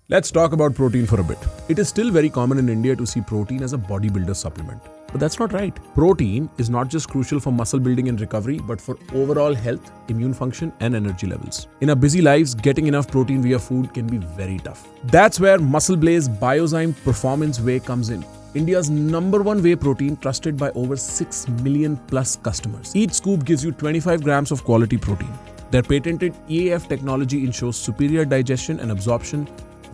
Let's talk about protein for a bit. It is still very common in India to see protein as a bodybuilder supplement. But that's not right. Protein is not just crucial for muscle building and recovery, but for overall health, immune function, and energy levels. In our busy lives, getting enough protein via food can be very tough. That's where Muscle Blaze Biozyme Performance Whey comes in. India's #1 whey protein, trusted by over 6 million plus customers. Each scoop gives you 25 grams of quality protein. Their patented EAF technology ensures superior digestion and absorption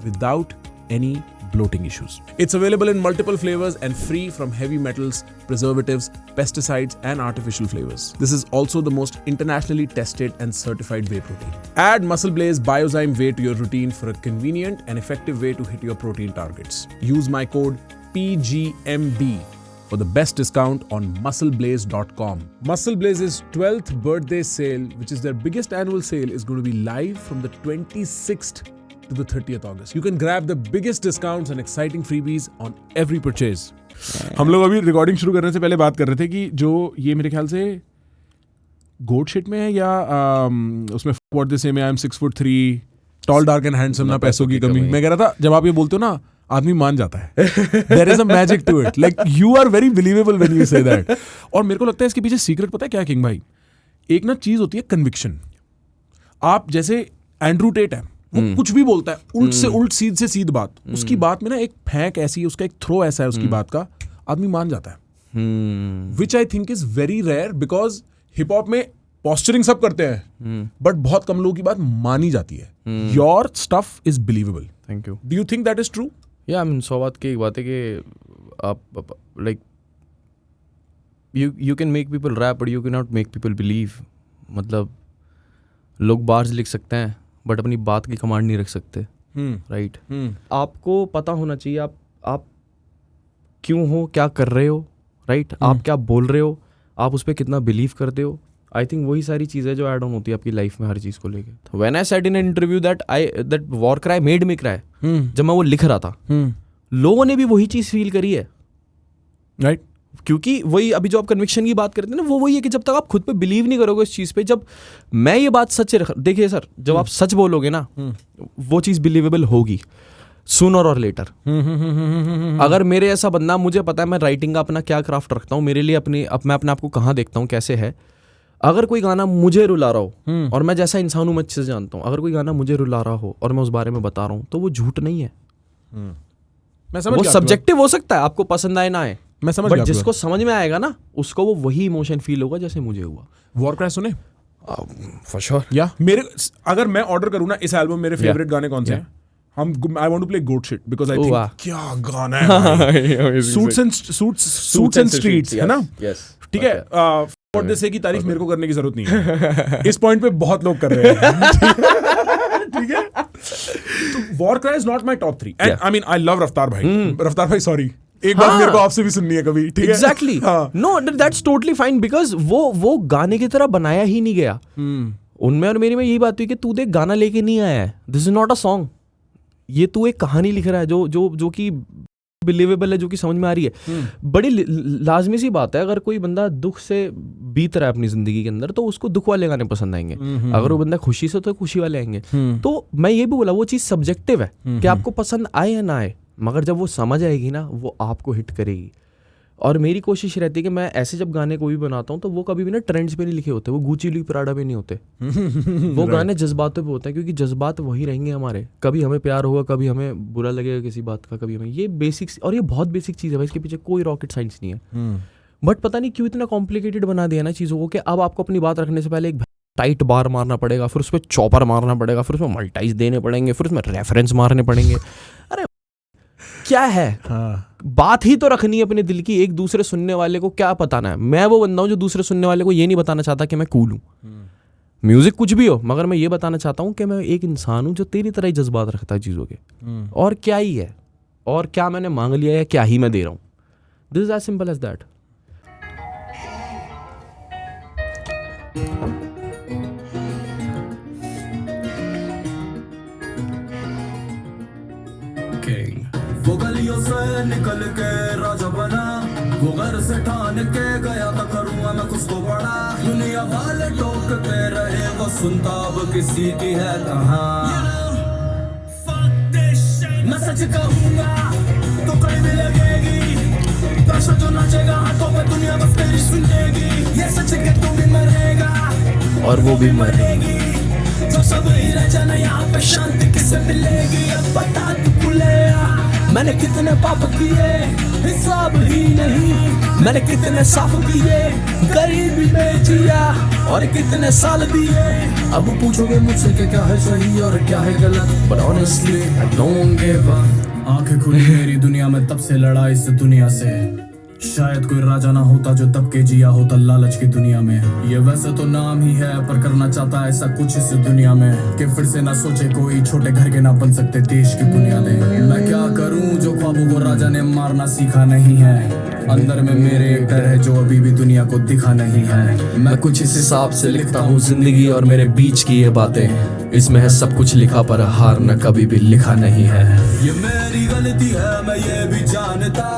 without any bloating issues. It's available in multiple flavors and free from heavy metals, preservatives, pesticides, and artificial flavors. This is also the most internationally tested and certified whey protein. Add Muscle Blaze Biozyme Whey to your routine for a convenient and effective way to hit your protein targets. Use my code PGMB for the best discount on muscleblaze.com. Muscle Blaze's 12th birthday sale, which is their biggest annual sale, is going to be live from the 26th to the 30th August. You can grab the biggest discounts and exciting freebies on every purchase. हम लोग अभी recording शुरू करने से पहले बात कर रहे थे कि जो ये मेरे ख्याल से गोट शिट में है या उसमें व्हाट दे से में I am 6'3", tall dark and handsome, ना पैसों की कमी। मैं कह रहा था जब आप ये बोलते हो ना, आदमी मान जाता है। There is a magic to it. Like you are very believable when you say that. और मेरे को लगता है इसके पीछे सीक्रेट पता है क्या किंग भाई? एक ना चीज होती है कन्विक्शन। आप जैसे एंड्रू टेट है, वो कुछ भी बोलता है, उल्ट से उल्ट, सीध से सीध बात। उसकी बात में ना एक फेंक ऐसी है, उसका एक थ्रो ऐसा है उसकी बात का, आदमी मान जाता है। Which I think is very rare, because hip hop में पोस्चरिंग सब करते हैं, बट बहुत कम लोगों की बात मानी जाती है। Your stuff is believable. Thank you. Do you think that is true? या आई मीन 100 बात की एक बात है कि आप like you can make people rap but you can not make people believe. मतलब लोग बार्स लिख सकते हैं बट अपनी बात की कमांड नहीं रख सकते, राइट? आपको पता होना चाहिए आप क्यों हो, क्या कर रहे हो, राइट? आप क्या बोल रहे हो, आप उस पर कितना बिलीव करते हो। आई थिंक वही सारी चीज़ें जो ऐड ऑन होती है आपकी लाइफ में हर चीज़ को लेके। When I said in an interview that war cry made me cry, जब मैं वो लिख रहा था, लोगों ने भी वही चीज़ फील करी है, राइट? क्योंकि वही अभी जो आप कन्विक्शन की बात करते हैं ना, वो वही है कि जब तक आप खुद पे बिलीव नहीं करोगे इस चीज़ पे, जब मैं ये बात सच देखिए सर, जब आप सच बोलोगे ना, वो चीज़ बिलीवेबल होगी सूनर और लेटर। अगर मेरे ऐसा बंदा, मुझे पता है मैं राइटिंग का अपना क्या क्राफ्ट रखता हूँ, मेरे लिए मैं अपने आप को कहाँ देखता हूँ, कैसे है। अगर कोई गाना मुझे रुला रहा हो, और मैं जैसा इंसान हूँ मैं अच्छे से जानता हूँ, अगर कोई गाना मुझे रुला रहा हो और मैं उस बारे में बता रहा हूँ, तो वो झूठ नहीं है। वो सब्जेक्टिव हो सकता है, आपको पसंद आए ना आए, मैं समझ बट जिसको समझ में आएगा ना, उसको वो वही इमोशन फील होगा जैसे मुझे हुआ। वॉर क्राई सुने? For sure. या मेरे, अगर मैं ऑर्डर करूँ ना इस एल्बम, मेरे फेवरेट गाने कौन से हैं? I want to play goat shit because I think क्या गाना है। सूट्स एंड स्ट्रीट्स, है ना? ठीक है। व्हाट दे से की तारीफ मेरे को करने की जरूरत नहीं है। इस पॉइंट पे बहुत लोग कर रहे हैं। ठीक है। तो war cry is not my top 3 and I mean I love रफ्तार भाई। रफ्तार भाई सॉरी, एक बात मेरे को आपसे भी सुननी है कभी, ठीक है? Exactly. No, that's totally fine, because वो गाने की तरह बनाया ही नहीं गया। उनमें और मेरी में यही बात हुई कि तू देख गाना लेके नहीं आया है, this is not a song. ये तू एक कहानी लिख रहा है जो कि बिलीवेबल है, जो कि समझ में आ रही है। बड़ी लाजमी सी बात है, अगर कोई बंदा दुख से बीत रहा है अपनी जिंदगी के अंदर, तो उसको दुख वाले गाने पसंद आएंगे। अगर वो बंदा खुशी से, तो खुशी वाले आएंगे। तो मैं ये भी बोला, वो चीज़ सब्जेक्टिव है कि आपको पसंद आए या ना आए, मगर जब वो समझ आएगी ना, वो आपको हिट करेगी। और मेरी कोशिश रहती है कि मैं ऐसे जब गाने कोई भी बनाता हूँ, तो वो कभी भी ना ट्रेंड्स पे नहीं लिखे होते, वो गुची लुई पराडा पे नहीं होते। वो गाने जज्बातों पे होते हैं, क्योंकि जज्बात वही रहेंगे हमारे। कभी हमें प्यार होगा, कभी हमें बुरा लगेगा किसी बात का, कभी हमें, ये बेसिक्स, और ये बहुत बेसिक चीज़ है भाई, इसके पीछे कोई रॉकेट साइंस नहीं है। बट पता नहीं क्यों इतना कॉम्प्लिकेटेड बना दिया ना चीज़ों को, कि अब आपको अपनी बात रखने से पहले एक टाइट बार मारना पड़ेगा, फिर उस पर चॉपर मारना पड़ेगा, फिर उसमें मल्टाइज देने पड़ेंगे, फिर उसमें रेफरेंस मारने पड़ेंगे। अरे क्या है? बात ही तो रखनी है अपने दिल की। एक दूसरे सुनने वाले को क्या बताना है? मैं वो बंदा हूँ जो दूसरे सुनने वाले को ये नहीं बताना चाहता कि मैं कूल हूँ। म्यूजिक कुछ भी हो, मगर मैं ये बताना चाहता हूँ कि मैं एक इंसान हूँ जो तेरी तरह ही जज्बात रखता है चीज़ों के। और क्या ही है, और क्या मैंने मांग लिया है, क्या ही मैं दे रहा हूँ। This is as simple as that. वो गलियों से निकल के राजा बना, वो घर से ठान के गया था करूँगा मैं कुछ तो बड़ा। दुनिया वाले टोकते रहे, वो सुनता अब किसी की है कहाँ। सच कहूंगा तो कड़वी लगेगी, दर्शक जो नाचेगा हाथों पे दुनिया बस तेरी सुनेगी। ये सच है कि तू भी मरेगा और वो भी मरेगी, जो सब ही रह जाना यहाँ पे शांति किससे मिलेगी। अब बता तू भूलेगा मैंने कितने पाप किए हिसाब ही नहीं, मैंने कितने साफ किए गरीबी में जिया और कितने साल दिए। अब पूछोगे मुझसे कि क्या है सही और क्या है गलत, but honestly I don't give a। आंखें खुली मेरी दुनिया में तब से लड़ा इस दुनिया से, शायद कोई राजा ना होता जो तब के जिया होता लालच की दुनिया में। ये वैसे तो नाम ही है पर करना चाहता है ऐसा कुछ इस दुनिया में कि फिर से ना सोचे कोई छोटे घर के ना बन सकते देश की बुनियादें। मैं क्या करूं जो ख्वाबों को राजा ने मारना सीखा नहीं है, अंदर में मेरे एक डर है जो अभी भी दुनिया को दिखा नहीं है। मैं कुछ इस हिसाब से लिखता हूँ जिंदगी और मेरे बीच की ये बातें, इसमें है सब कुछ लिखा पर हार न कभी भी लिखा नहीं है। ये मेरी गलती है मैं ये भी जानता,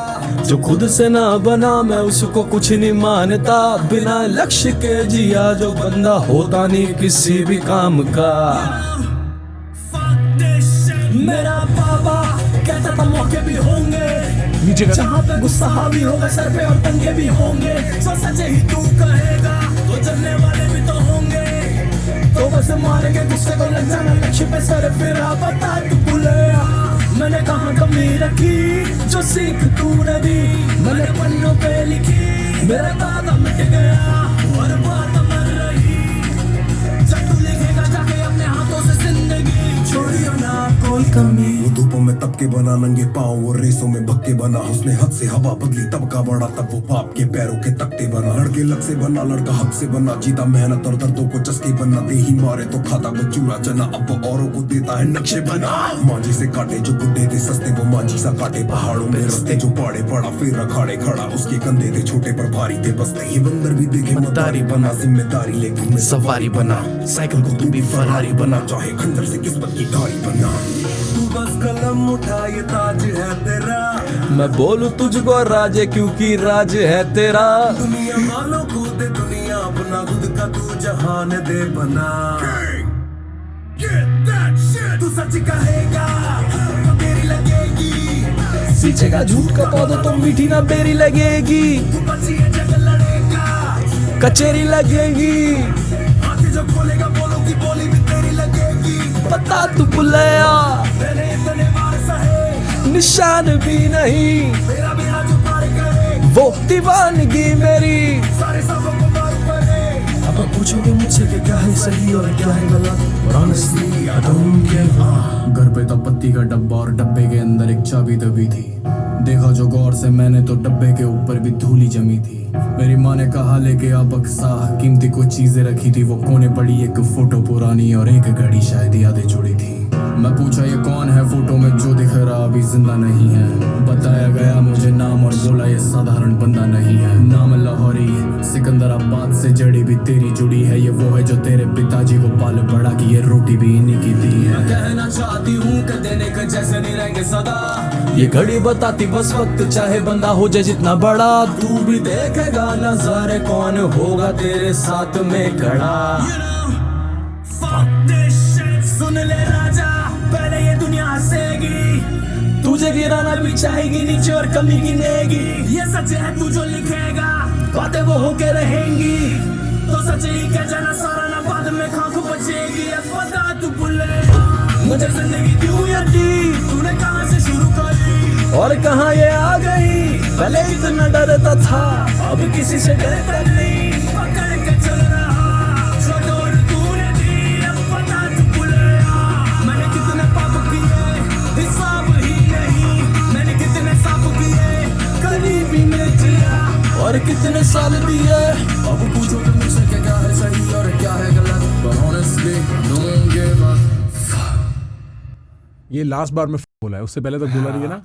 जो खुद से ना बना मैं उसको कुछ नहीं मानता। बिना लक्ष्य के जिया जो बंदा होता नहीं किसी भी काम का। मेरा बाबा कहता था मौके भी होंगे जहाँ पे गुस्सा हावी होगा सर पे और तंगे भी होंगे। सो सच ही तू कहेगा तो जलने वाले भी तो होंगे, तो बस मारेंगे गुस्से को लग जाना लक्ष्य पे सर फिर बता तू भूलेगा मैंने कहाँ कमी रखी जो सीख तू ने दी। मैंने पन्नों पे लिखी मेरा दादा मिट गया और बात मर रही। जब तू लिखेगा जाके अपने हाथों से जिंदगी छोड़ियो ना कोई कमी। वो धूपों में तबके बना नंगे पाँव वो रेसों में भक्के बना, उसने हद से हवा बदली तब का बड़ा तब वो बाप के पैरों के तख्ते बना। लड़के लग से बना लड़का हक से बना, जीता मेहनत और दर्दों को चस्के बना। दे ही मारे तो खाता वो चूरा चना, अब वो औरों को देता है नक्शे बना। मांझी से काटे जो गुड्डे थे सस्ते वो मांझी सा काटे पहाड़ों में रस्ते। जो पाड़े पड़ा फिर अखाड़े खड़ा उसके कंधे थे छोटे पर भारी थे बस्ते। ये बंदर भी देखे मदारी बना, जिम्मेदारी लेकिन मैं सवारी बना। साइकिल को तू भी फरारी बना, चाहे खंजर से किस्मत की धारी बना। तू बस कलम उठा ये ताज है तेरा, मैं बोलूं तुझको राज क्योंकि राज है तेरा। दुनिया वालों को दे दुनिया अपना खुद का तू जहान दे बना। तू सच कहेगा तो तेरी लगेगी, सींचेगा झूठ का पौधा तो मीठी ना बेरी लगेगी। तू बची है जग लड़ेगा कचेरी लगेगी, आंखें जो खोलेगा बोलो की बोली भी तेरी लगेगी। पता तू बुलाया मैंने इतने बार सहे निशान भी नहीं, मेरा बेड़ा जो पार करे वो दीवानगी मेरी। सारे सबों को मार पड़े। अब पूछोगे मुझसे कि क्या है सही और क्या है गलत, और honestly I don't give a। घर पे था पत्ती का डब्बा और डब्बे के अंदर एक चाबी दबी थी। देखा जो गौर से मैंने तो डब्बे के ऊपर भी धूली जमी थी। मेरी माँ ने कहा लेके आ बक्सा, कीमती कुछ चीजें रखी थी वो कोने पड़ी। एक फोटो पुरानी और एक घड़ी शायद यादें जुड़ी थी। मैं पूछा ये कौन है फोटो में जो दिख रहा अभी जिंदा नहीं है। बताया गया मुझे नाम और बोला ये साधारण बंदा नहीं है। नाम लाहौरी सिकंदराबाद से जड़ी भी तेरी जुड़ी है। ये वो है जो तेरे पिताजी को पाल बड़ा की, ये रोटी भी इन्हीं की दी है। कहना चाहती हूँ कि देने के जैसे नहीं रहेंगे सदा। ये घड़ी बताती बस वक्त चाहे बंदा हो जाए जितना बड़ा। तू भी देखेगा नजारे कौन होगा तेरे साथ में खड़ा। सुन ले राजा पहले ये दुनिया हंसेगी, तुझे गिराना भी चाहेगी नीचे और कमी गिनेगी। ये सच है तू जो लिखेगा बातें वो होके रहेंगी, तो सच ही कह जाना सारा ना बाद में खाक बचेगी। अब बता तू भूलेगा मुझे जिंदगी क्यों ये दी, तूने कहां से शुरू करी और कहाँ ये आ गई। पहले इतना डरता था अब किसी से डरता नहीं, पकड़ के चल रहा जो डोर तूने दी। अब बता तू भूलेगा मैंने कितने पाप किए हिसाब ही नहीं, मैंने कितने साफ किए गरीबी में जिया और कितने साल दिए। अब पूछो कि मुझसे क्या है सही और क्या है गलत, but honestly don't give a ये लास्ट बार में बोला है, उससे पहले तक बोला नहीं है ना।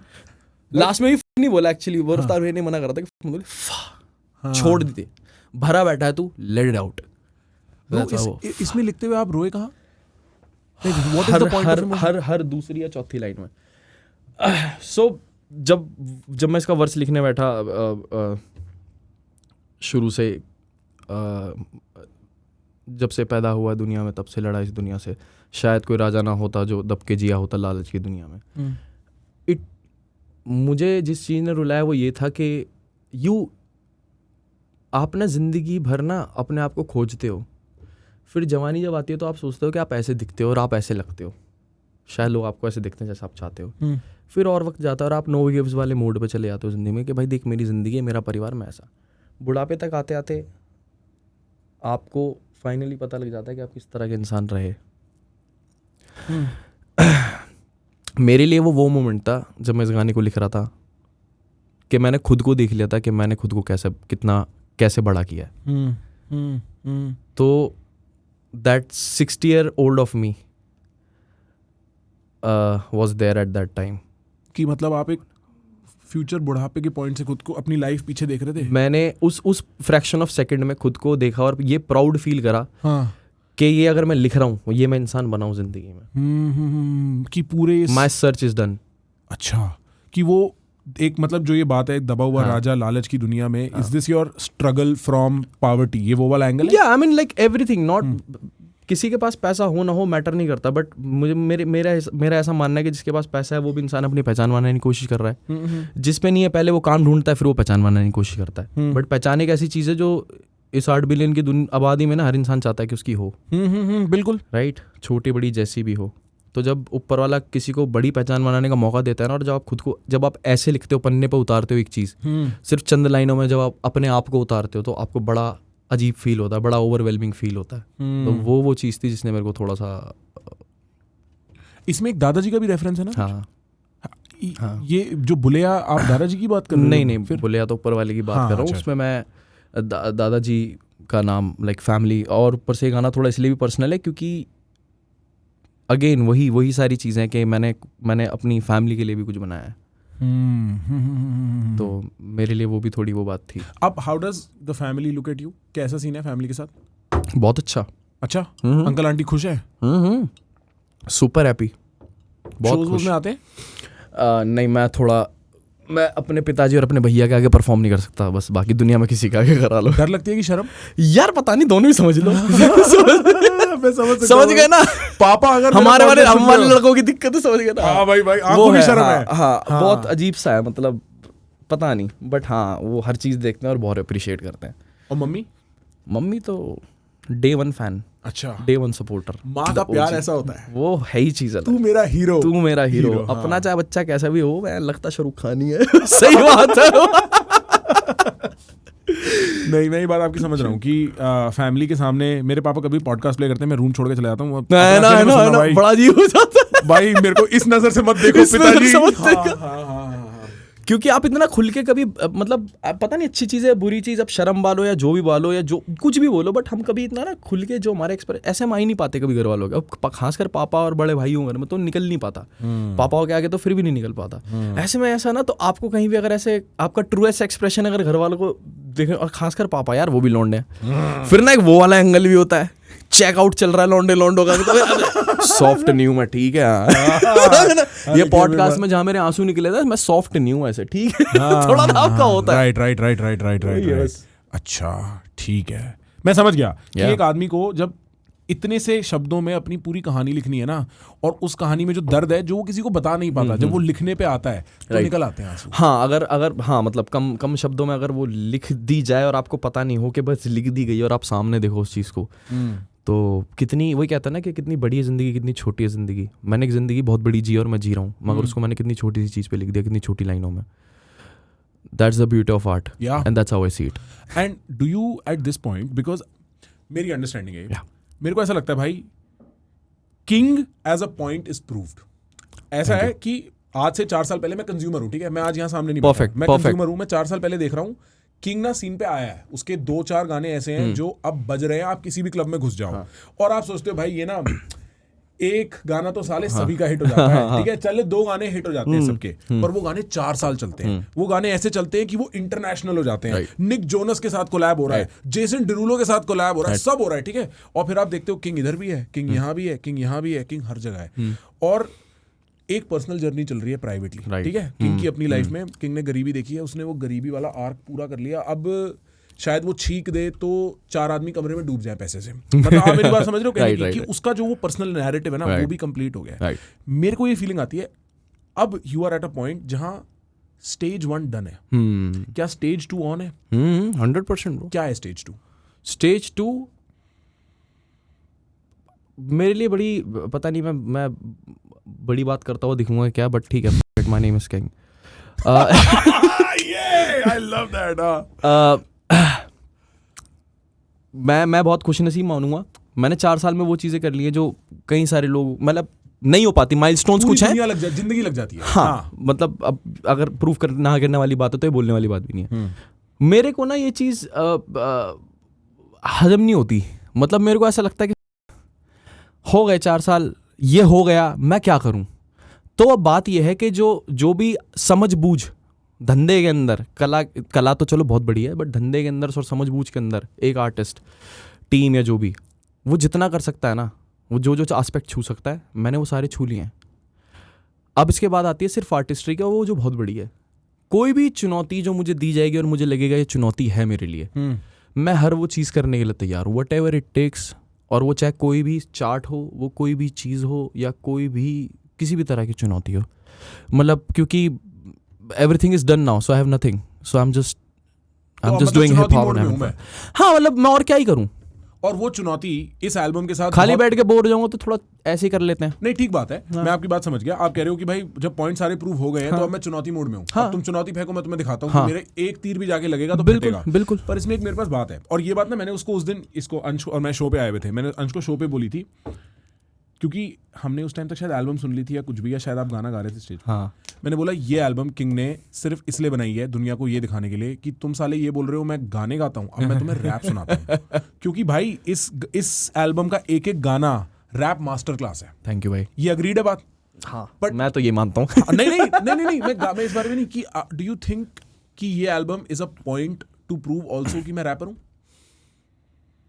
लास्ट में भी नहीं बोला एक्चुअली, वो रफ्तार भैया ने मना करा था कि बोले छोड़ देते, भरा बैठा है तू, लेट इट आउट। इसमें लिखते हुए आप रोए कहाँ? What is the point of the movie? हर दूसरी या चौथी लाइन में। सो जब मैं इसका वर्स लिखने बैठा शुरू से, जब से पैदा हुआ दुनिया में तब से लड़ा इस दुनिया से, शायद कोई राजा ना होता जो दब के जिया होता लालच की दुनिया में। मुझे जिस चीज़ ने रुलाया वो ये था कि आप ना ज़िंदगी भर ना अपने आप को खोजते हो, फिर जवानी जब आती है तो आप सोचते हो कि आप ऐसे दिखते हो और आप ऐसे लगते हो, शायद लोग आपको ऐसे दिखते हैं जैसे आप चाहते हो। फिर और वक्त जाता है और आप नो गिव्स वाले मोड पे चले जाते हो ज़िंदगी में कि भाई देख मेरी ज़िंदगी है, मेरा परिवार, मैं ऐसा। बुढ़ापे तक आते आते आपको फाइनली पता लग जाता है कि आप किस तरह के इंसान रहे। मेरे लिए वो मोमेंट था जब मैं इस गाने को लिख रहा था कि मैंने खुद को देख लिया था कि मैंने खुद को कैसे बड़ा किया है। तो that 60-year-old of me was there at that time. कि मतलब आप एक फ्यूचर बुढ़ापे के पॉइंट से खुद को अपनी लाइफ पीछे देख रहे थे। मैंने उस फ्रैक्शन ऑफ सेकंड में खुद को देखा और ये प्राउड फील करा हाँ कि ये अगर मैं लिख रहा हूँ ये मैं इंसान बनाऊँ जिंदगी में। कि पूरे माई सर्च इज डन। अच्छा, कि वो एक मतलब जो ये बात है दबा हुआ राजा लालच की दुनिया में, is this your struggle from poverty, ये वो वाला एंगल है? या I mean like everything, not किसी के पास पैसा हो ना हो मैटर नहीं करता, बट मुझे मेरा ऐसा मानना है कि जिसके पास पैसा है वो भी इंसान अपनी पहचान बनाने की कोशिश कर रहा है। जिस पे नहीं है पहले वो काम ढूंढता है, फिर वो पहचान बनाने की कोशिश करता है। बट पहचान एक ऐसी चीज़ है जो इस 8 बिलियन की आबादी में ना हर इंसान चाहता है कि उसकी हो। बिल्कुल राइट, छोटी बड़ी जैसी भी हो। तो जब ऊपर वाला किसी को बड़ी पहचान बनाने का मौका देता है ना, और जब आप ऐसे लिखते हो, पन्ने पे उतारते हो एक चीज़ सिर्फ चंद लाइनों में, जब आप अपने आप को उतारते हो तो आपको बड़ा अजीब फील होता है, बड़ा ओवरवेलमिंग फील होता है। तो वो चीज़ थी जिसने मेरे को थोड़ा सा। इसमें एक दादाजी का भी रेफरेंस है ना? हाँ, ये जो बुलेया, आप दादाजी की बात कर रहे हो? नहीं, बुलेया तो ऊपर वाले की बात कर रहा हूँ। उसमें मैं दादाजी का नाम लाइक फैमिली, और ऊपर से गाना थोड़ा इसलिए भी पर्सनल है क्योंकि अगेन वही सारी चीज़ें कि मैंने अपनी फैमिली के लिए भी कुछ बनाया है। तो मेरे लिए वो भी थोड़ी वो बात थी। अब how does the family look at you? कैसा सीन है फैमिली के साथ? बहुत अच्छा। अच्छा, अंकल आंटी खुश है? सुपर हैप्पी, बहुत खुश। में आते हैं? नहीं, मैं अपने पिताजी और अपने भैया के आगे परफॉर्म नहीं कर सकता, बस बाकी दुनिया में किसी के आगे करा लो। डर लगती है कि शर्म? यार पता नहीं, दोनों ही समझ लो। मैं समझ गए ना पापा? अगर हम वाले लड़कों की दिक्कत है, समझ गए ना? हाँ भाई आंखों में शर्म है। हाँ, बहुत अजीब सा है, मतलब पता नहीं, बट हाँ वो हर चीज़ देखते हैं और बहुत अप्रिशिएट करते हैं। और मम्मी तो Day 1 फैन। अच्छा, Day 1 सपोर्टर। माँ का प्यार ऐसा होता है, वो है ही चीज़। तू मेरा हीरो। अपना चाहे बच्चा कैसा भी हो, मैं लगता शाहरुख खान ही है। सही बात है। नहीं, मैं ये बात आपकी समझ रहा हूँ कि फैमिली के सामने मेरे पापा कभी पॉडकास्ट प्ले करते हैं, मैं रूम छोड़ के चला जाता हूँ। बड़ा अजीब हो जाता है भाई, मेरे को इस नजर से मत देखो पिताजी। क्योंकि आप इतना खुल के कभी मतलब पता नहीं अच्छी चीज़ है बुरी चीज़, अब शर्म वालो या जो भी वालो या जो कुछ भी बोलो, बट हम कभी इतना ना खुल के जो हमारे ऐसे हम आ ही नहीं पाते कभी घर वालों के। अब खासकर पापा और बड़े भाई होंगे में तो निकल नहीं पाता, पापाओं के आगे तो फिर भी नहीं निकल पाता। ऐसे में ऐसा ना, तो आपको कहीं भी अगर ऐसे आपका ट्रूएस्ट एक्सप्रेशन अगर घर वालों को देखें, और खासकर पापा, यार वो भी लौंडे हैं, फिर ना एक वो वाला एंगल भी होता है, चेकआउट चल रहा है लौंडों का, तो सॉफ्ट न्यू में, ठीक है। ये पॉडकास्ट में जहाँ मेरे आंसू निकले थे, मैं सॉफ्ट न्यू ऐसे, ठीक है। थोड़ा ना आपका होता है। राइट। अच्छा, ठीक है, मैं समझ गया कि एक आदमी को जब इतने से शब्दों में अपनी पूरी कहानी लिखनी है ना, और उस कहानी में जो दर्द है जो वो किसी को बता नहीं पाता, जब वो लिखने पे आता है तो निकल आते हैं आंसू। हाँ, अगर हाँ मतलब कम शब्दों में अगर वो लिख दी जाए और आपको पता नहीं हो कि बस लिख दी गई और आप सामने देखो उस चीज़ को, तो कितनी, वही कहता है ना कि कितनी बड़ी है ज़िंदगी, कितनी छोटी है ज़िंदगी। मैंने एक ज़िंदगी बहुत बड़ी जी और मैं जी रहा हूँ, मगर उसको मैंने कितनी छोटी सी चीज़ पे लिख दिया, कितनी छोटी लाइनों में। That's the beauty of art, and that's how I see it. And do you at this point, because मेरी अंडरस्टैंडिंग है, मेरे को ऐसा लगता है भाई, king as a point is proved. ऐसा है कि आज से 4 साल पहले, मैं कंज्यूमर हूँ, ठीक है, मैं आज यहाँ सामने नहीं बैठा, मैं कंज्यूमर हूँ, मैं 4 साल पहले देख रहा हूँ, किंग ना सीन पे आया है, उसके 2-4 गाने ऐसे हैं जो अब बज रहे हैं, आप किसी भी क्लब में घुस जाओ, और आप सोचते हो भाई ये ना एक गाना तो साले सभी का हिट हो जाता है, ठीक है, चले 2 गाने हिट हो जाते हैं सबके, पर वो गाने 4 साल चलते हैं। वो गाने ऐसे चलते हैं कि वो इंटरनेशनल हो जाते हैं। निक जोनस के साथ कोलैब हो रहा है, जेसन डिरूलो के साथ कोलैब हो रहा है, सब हो रहा है, ठीक है, और फिर आप देखते हो किंग इधर भी है, किंग यहाँ भी है, किंग यहाँ भी है, किंग हर जगह है, और एक पर्सनल जर्नी चल रही है प्राइवेटली, ठीक है। किंग की अपनी लाइफ में, किंग ने गरीबी देखी है, उसने वो गरीबी वाला आर्क पूरा कर लिया। अब शायद वो छींक दे तो 4 आदमी कमरे में डूब जाए पैसे से, मतलब आप मेरी बात समझ रहे हो कहने की, कि उसका जो वो पर्सनल नैरेटिव है ना, वो भी कंप्लीट हो गया। मेरे को ये फीलिंग आती है अब you are at a point जहां स्टेज 1 डन है, हम्म क्या स्टेज 2 ऑन है? 100% ब्रो। क्या है स्टेज 2? स्टेज 2 मेरे लिए बड़ी, पता नहीं मैं बड़ी बात करता हुआ दिखूंगा क्या, बट ठीक है, my name is king. I love that. मैं बहुत खुशनसीब मानूंगा, मैंने 4 साल में वो चीज़ें कर ली हैं जो कई सारे लोग मतलब नहीं हो पाती, माइलस्टोन्स कुछ हैं। जिंदगी लग जाती है। हाँ, मतलब अब अगर प्रूफ करना करने वाली बात है तो ये बोलने वाली बात भी नहीं है। मेरे को ना ये चीज़ हजम नहीं होती, मतलब मेरे को ऐसा लगता है कि हो गए 4 साल, ये हो गया, मैं क्या करूं? तो अब बात यह है कि जो भी समझ बूझ धंधे के अंदर, कला तो चलो बहुत बड़ी है, बट धंधे के अंदर और समझ बूझ के अंदर एक आर्टिस्ट, टीम या जो भी, वो जितना कर सकता है ना, वो जो एस्पेक्ट छू सकता है, मैंने वो सारे छू लिए हैं। अब इसके बाद आती है सिर्फ आर्टिस्ट्री का, वो जो बहुत बड़ी है। कोई भी चुनौती जो मुझे दी जाएगी और मुझे लगेगा ये चुनौती है मेरे लिए, मैं हर वो चीज़ करने के लिए तैयार हूँ, वट एवर इट टेक्स। और वो चाहे कोई भी चार्ट हो, वो कोई भी चीज़ हो, या कोई भी किसी भी तरह की चुनौती हो, मतलब क्योंकि everything is done now, so I have nothing, so I am just doing hip hop. हाँ, मतलब मैं और क्या ही करूँ। और वो चुनौती इस एल्बम के साथ खाली बैठ के बोर हो जाऊंगा तो थोड़ा ऐसे ही कर लेते हैं। नहीं, ठीक बात है। हाँ। मैं आपकी बात समझ गया। आप कह रहे हो कि भाई जब पॉइंट सारे प्रूव हो गए हैं, तो अब मैं चुनौती मोड में हूँ। अब तुम चुनौती फेंको, मैं तुम्हें दिखाता हूँ कि मेरे एक तीर भी जाके लगेगा तो फटेगा। बिल्कुल। पर इसमें एक मेरे पास बात है, और ये बात ना मैंने उसको उस दिन, इसको अंश और मैं शो पे आए हुए थे, मैंने अंश को शो पे बोली थी, क्योंकि हमने उस टाइम तक शायद एल्बम सुन ली थी या कुछ भी, या शायद आप गाना गा रहे थे स्टेज पे। हाँ, मैंने बोला ये एल्बम किंग ने सिर्फ इसलिए बनाई है दुनिया को ये दिखाने के लिए कि तुम साले ये बोल रहे हो मैं गाने गाता हूँ, अब मैं तुम्हें रैप सुनाता हूँ। क्योंकि भाई इस एल्बम का एक एक गाना रैप मास्टर क्लास है। थैंक यू भाई। ये अग्रीड है बात? हाँ, बट मैं तो ये मानता हूँ। नहीं, मैं इस बारे में नहीं कि डू यू थिंक कि ये album is a point to prove also कि मैं रैपर हूँ?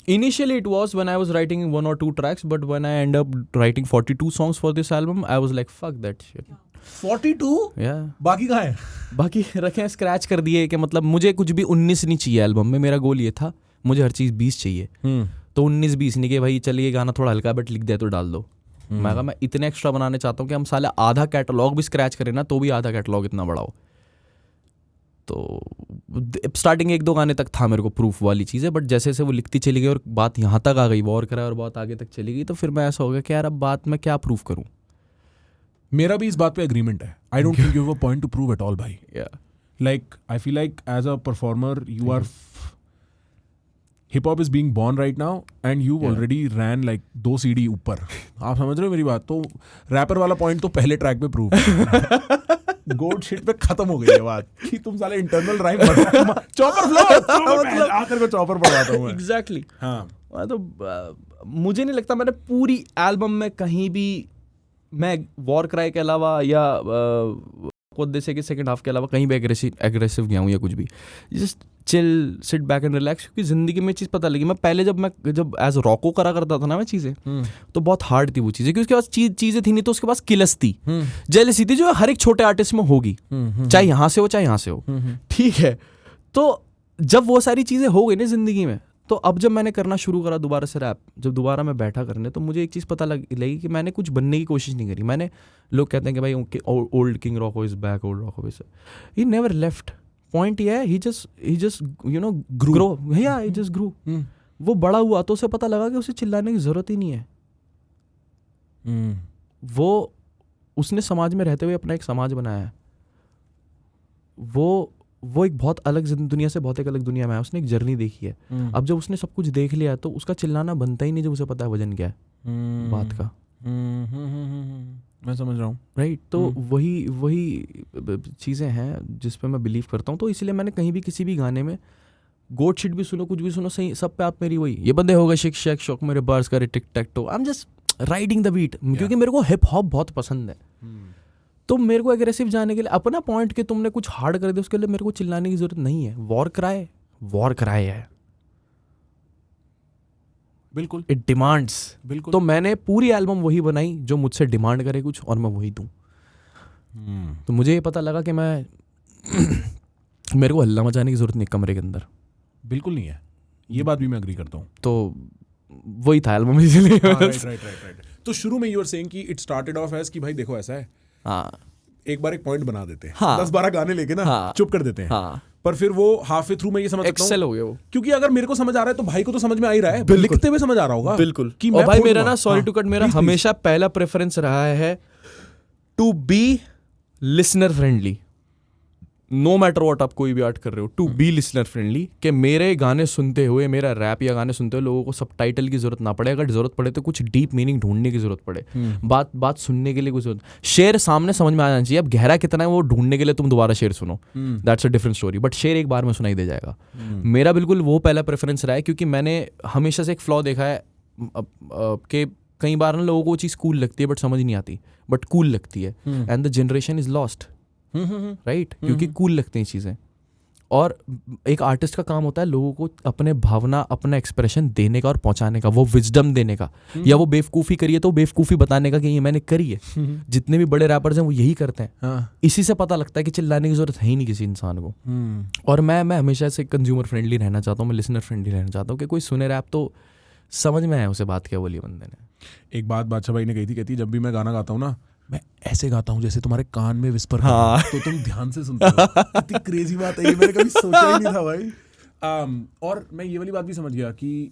Initially it was when I was writing 1 or 2 tracks, but when I end up writing 42 songs for this album, I was like fuck that shit. 42? Yeah. बाकी कहाँ है? बाकी रखे scratch कर दिए कि मतलब मुझे कुछ भी 19 नहीं चाहिए एल्बम में। मेरा गोल ये था, मुझे हर चीज़ 20 चाहिए। तो 19-20 नहीं कि भाई चलिए गाना थोड़ा हल्का बट लिख दिया तो डाल दो। मैं कहा मैं इतने एक्स्ट्रा बनाने चाहता हूँ कि हम साले आधा कैटलॉग भी स्क्रैच करें ना, तो भी आधा कैटलॉग इतना बड़ा हो। तो स्टार्टिंग 1-2 गाने तक था मेरे को प्रूफ वाली चीज़ है, बट जैसे जैसे वो लिखती चली गई और बात यहाँ तक आ गई, वॉर करा और बहुत आगे तक चली गई, तो फिर मैं ऐसा हो गया कि यार अब बात मैं क्या प्रूफ करूँ। मेरा भी इस बात पे एग्रीमेंट है। I don't think you have a point to prove at all भाई। Like I feel like as a performer you are, hip hop is being born right now and you already ran like 2 सीढ़ी ऊपर। आप समझ रहे हो मेरी बात? तो रैपर वाला पॉइंट तो पहले ट्रैक पे प्रूव गोड शिट पे खत्म हो गई है बात कि तुम साले इंटरनल राइम चॉपर फ्लो आकर को चॉपर पढ़वाता हूं मैं। एग्जैक्टली। हाँ, तो मुझे नहीं लगता मैंने पूरी एल्बम में कहीं भी, मैं वॉर क्राई के अलावा या कोद्दे के सेकंड हाफ के अलावा कहीं भी एग्रेसिव गया हूँ या कुछ भी। Just chill, sit back and relax. क्योंकि जिंदगी में चीज़ पता लगी, मैं पहले जब एज रॉको करा करता था ना मैं चीज़ें, तो बहुत हार्ड थी वो चीज़ें, क्योंकि उसके पास चीज़ें थी नहीं, तो उसके पास किलस थी, जेलसी थी, जो हर एक छोटे आर्टिस्ट में होगी, चाहे यहाँ से हो चाहे यहाँ से हो। ठीक है, तो जब वो सारी चीज़ें हो गई ना जिंदगी में, तो अब जब मैंने करना शुरू करा दोबारा से रैप, जब दोबारा मैं बैठा करने, तो मुझे एक चीज़ पता लगी कि मैंने कुछ बनने की कोशिश नहीं करी। मैंने, लोग कहते हैं कि भाई old king Roku is back, old Roku is, he never left. Point ये है, he just you know grow, yeah, he just grew। वो बड़ा हुआ तो उसे पता लगा कि उसे चिल्लाने की जरूरत ही नहीं है। वो उसने समाज में रहते हुए अपना एक समाज बनाया है। वो एक बहुत अलग दुनिया से बहुत एक अलग दुनिया में है, उसने एक जर्नी देखी है। अब जब उसने सब कुछ देख लिया तो उसका चिल्लाना बनता ही नहीं जब उसे पता है वजन क्या है बात का। मैं समझ रहा हूँ, राइट। तो वही चीज़ें हैं जिस पे मैं बिलीव करता हूँ। तो इसलिए मैंने कहीं भी किसी भी गाने में गोट शिट भी सुनो, कुछ भी सुनो, सही सब पे आप मेरी वही, ये बंदे हो गए शिक शैक शौक, मेरे बार्स करे tic tac toe, I am just riding the beat, क्योंकि मेरे को हिप हॉप बहुत पसंद है। तो मेरे को एग्रेसिव जाने के लिए अपना पॉइंट कि तुमने कुछ हार्ड कर दिया, उसके लिए मेरे को चिल्लाने की जरूरत नहीं है। वॉर कराए है, बिल्कुल, इट डिमांड्स। बिल्कुल। तो मैंने पूरी एल्बम वही बनाई जो मुझसे डिमांड करे कुछ, और मैं वही दूं। तो मुझे ये पता लगा कि मैं मेरे को हल्ला मचाने की जरूरत नहीं कमरे के अंदर, बिल्कुल नहीं है। ये बात भी मैं एग्री करता हूँ। तो वही था एल्बम इसलिए। राइट। तो शुरू में यू आर सेइंग कि इट स्टार्टेड ऑफ एज कि भाई देखो ऐसा है, हाँ, एक बार एक पॉइंट बना देते हैं, हाँ। 10-12 गाने लेके ना हाँ। चुप कर देते हैं, हाँ। पर फिर वो हाफ वे थ्रू में ये समझ सकता एक्सेल हूँ हो गया वो। क्योंकि अगर मेरे को समझ आ रहा है तो भाई को तो समझ में आ ही रहा है, बिल्कुल। लिखते हुए समझ आ रहा होगा बिल्कुल। कि और मैं भाई फोड़ मेरा दूंगा। ना सॉरी हाँ, टू कट, मेरा please, हमेशा पहला प्रेफरेंस रहा है to be listener friendly. No matter what, आप कोई भी आर्ट कर रहे हो, टू बी लिसनर फ्रेंडली, कि मेरे गाने सुनते हुए, मेरा रैप या गाने सुनते हुए लोगों को सबटाइटल की जरूरत ना पड़े, अगर जरूरत पड़े तो कुछ डीप मीनिंग ढूंढने की जरूरत पड़े, बात सुनने के लिए कुछ जरूरत, शेर सामने समझ में आ जाना चाहिए। अब गहरा कितना है वो ढूंढने के लिए तुम दोबारा शेर सुनो, that's a different story, but शेर एक बार में सुनाई दे जाएगा। मेरा बिल्कुल वो पहला प्रेफरेंस रहा है, क्योंकि मैंने हमेशा से एक फ्लॉ देखा है कि कई बार ना लोगों को वो चीज़ कूल लगती है बट समझ नहीं आती, बट कूल लगती है, and the generation is lost, right, क्योंकि कूल लगती हैं चीज़ें। और एक आर्टिस्ट का काम होता है लोगों को अपने भावना, अपना एक्सप्रेशन देने का और पहुंचाने का, वो विजडम देने का, या वो बेवकूफ़ी करिए तो बेवकूफ़ी बताने का कि ये मैंने करी है। जितने भी बड़े रैपर्स हैं वो यही करते हैं। हाँ। इसी से पता लगता है कि चिल्लाने की जरूरत है ही नहीं किसी इंसान को। और मैं हमेशा से कंज्यूमर फ्रेंडली रहना चाहता हूँ, मैं लिसनर फ्रेंडली रहना चाहता हूँ, कि कोई सुने रैप तो समझ में आए उसे बात क्या बोली बंदे ने। एक बात बादशाह भाई ने कही थी, कहती जब भी मैं गाना गाता हूँ ना, मैं ऐसे गाता हूँ जैसे तुम्हारे कान में विस्पर हाँ। तो तुम ध्यान से सुनते हो। इतनी क्रेजी बात है ये, मैंने कभी सोचा ही नहीं था भाई। और मैं ये वाली बात भी समझ गया कि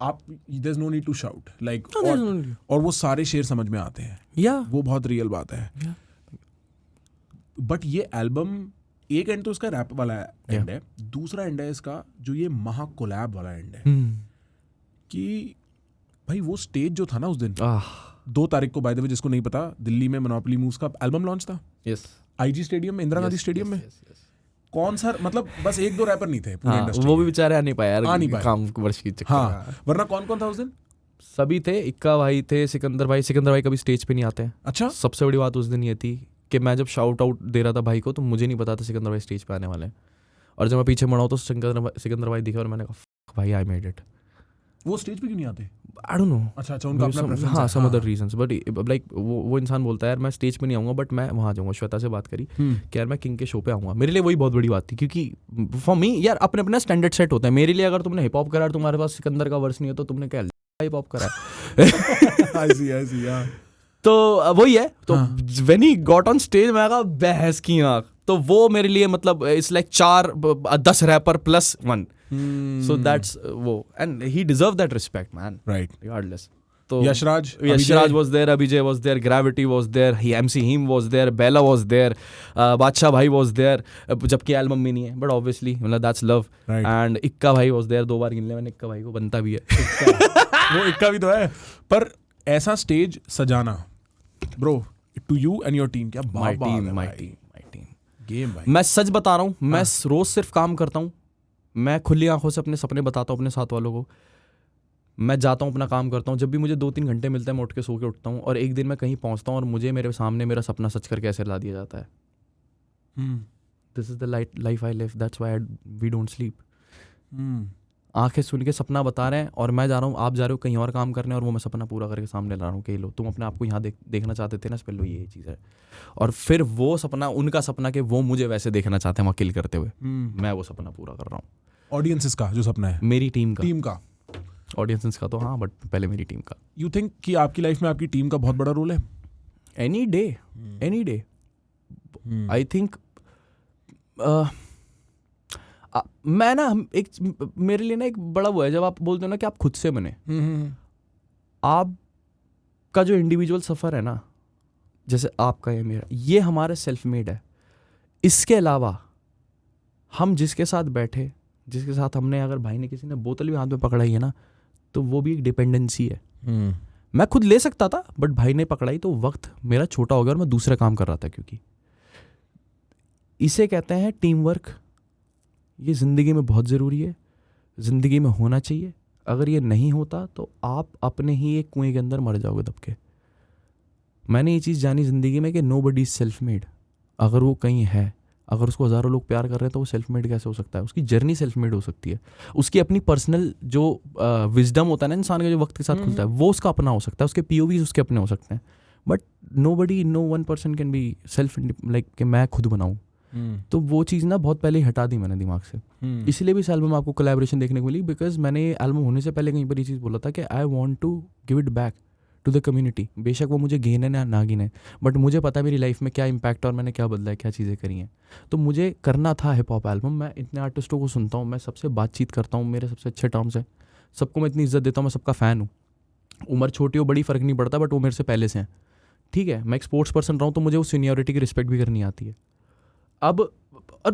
आप there is no need to shout like, और वो सारे शेर समझ में आते हैं, या वो बहुत रियल बात है। बट ये एल्बम, एक एंड तो उसका रैप वाला एंड है, दूसरा एंड है इसका जो ये महा कोलैब वाला एंड है, कि भाई वो स्टेज जो था ना उस दिन 2 तारीख को, बाय द वे जिसको नहीं पता, दिल्ली में मोनोपोली मूव्स का एल्बम लॉन्च था, यस, आईजी स्टेडियम में, इंदिरा गांधी स्टेडियम में। कौन सा, मतलब बस 1-2 रैपर नहीं थे पूरी इंडस्ट्री, वो भी बेचारे आ नहीं पाए यार, आ नहीं पाए। काम वर्ष की चक्कर। हाँ, वरना कौन कौन था उस दिन? सभी थे, इक्का भाई थे, सिकंदर भाई कभी स्टेज पे नहीं आते हैं। अच्छा। सबसे बड़ी बात उस दिन ये थी कि मैं जब शाउट आउट दे रहा था भाई को, तो मुझे नहीं पता था सिकंदर भाई स्टेज पे आने वाले हैं, और जब मैं पीछे मुड़ा तो सिकंदर भाई दिखे और मैंने कहा भाई आई मेड इट। वो स्टेज पे क्यों नहीं आते? I don't know. अच्छा, उनका अपना प्रेफरेंस हाँ, है। Some other reasons, but like वो इंसान बोलता है यार मैं स्टेज पे नहीं आऊँगा, बट मैं वहाँ जाऊँगा। श्वेता से बात करी कि यार मैं किंग के शो पे आऊँगा, मेरे लिए वही बहुत बड़ी बात थी, क्योंकि फॉर मी यार अपने अपना स्टैंडर्ड सेट होता है। मेरे लिए अगर तुमने हिप हॉप करा और तुम्हारे पास सिकंदर का वर्स नहीं है तो तुमने क्या हिप हॉप करा है। I see, हाँ। तो वही है, तो when he got on stage मैं कहा बहस की आँख, तो वो मेरे लिए मतलब it's like 4-10 rapper plus 1, so that's वो, and he deserved that respect, man, Right. regardless. तो Yashraj was there, Abhijay was there, Gravity was there, MC Him was there, Bella was there, बादशाह भाई was there, जबकि album में नहीं है, but obviously मतलब that's love, Right. and इक्का भाई was there, 2 बार गिन लिया मैंने इक्का भाई को, बनता भी है। वो इक्का भी तो है, पर ऐसा स्टेज सजाना bro, to you and your team, क्या My बात है team, my भाई। team. गेम भाई। मैं सच बता रहा हूँ, मैं रोज सिर्फ काम करता हूँ, मैं खुली आंखों से अपने सपने बताता हूँ अपने साथ वालों को, मैं जाता हूँ अपना काम करता हूँ, जब भी मुझे 2-3 घंटे मिलता है मैं उठ के सो के उठता हूँ, और एक दिन मैं कहीं पहुँचता हूँ और मुझे मेरे सामने मेरा सपना सच करके ऐसे ला दिया जाता है। This is the life I live, that's why we don't sleep. आंखें सुन के सपना बता रहे हैं और मैं जा रहा हूँ, आप जा रहे हो कहीं और काम करने, और वो मैं सपना पूरा करके सामने ला रहा हूँ कि लो तुम अपने आप को यहाँ देखना चाहते थे ना, इस पर लो ये चीज़ है, और फिर वो सपना, उनका सपना कि वो मुझे वैसे देखना चाहते हैं वहाँ किल करते हुए, मैं वो सपना पूरा कर रहा हूँ। ऑडियंसेस का जो सपना है, मेरी टीम का ऑडियंसेस का तो हाँ, बट पहले मेरी टीम का। यू थिंक कि आपकी लाइफ में आपकी टीम का बहुत बड़ा रोल है? एनी डे आई थिंक मैं ना एक मेरे लिए ना एक बड़ा वो है जब आप बोलते हो ना कि आप खुद से बने, आपका जो इंडिविजुअल सफ़र है ना, जैसे आपका या मेरा, ये हमारा सेल्फ मेड है। इसके अलावा हम जिसके साथ बैठे, जिसके साथ हमने, अगर भाई ने किसी ने बोतल भी हाथ में पकड़ाई है ना, तो वो भी एक डिपेंडेंसी है। मैं खुद ले सकता था बट भाई ने पकड़ाई तो वक्त मेरा छोटा हो गया और मैं दूसरा काम कर रहा था, क्योंकि इसे कहते हैं टीम वर्क। ये ज़िंदगी में बहुत ज़रूरी है, ज़िंदगी में होना चाहिए। अगर ये नहीं होता तो आप अपने ही एक कुएं के अंदर मर जाओगे दब के। मैंने ये चीज़ जानी ज़िंदगी में कि नोबडी इज़ सेल्फ मेड। अगर वो कहीं है, अगर उसको हज़ारों लोग प्यार कर रहे हैं तो वो सेल्फ मेड कैसे हो सकता है? उसकी जर्नी सेल्फ मेड हो सकती है, उसकी अपनी पर्सनल जो विजडम होता है ना इंसान का, जो वक्त के साथ खुलता है, वो उसका अपना हो सकता है, उसके POVs उसके अपने हो सकते हैं, but no one person can be self like कि मैं खुद बनाऊँ। तो वो चीज़ ना बहुत पहले ही हटा दी मैंने दिमाग से। इसलिए भी इस एल्बम में आपको कोलैबोरेशन देखने को मिली, बिकॉज मैंने एल्बम होने से पहले कहीं पर ये चीज़ बोला था कि I want to give it back to the community. बेशक वो मुझे गेन है ना गेन है, बट मुझे पता है मेरी लाइफ में क्या इम्पैक्ट और मैंने क्या बदला है, क्या चीज़ें करी हैं। तो मुझे करना था हिप हॉप एल्बम। मैं इतने आर्टिस्टों को सुनता हूँ, मैं सबसे बातचीत करता हूँ, मेरे सबसे अच्छे टर्म्स हैं, सबको मैं इतनी इज्जत देता हूँ, मैं सबका फ़ैन हूँ। उम्र छोटी हो बड़ी फ़र्क नहीं पड़ता, बट वो मेरे से पहले से हैं, ठीक है। मैं एक स्पोर्ट्स पर्सन रहा हूँ तो मुझे उस सीनियरिटी की रिस्पेक्ट भी करनी आती है। अब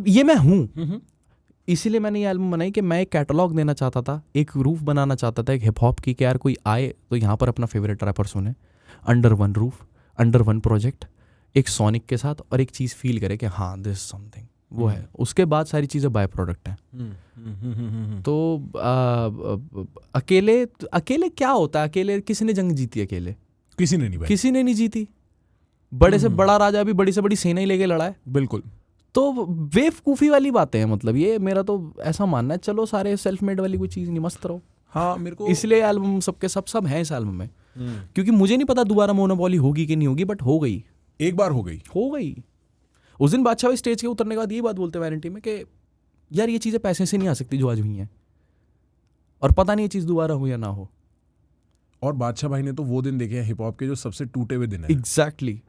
ये मैं हूँ, इसीलिए मैंने ये एल्बम बनाई कि मैं एक कैटलॉग देना चाहता था, एक रूफ बनाना चाहता था एक हिप हॉप की, कि यार कोई आए तो यहाँ पर अपना फेवरेट रैपर सुने, under one roof, under one project, एक सोनिक के साथ, और एक चीज़ फील करे कि हाँ दिस समथिंग वो है। उसके बाद सारी चीज़ें बाय प्रोडक्ट हैं। तो अकेले क्या होता है, अकेले किसी ने जंग जीती, अकेले किसी ने नहीं भाई, किसी ने नहीं जीती। बड़े से बड़ा राजा भी बड़ी से बड़ी सेना ही लेके लड़ा है। बिल्कुल। तो बेवकूफ़ी वाली बातें हैं, मतलब ये मेरा तो ऐसा मानना है। चलो सारे सेल्फ मेड वाली कोई चीज़ नहीं, मस्त रहो। हाँ मेरे को इसलिए एल्बम सबके सब हैं इस एल्बम में, क्योंकि मुझे नहीं पता दोबारा मोनोपोली होगी कि नहीं होगी, बट हो गई, एक बार हो गई। उस दिन बादशाह भाई स्टेज के उतरने के बाद ये बात बोलते वैनिटी में कि यार ये चीज़ें पैसे से नहीं आ सकती जो आज हुई हैं, और पता नहीं ये चीज़ दोबारा हो या ना हो। और बादशाह भाई ने तो वो दिन देखे हैं हिप हॉप के जो सबसे टूटे हुए दिन है। एग्जैक्टली।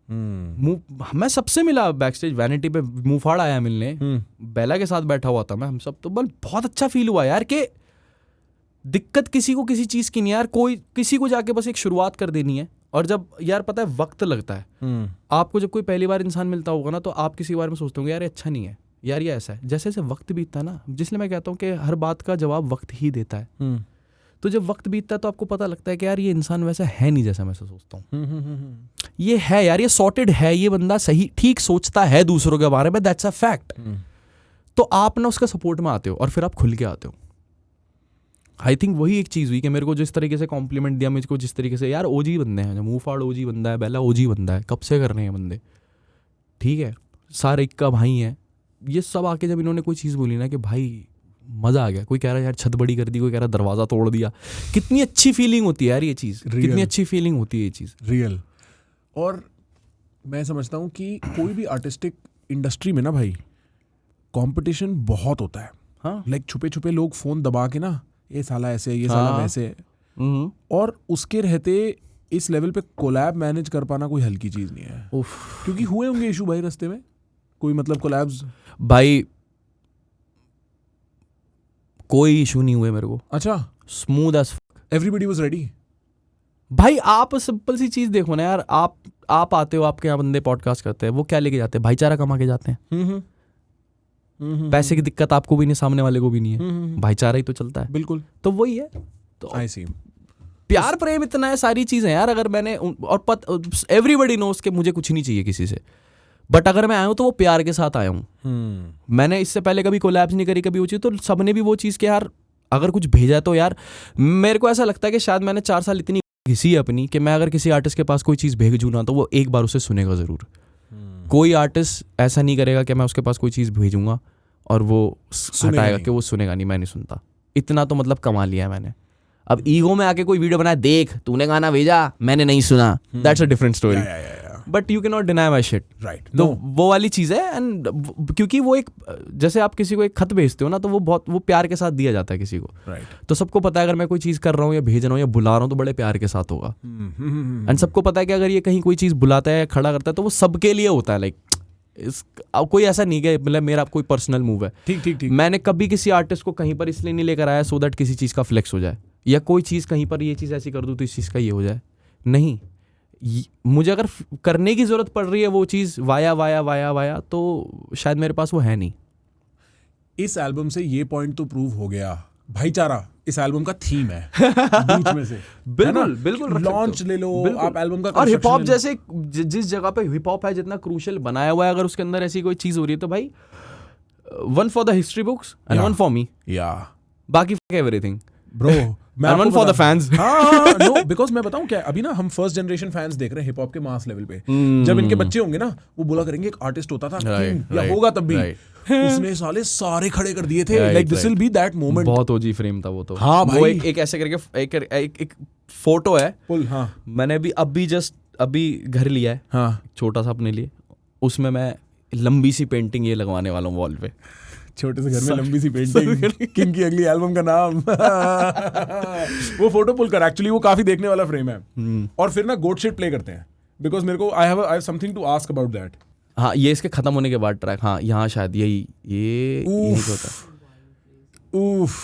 मैं सबसे मिला बैक स्टेज, वैनिटी पे मुफाड़ आया मिलने, बेला के साथ बैठा हुआ था मैं, हम सब तो बहुत अच्छा फील हुआ यार कि दिक्कत किसी को किसी चीज़ की नहीं यार, कोई किसी को जाके बस एक शुरुआत कर देनी है। और जब यार पता है वक्त लगता है, आपको जब कोई पहली बार इंसान मिलता होगा ना, तो आप किसी बारे में सोचते होंगे यार ये अच्छा नहीं है, यार ये ऐसा है। जैसे जैसे वक्त बीतता है ना, जिसलिए मैं कहता हूँ कि हर बात का जवाब वक्त ही देता है। तो जब वक्त बीतता है तो आपको पता लगता है कि यार ये इंसान वैसा है नहीं जैसा मैं सोचता हूँ। ये है यार, ये सॉर्टेड है, ये बंदा सही ठीक सोचता है दूसरों के बारे में, दैट्स अ फैक्ट। तो आप ना उसका सपोर्ट में आते हो और फिर आप खुल के आते हो। आई थिंक वही एक चीज़ हुई कि मेरे को जिस तरीके से कॉम्प्लीमेंट दिया, मुझको जिस तरीके से यार ओजी बंदे हैं, मुंहफाड़ ओजी बंदा है, बेला ओजी बंदा है, कब से कर रहे हैं बंदे, ठीक है, सारे इक्का भाई हैं, ये सब आके जब इन्होंने कोई चीज़ बोली ना कि भाई मज़ा आ गया, कोई कह रहा है यार छत बड़ी कर दी, कोई कह रहा है दरवाज़ा तोड़ दिया, कितनी अच्छी फीलिंग होती है यार ये चीज़, कितनी अच्छी फीलिंग होती है ये चीज़, रियल। और मैं समझता हूँ कि कोई भी आर्टिस्टिक इंडस्ट्री में ना भाई कंपटीशन बहुत होता है। हाँ, लाइक छुपे छुपे लोग फ़ोन दबा के ना, ये साला ऐसे, ये साला वैसे, और उसके रहते इस लेवल पे कोलैब मैनेज कर पाना कोई हल्की चीज़ नहीं है। क्योंकि हुए होंगे इशू भाई रास्ते में, कोई मतलब कोलैब्स? भाई कोई इशू नहीं हुए मेरे को। अच्छा, smooth as everybody was ready. भाई आप सिंपल सी चीज़ देखो ना यार, आप आते हो, आपके यहाँ बंदे पॉडकास्ट करते हैं, वो क्या लेके जाते हैं? भाईचारा कमा के जाते हैं। पैसे की दिक्कत आपको भी नहीं, सामने वाले को भी नहीं है, भाईचारा ही तो चलता है। बिल्कुल, तो वही है। तो आई सी। प्यार प्रेम इतना है, सारी चीज़ें यार। अगर मैंने और एवरीबडी नोस के मुझे कुछ नहीं चाहिए किसी से, बट अगर मैं आया हूँ तो वो प्यार के साथ आया हूँ। मैंने इससे पहले कभी कोलैब्स नहीं करी, कभी वो चीज़, तो सबने भी वो चीज़ कि यार अगर कुछ भेजा है तो यार, मेरे को ऐसा लगता है कि शायद मैंने 4 साल इतनी घिसी है अपनी कि मैं अगर किसी आर्टिस्ट के पास कोई चीज़ भेजूँ ना, तो वो एक बार उसे सुनेगा ज़रूर। कोई आर्टिस्ट ऐसा नहीं करेगा कि मैं उसके पास कोई चीज़ भेजूंगा और वो हटाएगा कि वो सुनेगा नहीं, मैं नहीं सुनता। इतना तो मतलब कमा लिया है मैंने। अब ईगो में आके कोई वीडियो बनाया, देख तूने गाना भेजा मैंने नहीं सुना, that's a different story, but you can not deny my shit, right. तो वो वाली चीज़ है। एंड क्योंकि वो एक, जैसे आप किसी को एक खत भेजते हो ना, तो वो प्यार के साथ दिया जाता है किसी को, राइट। तो सबको पता है अगर मैं कोई चीज़ कर रहा हूँ या भेज रहा हूँ या बुला रहा हूँ तो बड़े प्यार के साथ होगा। एंड सबको पता है कि अगर ये कहीं कोई चीज़ बुलाता है, खड़ा करता है, तो वो सबके लिए होता है। लाइक कोई ऐसा नहीं है मतलब मेरा कोई पर्सनल मूव है। ठीक। मैंने कभी किसी आर्टिस्ट को कहीं पर इसलिए नहीं लेकर आया सो दैट किसी चीज़ का फ्लेक्स हो जाए, या कोई चीज़ कहीं पर ये चीज़ ऐसी कर दूँ तो इस चीज़ का ये हो जाए। नहीं, मुझे अगर करने की ज़रूरत पड़ रही है वो चीज़ वाया, तो शायद मेरे पास वो है नहीं। इस एल्बम से ये पॉइंट तो प्रूव हो गया, भाईचारा इस एल्बम का थीम है बीच में से। बिल्कुल लॉन्च ले लो आप एल्बम का। और हिप हॉप जैसे जिस जगह पे हिप हॉप है, जितना क्रूशियल बनाया हुआ है, अगर उसके अंदर ऐसी कोई चीज़ हो रही है तो भाई, one for the history books and one for me, या बाकी everything bro, one for the fans. हाँ, नो, बिकॉज मैं बताऊं क्या, अभी ना हम फर्स्ट जनरेशन फैंस देख रहे हैं हिप हॉप के मास लेवल पे। जब इनके बच्चे होंगे ना, वो बोला करेंगे एक आर्टिस्ट होता था किंग, या होगा तब भी, उसने सारे खड़े कर दिए थे, like this will be that moment. बहुत ओजी फ्रेम था वो तो। हाँ भाई, वो एक ऐसे करके एक फोटो है, हाँ, मैंने भी अभी घर लिया है, हाँ, छोटा सा अपने लिए, उसमें मैं लंबी सी पेंटिंग ये लगवाने वाला हूँ वॉल पे। छोटे से घर में लंबी सी पेंटिंग, किंग की अगली एल्बम का नाम। वो फोटो पुल कर, एक्चुअली वो काफी देखने वाला फ्रेम है। और फिर ना गोट शिट प्ले करते हैं, बिकॉज मेरे को I have something to ask about that. हाँ, ये इसके खत्म होने के बाद ट्रैक, हाँ यहाँ शायद यही होता है। उफ,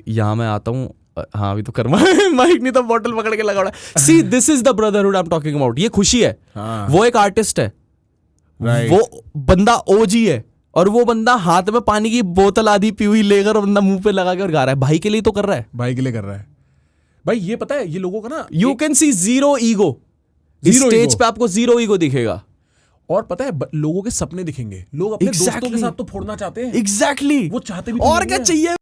यहाँ मैं आता हूँ। हाँ अभी तो कर्मा माइक नहीं, तो बॉटल पकड़ के लगा रहा है। See this is the brotherhood I am talking about. ये खुशी है, हाँ। वो एक आर्टिस्ट है, Right. वो बंदा ओजी है, और वो बंदा हाथ में पानी की बोतल आधी पी हुई लेकर बंदा मुंह पे लगा के और गा रहा है। भाई के लिए तो कर रहा है, भाई के लिए कर रहा है। भाई ये पता है, ये लोगों का ना, you can see zero ego. Zero stage ego. पे आपको जीरो ईगो दिखेगा। और पता है लोगों के सपने दिखेंगे, लोग अपने दोस्तों के Exactly. साथ तो फोड़ना चाहते हैं। एग्जैक्टली, वो चाहते भी तो और नहीं क्या है। चाहिए?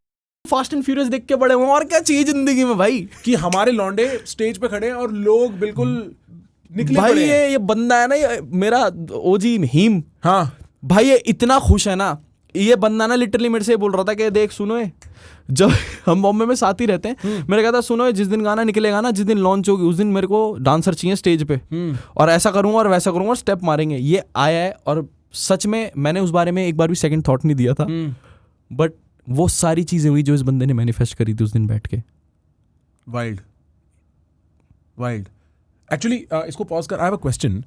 फास्ट एंड फ्यूरियस देख के बड़े हुए, और क्या चाहिए जिंदगी में भाई? कि हमारे लौंडे स्टेज पे खड़े हैं और लोग बिल्कुल निकले भाई पड़े हैं। ये बंदा है ना, ये मेरा ओजी हिम, हाँ, भाई ये इतना खुश है ना। ये बंदा ना लिटरली मेरे से बोल रहा था कि देख सुनो, जब हम बॉम्बे में साथ ही रहते हैं, मैंने कहा था सुनो, जिस दिन गाना निकलेगा ना, जिस दिन लॉन्च होगी, उस दिन मेरे को डांसर चाहिए स्टेज पे, और ऐसा करूंगा और वैसा करूंगा, स्टेप मारेंगे। ये आया है, और सच में मैंने उस बारे में एक बार भी सेकंड थॉट नहीं दिया था, बट वो सारी चीजें हुई जो इस बंदे ने मैनिफेस्ट करी थी उस दिन बैठ के। Wild wild. एक्चुअली इसको पॉज कर, आई हैव अ क्वेश्चन।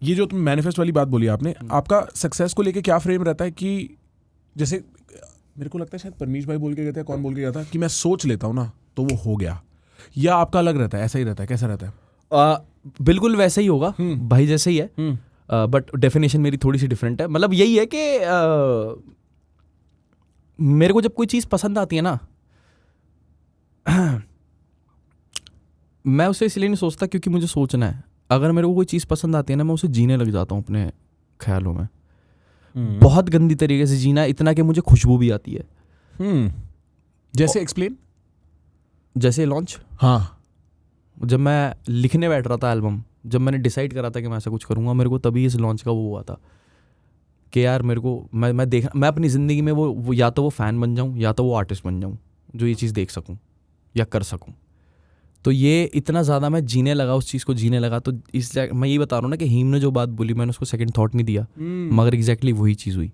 ये जो तुम मैनिफेस्ट वाली बात बोली आपने, आपका सक्सेस को लेके क्या फ्रेम रहता है? कि जैसे मेरे को लगता है शायद परमीश भाई बोल के गए थे, कौन बोल के गया था कि मैं सोच लेता हूँ ना तो वो हो गया, या आपका अलग रहता है? ऐसा ही रहता है? कैसा रहता है? बिल्कुल वैसा ही होगा भाई, जैसे ही है, बट डेफिनेशन मेरी थोड़ी सी डिफरेंट है। मतलब यही है कि मेरे को जब कोई चीज़ पसंद आती है ना, मैं उसे इसलिए नहीं सोचता क्योंकि मुझे सोचना है। अगर मेरे को कोई चीज़ पसंद आती है ना, मैं उसे जीने लग जाता हूँ अपने ख्यालों में। बहुत गंदी तरीके से जीना, इतना कि मुझे खुशबू भी आती है। जैसे एक्सप्लेन। जैसे लॉन्च, हाँ, जब मैं लिखने बैठ रहा था एल्बम, जब मैंने डिसाइड करा था कि मैं ऐसा कुछ करूँगा, मेरे को तभी इस लॉन्च का वो हुआ था कि यार मेरे को मैं अपनी ज़िंदगी में वो या तो वो फ़ैन बन जाऊँ या तो वो आर्टिस्ट बन जाऊँ जो ये चीज़ देख सकूँ या कर सकूँ। तो ये इतना ज़्यादा मैं जीने लगा, उस चीज़ को जीने लगा। तो इसलिए मैं ये बता रहा हूँ ना कि हीम ने जो बात बोली, मैंने उसको सेकंड थॉट नहीं दिया, मगर एग्जैक्टली वही चीज़ हुई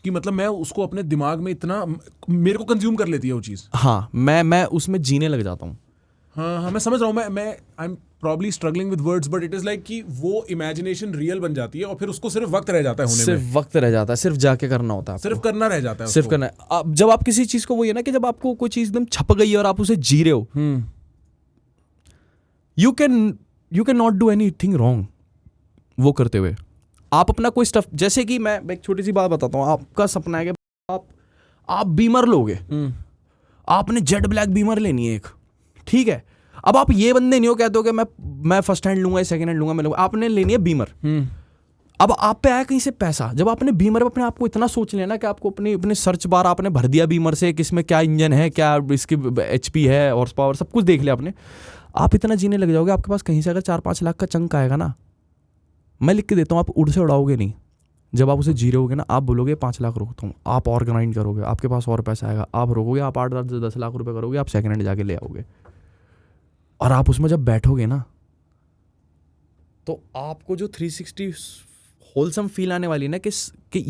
कि मतलब मैं उसको अपने दिमाग में इतना, मेरे को कंज्यूम कर लेती है वो चीज़। हाँ, मैं उसमें जीने लग जाता हूँ। हाँ, मैं समझ रहा हूँ। मैं I am probably struggling with words, but it is like कि वो इमेजिनेशन रियल बन जाती है और फिर उसको सिर्फ वक्त रह जाता है होने में। सिर्फ वक्त रह जाता है, सिर्फ जाके करना होता है, सिर्फ करना रह जाता है, सिर्फ करना है। जब आप किसी चीज़ को, वो ये ना कि जब आपको कोई चीज़ एकदम छप गई है और आप उसे जी रहे हो, you can not do any thing wrong वो करते हुए। आप अपना कोई स्टफ, जैसे कि मैं एक छोटी सी बात बताता हूँ। आपका सपना है कि आप बीमर लोगे, आपने जेट ब्लैक बीमर लेनी है एक, ठीक है। अब आप ये बंदे नहीं हो कहते हो कि मैं फर्स्ट हैंड लूंगा या सेकंड हैंड लूंगा, मैं लूंगा। आपने लेनी है बीमर। अब आप पे आया कहीं से पैसा, जब आपने बीमर में अपने आप को इतना सोच लिया ना कि आपको अपने सर्च बार आपने भर दिया बीमर से, किसमें क्या इंजन है, क्या इसकी HP है, हॉर्स पावर, सब कुछ देख लिया आपने। आप इतना जीने लग जाओगे, आपके पास कहीं से अगर 4-5 लाख का चंक आएगा ना, मैं लिख के देता हूँ, आप उड़ से उड़ाओगे नहीं। जब आप उसे जी रहे होगे ना, आप बोलोगे 5 लाख रोकता हूँ, आप और ग्राइंड करोगे, आपके पास और पैसा आएगा, आप रोकोगे, आप 8-10 लाख रुपए करोगे, आप सेकंड हैंड जाके ले आओगे। और आप उसमें जब बैठोगे ना, तो आपको जो 360 होलसम फील आने वाली है ना, कि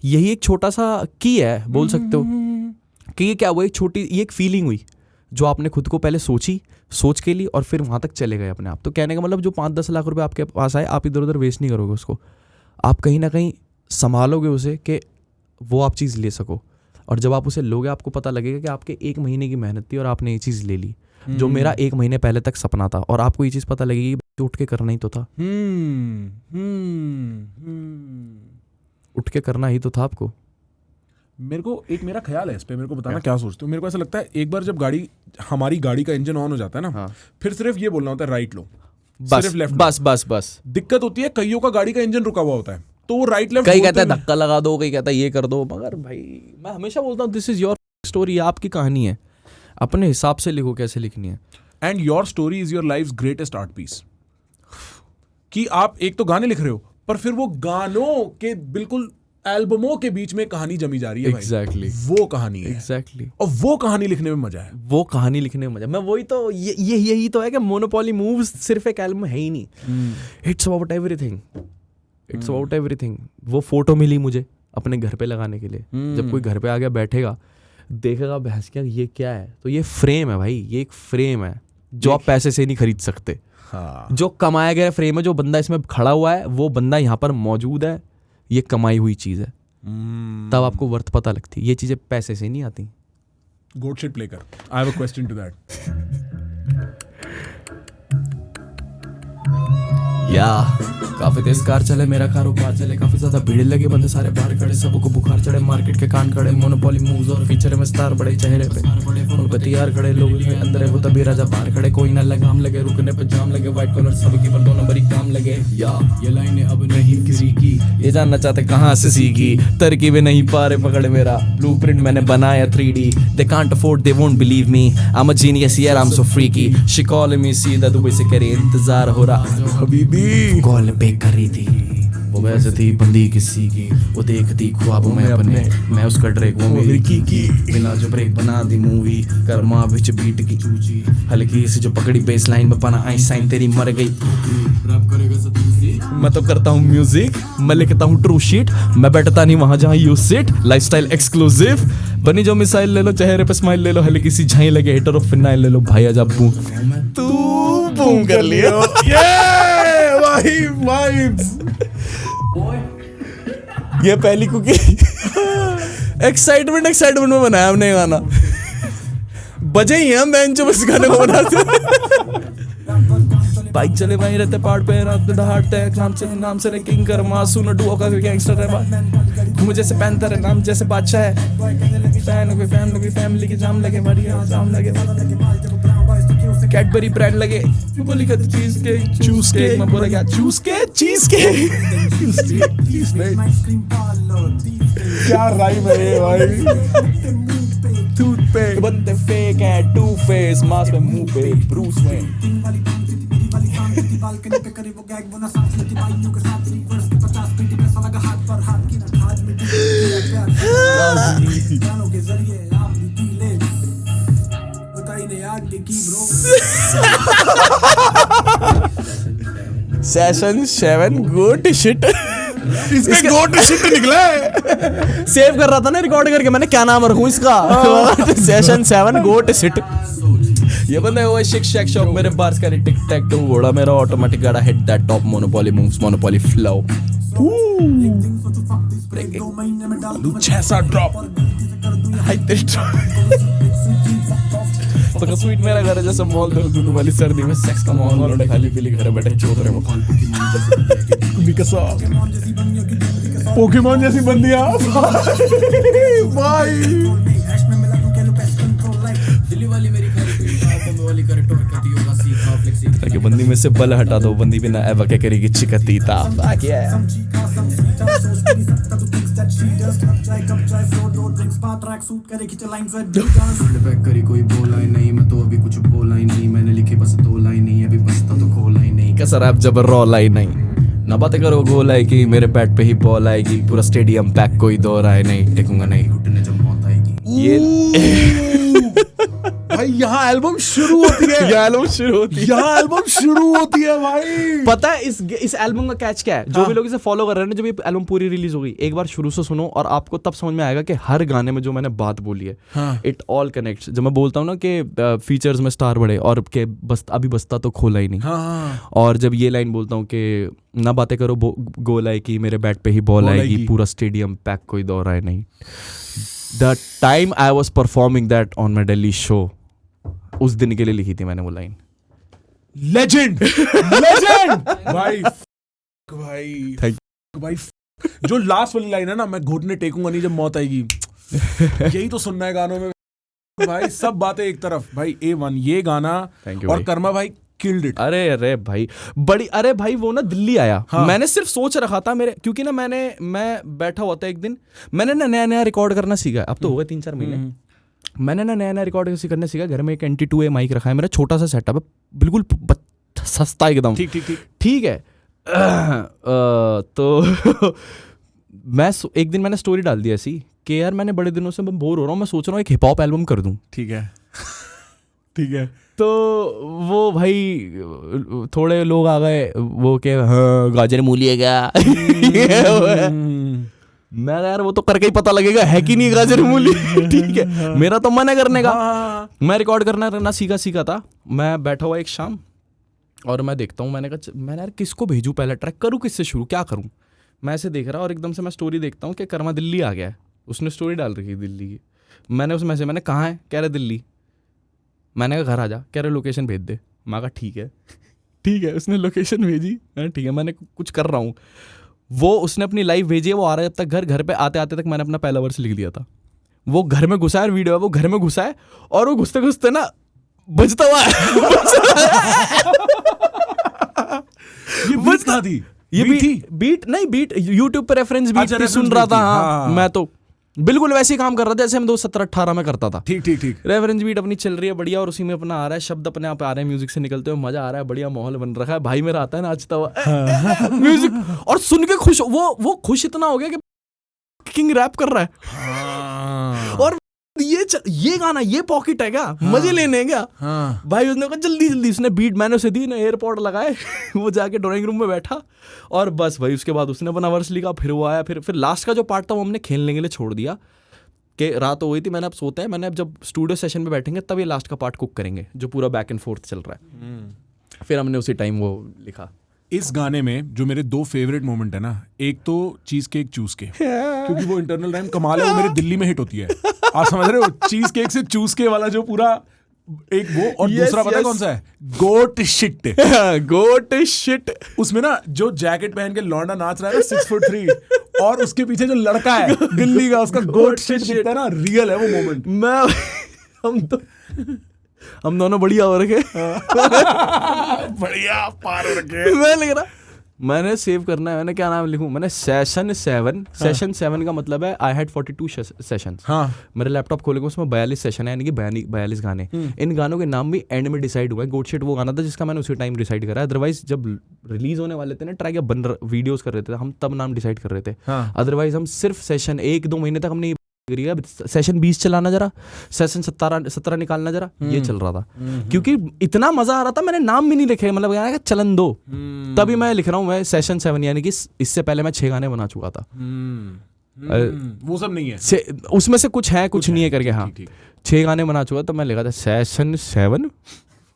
यही एक छोटा सा की है, बोल सकते हो कि ये क्या हुआ, ये एक फीलिंग हुई जो आपने खुद को पहले सोच के ली और फिर वहाँ तक चले गए अपने आप। तो कहने का मतलब जो 5-10 लाख रुपए आपके पास आए, आप इधर उधर वेस्ट नहीं करोगे उसको, आप कहीं ना कहीं संभालोगे उसे कि वो आप चीज़ ले सको। और जब आप उसे लोगे, आपको पता लगेगा कि आपके 1 महीने की मेहनत थी और आपने ये चीज़ ले ली, जो मेरा 1 महीने पहले तक सपना था। और आपको ये चीज़ पता लगेगी कि उठ के करना ही तो था, उठ के करना ही तो था आपको। मेरे को एक मेरा ख्याल है इस पे, मेरे को बताना क्या सोचते हो। मेरे को ऐसा लगता है एक बार जब हमारी गाड़ी का इंजन ऑन हो जाता है ना, हाँ। फिर सिर्फ ये बोलना होता है राइट लो, बस सिर्फ लेफ्ट। बस दिक्कत होती है कईयों का गाड़ी का इंजन रुका हुआ होता है, तो वो राइट लेफ्ट कहीं कहता है धक्का लगा दो, कहीं कहता है ये कर दो। मगर भाई मैं हमेशा बोलता हूँ, दिस इज योर स्टोरी, आपकी कहानी है, अपने हिसाब से लिखो कैसे लिखनी है। And your story is your life's greatest art piece. कि आप एक तो गाने लिख रहे हो, पर फिर वो गानों के बिल्कुल एल्बमों के बीच में कहानी जमी जा रही है। Exactly. वो कहानी है। Exactly. और वो कहानी लिखने में मजा है। वो कहानी लिखने में मजा। मैं वही तो यही तो है कि मोनोपोली मूव्स सिर्फ एक एल्बम है ही नहीं। It's about everything. वो फोटो मिली मुझे अपने घर पे लगाने के लिए। जब कोई घर पे आ गया बैठेगा, देखेगा भैंस क्या ये क्या है, तो ये फ्रेम है भाई, ये एक फ्रेम है जो आप पैसे से नहीं खरीद सकते। हाँ। जो कमाया गया फ्रेम है, जो बंदा इसमें खड़ा हुआ है वो बंदा यहाँ पर मौजूद है, ये कमाई हुई चीज़ है। तब आपको वर्थ पता लगती है। ये चीज़ें पैसे से नहीं आती। गोट शिट प्ले कर। I have a question to that. या काफी तेज कार चले, मेरा कारोबार चले, काफी ज्यादा भीड़ लगे, बंदे सारे बाहर खड़े, सबको बुखार चढ़े, मार्केट के कान खड़े, मोनोपोली मूव्स और फीचर में स्टार बड़े, चेहरे पे उनके तैयार खड़े, लोग अंदर है वो तभी राजा बाहर खड़े, कोई ना लगाम लगे, रुकने पे जाम लगे, व्हाइट कलर सबकी पर 2 नंबर ही काम लगे। या ये लाइनें अब नहीं किसी की, ये जानना चाहते कहाँ से सीखी, तरकीबें नहीं पा रहे पकड़ मेरा, ब्लूप्रिंट मैंने बनाया 3D, they can't afford, they won't believe me, I'm a genius, yeah I'm so freaky, she calling me, सीधा दुबई से करे इंतजार हो रहा, हबीबी कॉल पे कर रही थी, वो वैसे थी बंदी किसी की, वो देखती ख्वाबों में अपने, मैं उसका ड्रेक वो मेरी की बिना जो ब्रेक बना दी मूवी, कर्मा विच बीट की चूची, हल्की सी जो पकड़ी बेस लाइन में पाना आई साइन तेरी मर गई, मैं तो करता हूँ म्यूजिक, मैं लिखता हूँ ट्रू शीट, मैं बैठता नहीं वहाँ जहाँ यू सिट, लाइफस्टाइल एक्सक्लूसिव, बनी जो मिसाइल ले लो, चेहरे पे स्माइल ले लो, हल्की सी झाई लगे, हिटर ऑफ फिनाइल ले लो, भाई आजा बूम, तू बूम कर लिया। ये पहली कुकी एक्साइटमेंट में बनाया हमने गाना, बजे ही हम बेंच बस गाने को बनाते। बाइक चले वहीं रहते पहाड़ पे, रात दहाड़ते हैं, नाम से किंग कर मासू न डुओ का गैंगस्टर है, घूम जैसे पैंथर है, नाम जैसे बादशाह है, फैमिली के जाम लगे, बढ़िया जाम लगे, कैडबरी ब्रांड लगे, बोली का चीज के चूस के, मैं बोला क्या चूस के चीज के, क्या राइम है ये भाई। टूथपेस्ट बंदे फेक है, टू फेस मास्क में मुंह पे ब्रूस में, सेशन 7 गुड शिट। इसका गोट शिट निकला है। सेव कर रहा था ना रिकॉर्ड करके, मैंने क्या नाम रखूं इसका, सेशन 7 गोट शिट। ये बंदा है वो शिक शैक शॉप, मेरे बार्स का टिक टैक टू घोड़ा मेरा ऑटोमेटिक गाड़ा, hit that top, monopoly moves, monopoly flow, 6-7 drop. तो स्वीट मेरा घर है जैसे मॉल, दुनू वाली सर्दी में सेक्स का माहौल, और खाली पीली घर बैठे चौधरे में पोकेमॉन जैसी बंदियां भाई। ताकि बंदी में से बल हटा दो, बंदी भी ना एवा क्या करेगी चिकतीता। कोई बोला ही नहीं, मैं तो अभी कुछ बोला ही नहीं, मैंने लिखी बस 2 लाइन ही, अभी बसता तो खोला ही नहीं, कसर आप जब रोला ही नहीं, ना बातें करो गोल आएगी, मेरे बैट पे ही बॉल आएगी, पूरा स्टेडियम पैक, कोई दौर आए नहीं, टेकूंगा नहीं, घुटने जब मौत आएगी। ये भाई यहाँ एल्बम शुरू होती है, ये एल्बम शुरू होती है, यहाँ एल्बम शुरू होती है भाई। पता है इस एल्बम का कैच क्या है? जो भी लोग इसे फॉलो कर रहे हैं ना, जब ये एल्बम पूरी रिलीज हो गई, एक बार शुरू से सुनो और आपको तब समझ में आएगा कि हर गाने में जो मैंने बात बोली है, इट ऑल कनेक्ट्स। जब मैं बोलता हूँ ना कि फीचर्स में स्टार बढ़े और के अभी बस्ता तो खोला ही नहीं, और जब ये लाइन बोलता हूँ कि ना बातें करो गोल आएगी, मेरे बैट पे ही बॉल आएगी, पूरा स्टेडियम पैक, कोई दौर आए नहीं। The time I was performing that on my Delhi show, उस दिन के लिए लिखी थी मैंने वो लाइन। लेजेंड लेजेंड भाई भाई Thank भाई। जो लास्ट वाली लाइन है ना, मैं घुटने टेकूंगा नहीं जब मौत आएगी, यही तो सुनना है गानों में भाई। सब बातें एक तरफ भाई, A1 ये गाना Thank you और भाई। कर्मा भाई किल्ड इट। अरे भाई बड़ी, अरे भाई वो ना दिल्ली आया, मैंने सिर्फ सोच रखा था मेरे, क्योंकि ना मैं बैठा हुआ था एक दिन, मैंने ना नया रिकॉर्ड करना सीखा, अब तो हो गए 3-4 महीने, मैंने ना नया रिकॉर्ड करने सीखा। घर में एक NT2A माइक रखा है, मेरा छोटा सा सेटअप है, बिल्कुल सस्ता एकदम, ठीक है। तो मैं एक दिन मैंने स्टोरी डाल दी ऐसी कि यार मैंने बड़े दिनों से मैं बोर हो रहा हूँ, मैं सोच रहा हूँ एक हिप हॉप एल्बम कर दूँ, ठीक है ठीक है। तो वो भाई थोड़े लोग आ गए, वो क्या हाँ गाजर मूली है क्या मैं यार वो तो करके ही पता लगेगा है कि नहीं गाजर मूली। ठीक है, मेरा तो मन है करने का। मैं रिकॉर्ड करना सीखा था। मैं बैठा हुआ एक शाम और मैं देखता हूँ, मैंने यार किसको भेजूँ, पहले ट्रैक करूँ, किससे शुरू, क्या करूँ। मैं ऐसे देख रहा और एकदम से मैं स्टोरी देखता हूँ कि कर्मा दिल्ली आ गया है। उसने स्टोरी डाल रखी दिल्ली की। मैंने उसमें से मैंने कहाँ है, कह रहे दिल्ली। मैंने कहा घर आ जा, कह रहे लोकेशन भेज दे। मैं कहा ठीक है। उसने लोकेशन भेजी, ठीक है मैं कुछ कर रहा हूँ। वो उसने अपनी लाइव भेजी है, वो आ रहा है जब तक घर पे आते आते तक मैंने अपना पहला वर्स लिख दिया था। वो घर में घुसा है, वीडियो है, वो घर में घुसा है और वो घुसते घुसते ना बजता हुआ ये बीट कहाँ थी? ये बीट यूट्यूब पे रेफरेंस बीट अच्छा, सुन रहा था। हाँ, मैं तो बिल्कुल वैसे ही काम कर रहा था जैसे मैं 2017-18 में करता था। ठीक रेफरेंस बीट अपनी चल रही है बढ़िया और उसी में अपना आ रहा है, शब्द अपने आप आ रहे हैं, म्यूजिक से निकलते हुए मजा आ रहा है, बढ़िया माहौल बन रखा है। भाई मेरा आता है नाचता हुआ म्यूजिक और सुन के खुश। वो खुश इतना हो गया कि किंग रैप कर रहा है और ये गाना ये पॉकेट है क्या, मजे लेने हैं क्या। भाई उसने कहा जल्दी उसने बीट मैंने उसे दी ना, एयरपोर्ट लगाए वो जाके ड्राइंग रूम में बैठा और बस भाई उसके बाद उसने अपना वर्स लिखा। फिर वो आया, फिर लास्ट का जो पार्ट था वो हमने खेलने के लिए छोड़ दिया कि रात हो गई थी। मैंने अब सोते हैं, मैंने अब जब स्टूडियो सेशन में बैठेंगे तब ये लास्ट का पार्ट कुक करेंगे जो पूरा बैक एंड फोर्थ चल रहा है। फिर हमने उसी टाइम वो लिखा। इस गाने में जो मेरे 2 फेवरेट मोमेंट है ना, एक तो चीज केक चूस के, क्योंकि वो इंटरनल राइम कमाल है, वो मेरे दिल्ली में हिट होती है। आप समझ रहे हो, चीज केक से चूस के वाला जो पूरा एक वो, और दूसरा पता है कौन सा है, गोट शिट। उसमें ना जो जैकेट पहन के लौंडा नाच रहा है ना 6'3" और उसके पीछे जो लड़का है दिल्ली का, उसका गोट शिट दिखता है ना, रियल है वो मोमेंट। हम दोनों बढ़िया हो रखे बढ़िया पार हो रखे। मैं लिख रहा, मैंने सेव करना है, मैंने क्या नाम लिखूं, मैंने सेशन 7 का मतलब है आई हैड 42 सेशंस। हाँ, मेरे लैपटॉप खोलेगा उसमें 42 सेशन है, यानी कि 42 गाने। इन गानों के नाम भी एंड में डिसाइड हुआ है। गोट शिट वो गाना था जिसका मैंने उसी टाइम डिसाइड करा। अदरवाइज जब रिलीज होने वाले थे ना ट्रैक या वीडियोस कर रहे थे हम तब नाम डिसाइड कर रहे थे। अदरवाइज हम सिर्फ सेशन 1-2 महीने तक हमने सेशन 20 चलाना जरा, सेशन 17 निकालना जरा, ये चल रहा था। क्योंकि इतना मजा आ रहा था, मैंने नाम भी नहीं लिखे, मतलब चलन दो। तभी मैं लिख रहा हूँ मैं सेशन 7, यानी कि इससे पहले मैं 6 गाने बना चुका था। वो सब नहीं है उसमें से कुछ है कुछ नहीं है करके। हाँ, 6 गाने बना चुका तो मैं लिखा था सेशन 7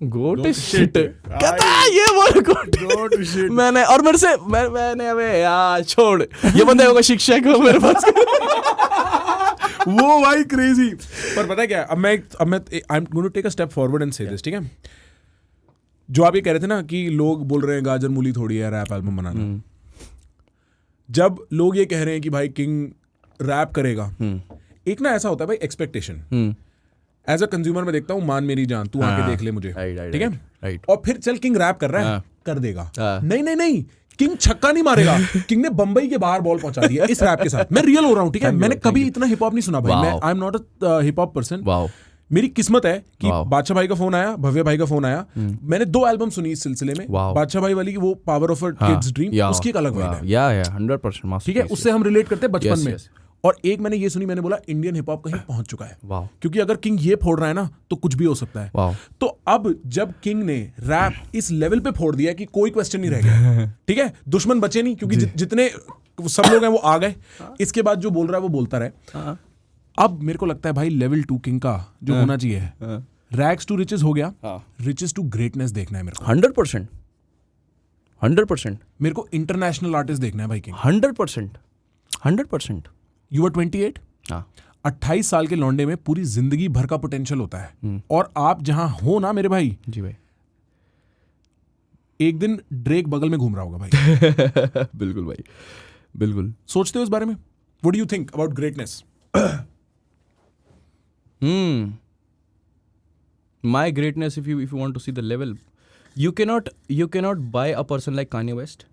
गोट शिट। कहता ये बोल गोट शिट। मैंने और मेरे से मैंने अबे यार छोड़, ये बंदे होगा शिक्षक हो मेरे पास। वो भाई क्रेजी। पर पता है क्या, अब मैं I am going to take a step forward and say this, ठीक है। जो आप ये कह रहे थे ना कि लोग बोल रहे हैं गाजर मूली थोड़ी है रैप एल्बम बनाना। जब लोग ये कह रहे हैं कि भाई किंग रैप करेगा, एक ना ऐसा होता है भाई एक्सपेक्टेशन। एज अ कंज्यूमर मैं देखता हूँ, मान मेरी जान, तू आके देख ले मुझे, ठीक है, और फिर चल किंग रैप कर रहा है, कर देगा। नहीं, किंग छक्का नहीं मारेगा। किंग ने बंबई के बाहर बॉल पहुंचा दिया इस रैप के साथ। मैं रियल हो रहा हूँ, ठीक है। मैंने कभी इतना हिप हॉप नहीं सुना भाई। मैं I am not a hip hop person. मेरी किस्मत है कि बादशाह भाई का फोन आया, भव्य भाई का फोन आया। मैंने 2 एल्बम सुनी इस सिलसिले में। बादशाह भाई वाली वो power of a kids dream, उसकी एक अलग वाइब है। या 100% ठीक है, उससे हम रिलेट करते हैं बचपन में। और एक मैंने ये सुनी, मैंने बोला इंडियन हिप हॉप कहीं पहुंच चुका है। क्योंकि अगर किंग ये फोड़ रहा है ना तो कुछ भी हो सकता है। तो अब जब किंग ने रैप इस लेवल पे फोड़ दिया कि कोई क्वेश्चन नहीं रह गया, ठीक है, दुश्मन बचे नहीं, क्योंकि जितने सब लोग हैं वो आ गए। इसके बाद जो बोल रहा है वो बोलता रहे। अब मेरे को लगता है भाई लेवल 2 किंग का जो होना चाहिए, रैग्स टू रिचेस हो गया, रिचेस टू ग्रेटनेस देखना है मेरे को। 100% मेरे को इंटरनेशनल आर्टिस्ट देखना है भाई किंग। 100%। You are 28। 28 साल के लौंडे में पूरी जिंदगी भर का पोटेंशियल होता है। और आप जहां हो ना मेरे भाई, जी भाई, एक दिन ड्रेक बगल में घूम रहा होगा भाई। बिल्कुल भाई, बिल्कुल। सोचते हो इस बारे में? What do you think about greatness? My greatness, if you want to see the level, you cannot buy a person like Kanye West.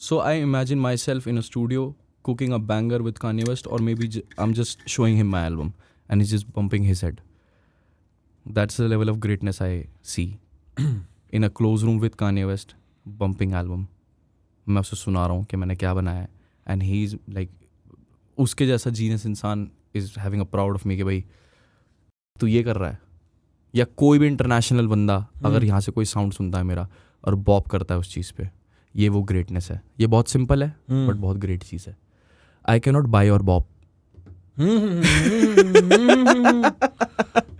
So I imagine myself in a studio cooking a banger with Kanye West, or maybe I'm just showing him my album and he's just bumping his head. That's the level of greatness I see. In a close room with Kanye West, bumping album. मैं उसे सुना रहा हूँ कि मैंने क्या बनाया है, and he's like, उसके जैसा जीनियस इंसान is having a proud of me कि भाई तू ये कर रहा है। या कोई भी इंटरनेशनल बंदा अगर यहाँ से कोई साउंड सुनता है मेरा और बॉप करता है उस चीज़ पे, ये वो ग्रेटनेस है। ये बहुत सिंपल है बट बहुत ग्रेट चीज़ है। I can not by your Bob.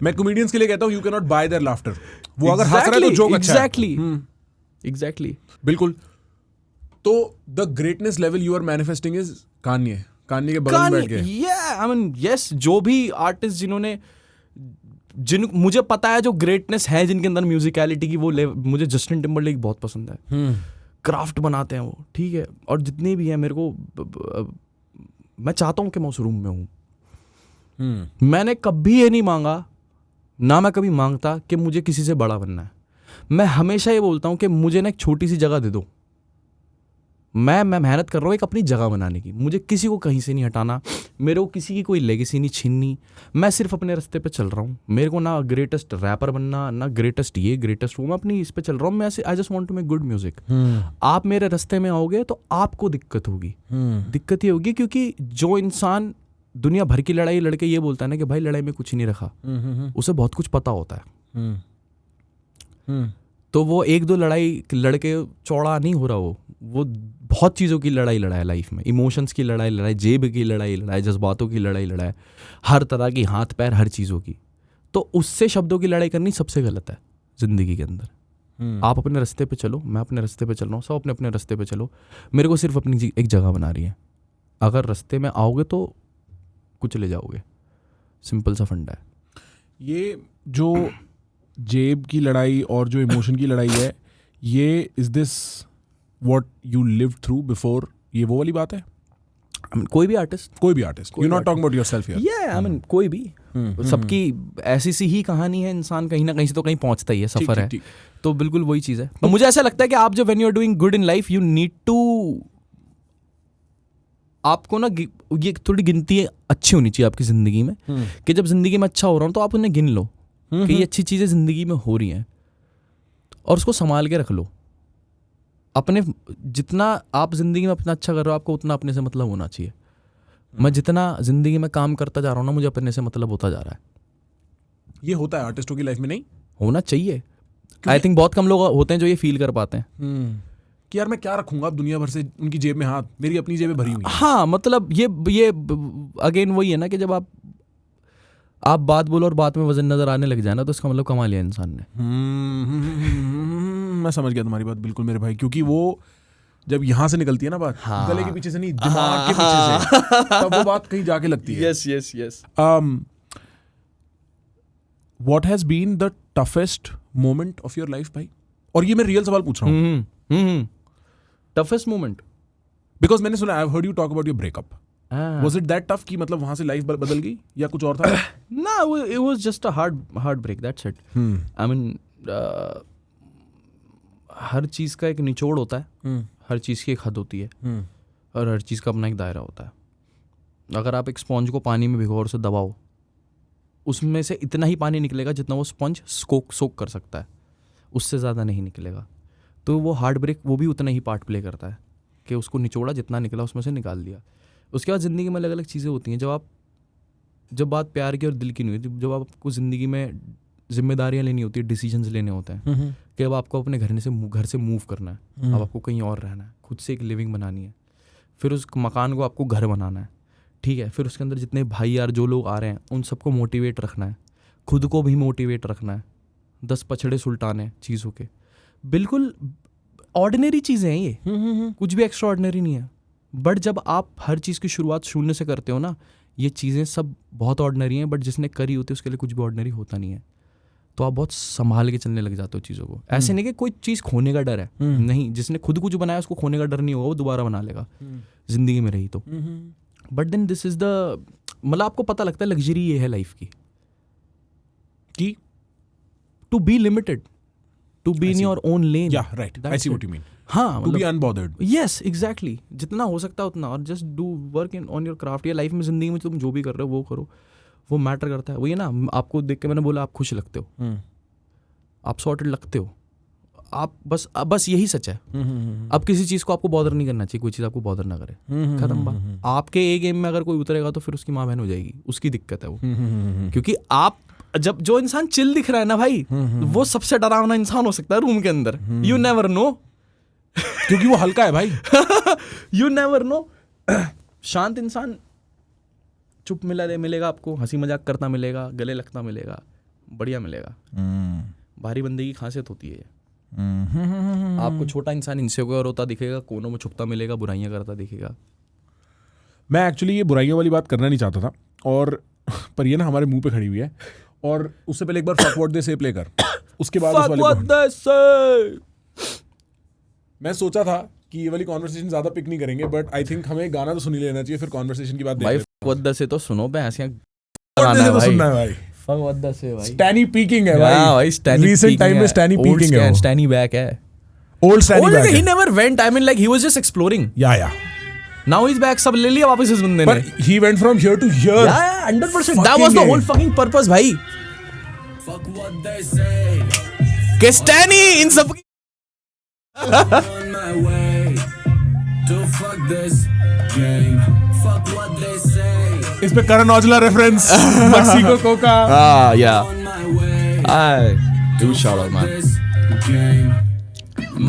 मैं कॉमेडियंस के लिए कहता हूँ you can not bye there laughter. वो अगर हंस रहा है तो जोक अच्छा है. एग्जैक्टली. बिल्कुल. तो the greatness level you are manifesting is Kanye के बगल में बैठ गए. आई मीन यस, जो भी आर्टिस्ट जिन्होंने मुझे पता है जो ग्रेटनेस है जिनके अंदर म्यूजिकलिटी की वो मुझे जस्टिन टिम्बरलेक बहुत पसंद है. क्राफ्ट बनाते हैं वो, ठीक है. और जितने भी हैं मेरे को मैं चाहता हूँ कि मैं उस रूम में हूँ. मैंने कभी ये नहीं मांगा, ना मैं कभी मांगता कि मुझे किसी से बड़ा बनना है. मैं हमेशा ये बोलता हूँ कि मुझे ना एक छोटी सी जगह दे दो. मैं मेहनत कर रहा हूँ एक अपनी जगह बनाने की. मुझे किसी को कहीं से नहीं हटाना, मेरे को किसी की कोई लेगेसी नहीं छीननी. मैं सिर्फ अपने रास्ते पे चल रहा हूँ. मेरे को ना ग्रेटेस्ट रैपर बनना, ना ग्रेटेस्ट ये ग्रेटेस्ट वो. मैं अपनी इस पे चल रहा हूँ. मैं I just want to make good music. आप मेरे रास्ते में आओगे तो आपको दिक्कत होगी. दिक्कत ये होगी क्योंकि जो इंसान दुनिया भर की लड़ाई लड़के ये बोलता है ना कि भाई लड़ाई में कुछ नहीं रखा, उसे बहुत कुछ पता होता है. तो वो एक दो लड़ाई लड़के चौड़ा नहीं हो रहा. वो बहुत चीज़ों की लड़ाई लड़ा है लाइफ में. इमोशंस की लड़ाई लड़ा है, जेब की लड़ाई लड़ा है, जज्बातों की लड़ाई लड़ा है, हर तरह की, हाथ पैर हर चीज़ों की. तो उससे शब्दों की लड़ाई करनी सबसे गलत है ज़िंदगी के अंदर. आप अपने रास्ते पे चलो, मैं अपने रास्ते पे चल रहा हूँ, सब अपने अपने रास्ते पे चलो. मेरे को सिर्फ अपनी एक जगह बना रही है. अगर रास्ते में आओगे तो कुछ ले जाओगे. सिंपल सा फंडा है. ये जो जेब की लड़ाई और जो इमोशन की लड़ाई है, ये is this what you live through before? ये वो वाली बात है? कोई भी artist you not talking about yourself here. या आई मीन कोई भी, सबकी ऐसी सी ही कहानी है. इंसान कहीं ना कहीं से तो कहीं पहुंचता ही है, सफर है. तो बिल्कुल वही चीज़ है. तो मुझे ऐसा लगता है कि आप जब when you are doing good in life you need to, आपको ना ये थोड़ी गिनती अच्छी होनी चाहिए आपकी ज़िंदगी में. कि जब ज़िंदगी में अच्छा हो रहा हूँ तो आप उन्हें गिन लो कि ये अच्छी चीज़ें ज़िंदगी में हो रही हैं और उसको संभाल के रख लो. अपने जितना आप ज़िंदगी में अपना अच्छा कर रहे हो आपको उतना अपने से मतलब होना चाहिए. मैं जितना ज़िंदगी में काम करता जा रहा हूँ ना मुझे अपने से मतलब होता जा रहा है. ये होता है आर्टिस्टों की लाइफ में नहीं होना चाहिए. आई थिंक बहुत कम लोग होते हैं जो ये फील कर पाते हैं कि यार मैं क्या रखूंगा अब दुनिया भर से उनकी जेब में हाथ, मेरी अपनी जेबें भरी हुई हैं. हाँ मतलब ये अगेन वही है ना कि जब आप बात बोलो और बात में वजन नजर आने लग जाए ना तो इसका मतलब कमा लिया इंसान ने. मैं समझ गया तुम्हारी बात बिल्कुल मेरे भाई. क्योंकि वो जब यहाँ से निकलती है ना बात, गले के पीछे से नहीं, दिमाग के पीछे से, तब वो बात कहीं जाके लगती है. Yes. What has been the toughest moment of your life भाई? और ये मैं रियल सवाल पूछ रहा हूँ. टफेस्ट मोमेंट बिकॉज मैंने सुना, I've heard you talk about your breakup. Was it that tough कि मतलब वहां से लाइफ बदल गई या कुछ और था? ना, it was just a hard break, that's it. I mean हर चीज़ का एक निचोड़ होता है, हर चीज़ की एक हद होती है और हर चीज़ का अपना एक दायरा होता है. अगर आप एक स्पॉन्ज को पानी में भिगो और उसे दबाओ, उसमें से इतना ही पानी निकलेगा जितना वो स्पंज सोक कर सकता है, उससे ज़्यादा नहीं निकलेगा. तो वो हार्ट ब्रेक वो भी उतना ही पार्ट प्ले करता है कि उसको निचोड़ा, जितना निकला उसमें से निकाल दिया. उसके बाद ज़िंदगी में अलग अलग चीज़ें होती हैं. जब बात प्यार की और दिल की नहीं होती, जब आपको ज़िंदगी में जिम्मेदारियाँ लेनी होती है, डिसीजंस लेने होते हैं कि अब आपको अपने घर से मूव करना है, अब आपको कहीं और रहना है, खुद से एक लिविंग बनानी है, फिर उस मकान को आपको घर बनाना है, ठीक है. फिर उसके अंदर जितने भाई यार जो लोग आ रहे हैं उन सबको मोटिवेट रखना है, खुद को भी मोटिवेट रखना है, 10 पछड़े सुलटाने चीज़ों के. बिल्कुल ऑर्डिनरी चीज़ें हैं ये, कुछ भी एक्स्ट्रा ऑर्डिनरी नहीं है. बट जब आप हर चीज़ की शुरुआत शून्य से करते हो ना, ये चीज़ें सब बहुत ऑर्डिनरी हैं, बट जिसने करी होती है उसके लिए कुछ भी ऑर्डिनरी होता नहीं है. तो आप बहुत संभाल के चलने लग जाते हो चीज़ों को. ऐसे नहीं कि कोई चीज़ खोने का डर है, नहीं. जिसने खुद कुछ बनाया उसको खोने का डर नहीं होगा, वो दोबारा बना लेगा ज़िंदगी में रही तो. But then this is the, मतलब आपको पता लगता है लग्जरी ये है लाइफ की, कि to be limited, to be in your own lane. Yeah, right. I see what you mean. हाँ, To be unbothered. Yes exactly. जितना हो सकता है उतना, और just do work on your craft. ये लाइफ में ज़िंदगी में तुम जो भी कर रहे हो वो करो, वो मैटर करता है. वही है ना, आपको देख के मैंने बोला आप खुश लगते हो, आप सॉर्टेड लगते हो, आप बस यही सच है. अब किसी चीज़ को आपको बॉदर नहीं करना चाहिए, कोई चीज़ आपको बॉदर ना करे, खत्म बात. आपके ए गेम में अगर कोई उतरेगा तो फिर उसकी माँ बहन हो जाएगी, उसकी दिक्कत है वो. क्योंकि आप जब जो इंसान चिल दिख रहा है ना भाई, वो सबसे डरावना इंसान हो सकता है रूम के अंदर. यू नेवर नो, क्योंकि वो हल्का है भाई. You never know. शांत इंसान चुप मिलेगा आपको, हंसी मजाक करता मिलेगा, गले लगता मिलेगा, बढ़िया मिलेगा। भारी बंदे की खासियत होती है। आपको छोटा इंसान इनसिक्योर होता दिखेगा, कोनों में छुपता मिलेगा, बुराइयां करता दिखेगा। मैं एक्चुअली ये बुराइयों वाली बात करना नहीं चाहता था, और पर ये ना हमारे मुंह पे खड़ी हुई है, और उससे पहले एक बार फक व्हाट दे से प्ले कर, उसके बाद उस वाली मैं सोचा था कि ये वाली कॉन्वर्सेशन ज्यादा पिक नहीं करेंगे, बट आई थिंक हमें गाना तो सुन ही लेना चाहिए, फिर कॉन्वर्सेशन की बात भाई देखते फक से तो सुनो पे ऐसे हैं। सुनना है भाई, फक से भाई स्टैनी पीकिंग है भाई, भाई स्टैनी रीसेंट टाइम में स्टैनी पीकिंग है, स्टैनी बैक है, old स्टैनी back he never went, I mean like he was just exploring, या now he's back, सब ले लिया वापस इस बंदे ने, but he went from here to here, yeah 100%, that was the whole fucking purpose भाई, Fuck what they say. कि स्टैनी इन सब On my way to fuck this game. Fuck what they say. इस पे Karan Aujla reference, Mexico Koka, yeah On my way I do shout out man, this game.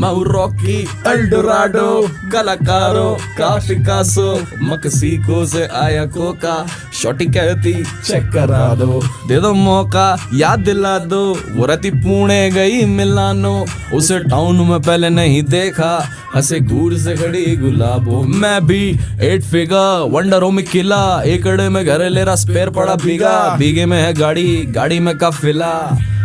Mauroki, Eldorado, कलाकारो का Picasso, Mexico से आया Coca, शॉटी कहती check करा दो, दे दो मौका याद दिला दो, वो रहती पुणे गई मिलानो, उसे टाउन में पहले नहीं देखा, हंसे घूर से खड़ी गुलाबो, मैं भी 8 फिगर वंडरों में किला, एकड़े में घर ले रहा स्पेयर पड़ा भीगा, भीगे में है गाड़ी, गाड़ी में काफिला,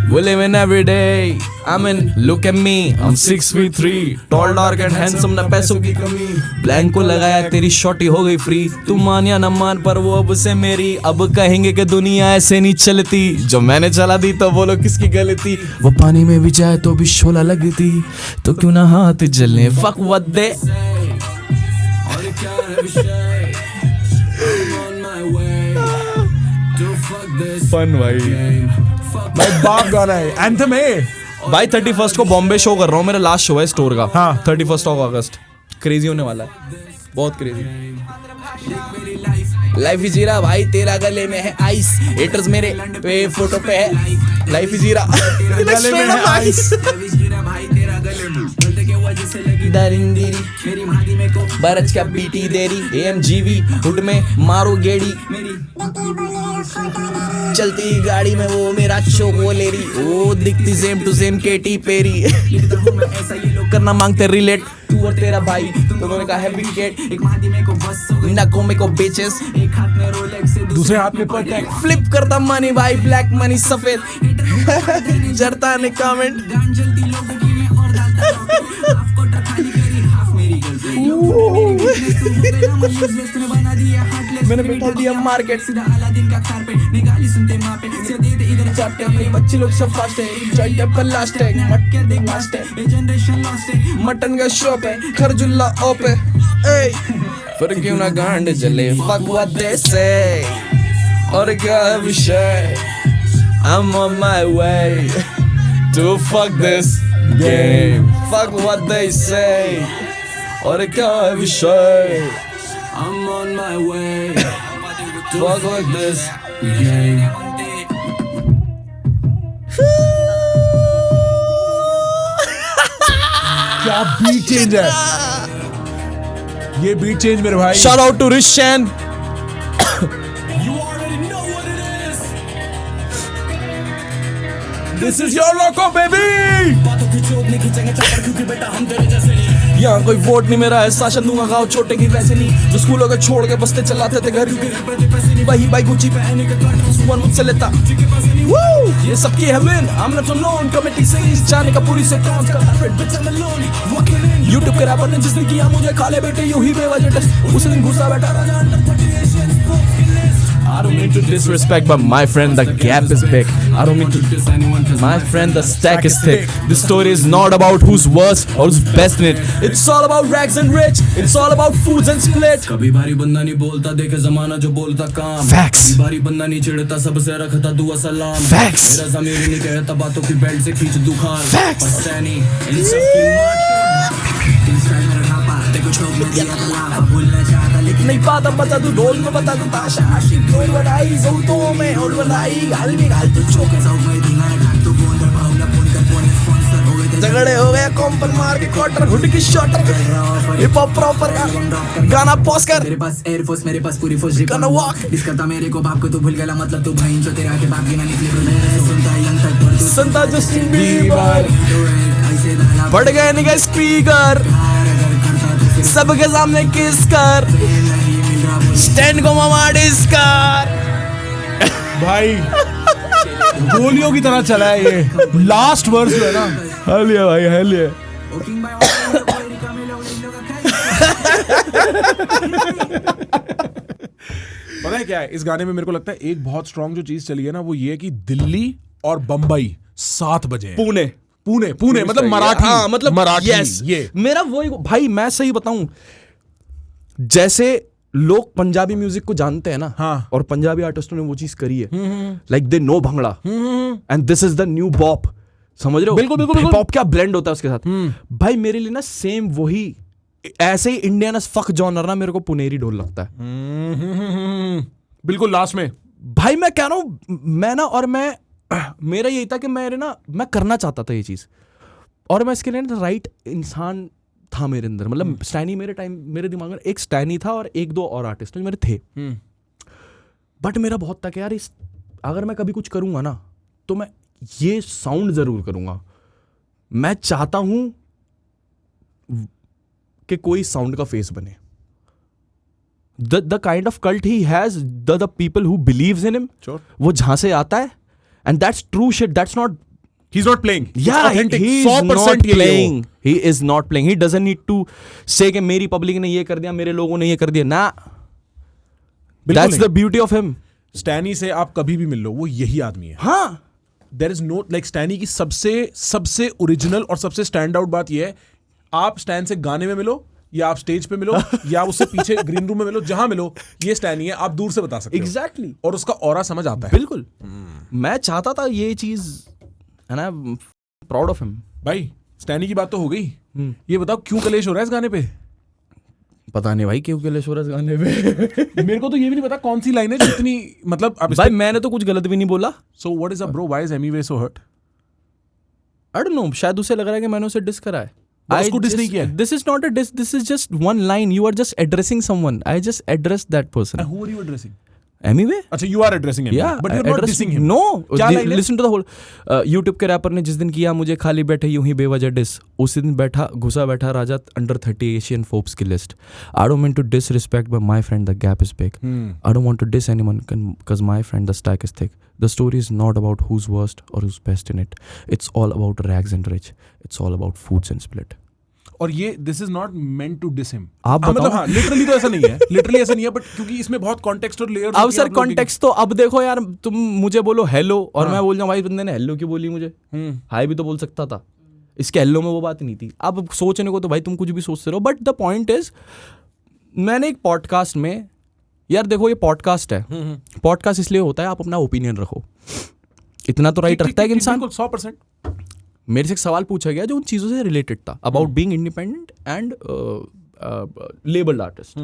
we living every day, I mean look at me, I'm 6'3", tall dark and handsome, ना पैसों की कमी, ब्लैंक को लगाया तेरी शॉटी हो गई फ्री, तू मान या ना मान पर वो अब से मेरी, अब कहेंगे कि दुनिया ऐसे नहीं चलती, जो मैंने चला दी तो बोलो किसकी गलती, वो पानी में भी जाए तो भी शोला लगती, तो क्यों ना हाथ जले, fuck what they Say. और क्या है विषय? I'm on my way to fuck this fun भाई game. Fuck भाई बाप गाना है, एंथम है भाई 31 को बॉम्बे शो कर रहा हूँ, मेरा लास्ट शो है स्टोर का, हाँ। 31 ऑफ अगस्त, क्रेजी होने वाला है, बहुत क्रेजी। लाइफ इज जीरा भाई तेरा गले में है आइस, हेटर्स मेरे पे फोटो पे है, लाइफ इज जीरा गले में है आइस, बरज क्या बीटी देरी, एमजीवी हुड में मारो गेड़ी, चलती गाड़ी में वो मेरा चोको ले रही, ओ दिखती same to same Katy Perry, करना मांगते रिलेट, तू और तेरा भाई दोनों का है विकेट, एक मादी में को बस नकों में को बेचेस, एक हाथ में रोलेक्स से दूसरे हाथ में पटेक, फ्लिप करता मनी भाई, ब्लैक मनी सफेद, जरता ने कमेंट, गान जल्दी लोगों की में और डालता हाफ कोटर खाली करी हाफ मेरी गर्लफ्रेंड बना दिया हार्टलेस, मैंने बैठा दिया मार्केट, सीधा अलादीन का कारपेट, निगाली सुनते माँ पे से दे दे इधर चाटे अपने बच्चे लोग सब फास्ट है, जॉइंट एप्पल लास्ट है, मट के देख लास्ट है, ये जनरेशन लॉस्ट है, मटन का शॉप है, खरजुल्ला ओप है, ए फिर क्यों ना गांड जले, fuck what they say, और क्या है विषय, I'm on my way to fuck this game, fuck what they say, और क्या है विषय, I'm on my way fuck what this game. क्या बीट चेंज है, ये बीट चेंज मेरे भाई, shout out to Rishan, You already know what it is. this is your loco baby, बातों की चोट नहीं खींचेंगे चक्कर क्योंकि बेटा हम तेरे जैसे नहीं, यहाँ कोई वोट नहीं मेरा है, शासन दूंगा गाँव छोटे की वैसे नहीं, जो स्कूलों के छोड़ के बस्ते चलाते थे घर प्रति पैसे नहीं वही बाई गुची पहने के कार्टून सुबह मुझसे लेता, के पास नहीं Woo! ये सबकी है win, I'm not alone, committee से इस जाने का पूरी से डांस करता red bitch I'm alone, walking in, YouTube के रैपर ने जिसने किया मुझे खाले बेटे यूं ही बेवजह टेस्ट, उस दिन घुसा बैठा राजा अंडर 30 Asian sports की list, I don't mean to disrespect but my friend the gap is big, I don't mean to diss anyone cause my friend the stack is thick, this story is not about who's worst or who's best in it, it's all about rags and rich, it's all about foods and split, कभी बारी बंदा नहीं बोलता देखे जमाना जो बोलता काम, Facts. कभी बारी बंदा नहीं चिढ़ता सबसे रखता दुआ सलाम, Facts. तेरा ज़मीर नहीं कहता बातों की बेल्ट से खींच दुकान, Facts. पछतानी इन सब की मार इंस्टाइल में रखा पा देखो छोड़ में दिया तलाक भूलना चाहता लेकिन नहीं पाता बता तू ढोल में बता तू ताशा आशिक ढोल बनाई जोतों में और बनाई गाल में गाल तू चोक सब में दिखा रखा तो फोन कर पाऊंगा फोन कर फोन स्पॉन्सर हो गए झगड़े हो गए कॉम्पल मार के क्वार्टर हुड की शॉटर हिप हॉप प्रॉपर का गाना पॉज कर मेरे पास एयरफोर्स मेरे पास पूरी फोर्स Gonna walk. डिस करता मेरे को बाप को तू भूल गया मतलब तू भाई जो तेरा के बाप की ना निकली सुनता यंग तक और तू संता जस्टिन बीबर ऐसे दाना बढ़ गए निगा स्पीकर सबके सामने किस कर स्टैंड को मामा डिस कर भाई गोलियों की तरह चला है ये लास्ट वर्स जो है ना। हलिया भाई हलिया ओकिंग बाय ऑल रिका में लोग पता है क्या है इस गाने में मेरे को लगता है एक बहुत स्ट्रांग जो चीज चली है ना वो ये है कि दिल्ली और बंबई 7 बजे हैं। पुणे पुणे पुणे मतलब मराठी। हाँ मतलब मराठी यस ये मेरा वही भाई मैं सही बताऊं जैसे लोग पंजाबी म्यूजिक को जानते हैं ना हाँ। और पंजाबी आर्टिस्टों ने वो चीज करी है like they know bhangra and this is the new bop समझ रहे हो बिल्कुल, बिल्कुल, बिल्कुल। पॉप क्या ब्लेंड होता है उसके साथ भाई मेरे लिए ना सेम वही ऐसे ही इंडियन एस फक जॉनर ना मेरे को पुनेरी ढोल लगता है बिल्कुल लास्ट में भाई मैं कह रहा हूं मैं ना और मैं मेरा यही था कि मैं करना चाहता था ये चीज और मैं इसके लिए ना राइट इंसान था मेरे अंदर मतलब स्टैनी मेरे दिमाग में एक स्टैनी था और 1-2 और आर्टिस्ट मेरे थे बट मेरा बहुत था कि यार अगर मैं कभी कुछ करूंगा ना तो मैं ये साउंड जरूर करूंगा। मैं चाहता हूं कि कोई साउंड का फेस बने the kind of cult he has the people who believes in him Sure. वो जहां से आता है and that's true shit that's not he's not playing yeah It's authentic. he is 100% not ये playing he is not playing he doesn't need to say कि मेरी public ने ये कर दिया मेरे लोगों ने ये कर दिया ना बिल्कुल that's नहीं। the beauty of him स्टैनी से आप कभी भी मिल लो वो यही आदमी है। हाँ देयर इज नो लाइक स्टैनी की सबसे ओरिजिनल और सबसे स्टैंड आउट बात यह है आप स्टैन से गाने में मिलो या आप स्टेज पे मिलो या उससे पीछे ग्रीन रूम में मिलो जहां मिलो ये स्टैनी है आप दूर से बता सकते हो exactly और उसका ऑरा समझ आता है। बिल्कुल मैं चाहता था ये चीज है ना प्राउड ऑफ हिम भाई स्टैनी की बात तो हो गई ये बताओ क्यों कलेश हो रहा है इस गाने पे। पता नहीं भाई क्यों के लिए शोरस गाने पे मेरे को तो ये भी नहीं पता कौन सी लाइन है जितनी मतलब अब भाई मैंने तो कुछ गलत भी नहीं बोला so what is a bro why is Emiway so hurt. I don't know शायद उसे लग रहा है कि मैंने उसे डिस करा है उसको diss नहीं किया है। This is not a diss this is just one line you are just addressing someone I just address that person who are you addressing anyway अच्छा you are addressing him Yeah, but you are not dissing him. No, क्या line है? listen to the whole. YouTube के wrapper ने जिस दिन किया मुझे खाली बैठे यूं ही बेवजह डिस उसी दिन घुसा बैठा राजा अंडर 30 एशियन फोर्ब्स की list. I don't mean to disrespect but my friend the gap is big. I don't want to diss anyone because my friend the stack is thick. The story is not about who's worst or who's best in it. It's all about rags and rich. It's all about foods and split. और ये this is not meant to diss him. आप बताओ। मतलब हाँ literally तो ऐसा नहीं है लिटरली ऐसा नहीं है बट क्योंकि इसमें बहुत कॉन्टेक्स्ट और लेयर अब सर कॉन्टेक्स्ट तो अब देखो यार तुम मुझे बोलो हेलो और मैं बोल जाऊं भाई बंदे ने हेलो क्यों बोली मुझे हाय भी तो बोल सकता था इसके हेलो में वो बात नहीं थी। अब सोचने को तो भाई तुम कुछ भी सोचते रहो बट द पॉइंट इज मैंने एक पॉडकास्ट में यार देखो ये पॉडकास्ट है पॉडकास्ट इसलिए होता है आप अपना ओपिनियन रखो इतना तो राइट रखता है कि इंसान 100%। मेरे से एक सवाल पूछा गया जो उन चीज़ों से रिलेटेड था about being independent and labelled artist.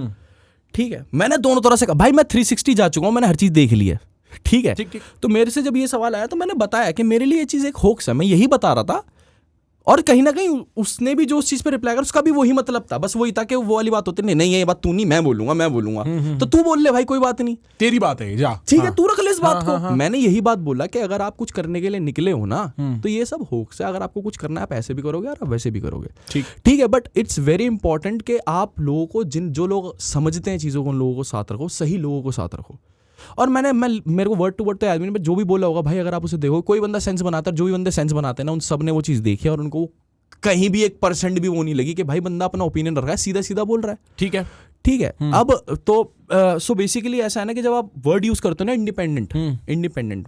ठीक है मैंने दोनों तरह से कहा भाई मैं 360 जा चुका हूँ मैंने हर चीज़ देख ली है। ठीक है ठीक। तो मेरे से जब ये सवाल आया तो मैंने बताया कि मेरे लिए ये चीज़ एक होक्स है मैं यही बता रहा था और कहीं ना कहीं उसने भी जो उस चीज़ पे रिप्लाई कर उसका भी वही मतलब था बस वही था कि वो वाली बात होती नहीं ये बात तू नहीं मैं बोलूंगा तो तू बोल ले भाई कोई बात नहीं तेरी बात है जा ठीक है तू रख ले इस बात को। मैंने यही बात बोला कि अगर आप कुछ करने के लिए निकले हो ना तो ये सब होक्स है अगर आपको कुछ करना है आप ऐसे भी करोगे और आप वैसे भी करोगे ठीक है बट इट्स वेरी इंपॉर्टेंट कि आप लोगों को जो लोग समझते हैं चीज़ों को उन लोगों को साथ रखो सही लोगों को साथ रखो। और मेरे को वर्ड टू वर्ड तो याद नहीं जो भी बोला होगा भाई अगर आप उसे देखो कोई बंदा सेंस बनाता है जो भी बंदे सेंस बनाते हैं ना उन सब ने वो चीज़ देखी है और उनको कहीं भी 1% भी वो नहीं लगी कि भाई बंदा अपना ओपिनियन रख रहा है सीधा सीधा बोल रहा है। ठीक है अब तो सो बेसिकली ऐसा है ना कि जब आप वर्ड यूज करते हो ना इंडिपेंडेंट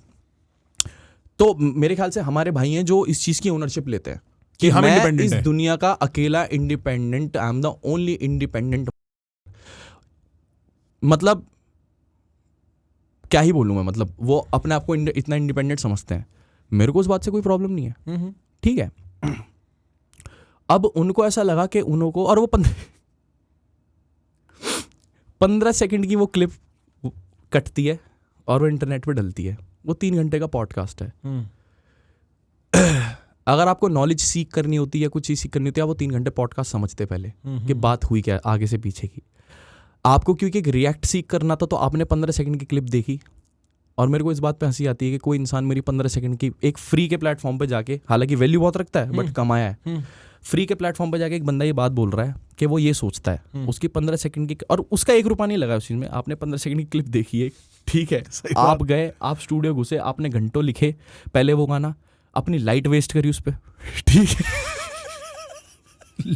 तो मेरे ख्याल से हमारे भाई हैं जो इस चीज की ओनरशिप लेते हैं कि हम मैं independent इस हैं। दुनिया का अकेला independent I am the only independent. मतलब क्या ही बोलूँ मैं मतलब वो अपने आप को इतना इंडिपेंडेंट समझते हैं मेरे को उस बात से कोई प्रॉब्लम नहीं है। ठीक है अब उनको ऐसा लगा कि उनको और वो 15 सेकंड की वो क्लिप कटती है और वो इंटरनेट पे डलती है वो 3 घंटे का पॉडकास्ट है। अगर आपको नॉलेज सीख करनी होती है या कुछ चीज़ सीख करनी होती है, वो 3 घंटे पॉडकास्ट समझते पहले कि बात हुई क्या आगे से पीछे की। आपको क्योंकि एक रिएक्ट सीख करना था, तो आपने 15 सेकंड की क्लिप देखी, और मेरे को इस बात पे हंसी आती है कि कोई इंसान मेरी 15 सेकंड की एक फ्री के प्लेटफॉर्म पे जाके, हालांकि वैल्यू बहुत रखता है बट कमाया है, फ्री के प्लेटफॉर्म पे जाके एक बंदा ये बात बोल रहा है कि वो ये सोचता है, उसकी 15 सेकंड की, और उसका 1 रुपया नहीं लगा उस चीज़ में, आपने 15 सेकंड की क्लिप देखी है, ठीक है, आप गए, आप स्टूडियो घुसे, आपने घंटों लिखे पहले वो गाना, अपनी लाइट वेस्ट करी उस पर, ठीक है,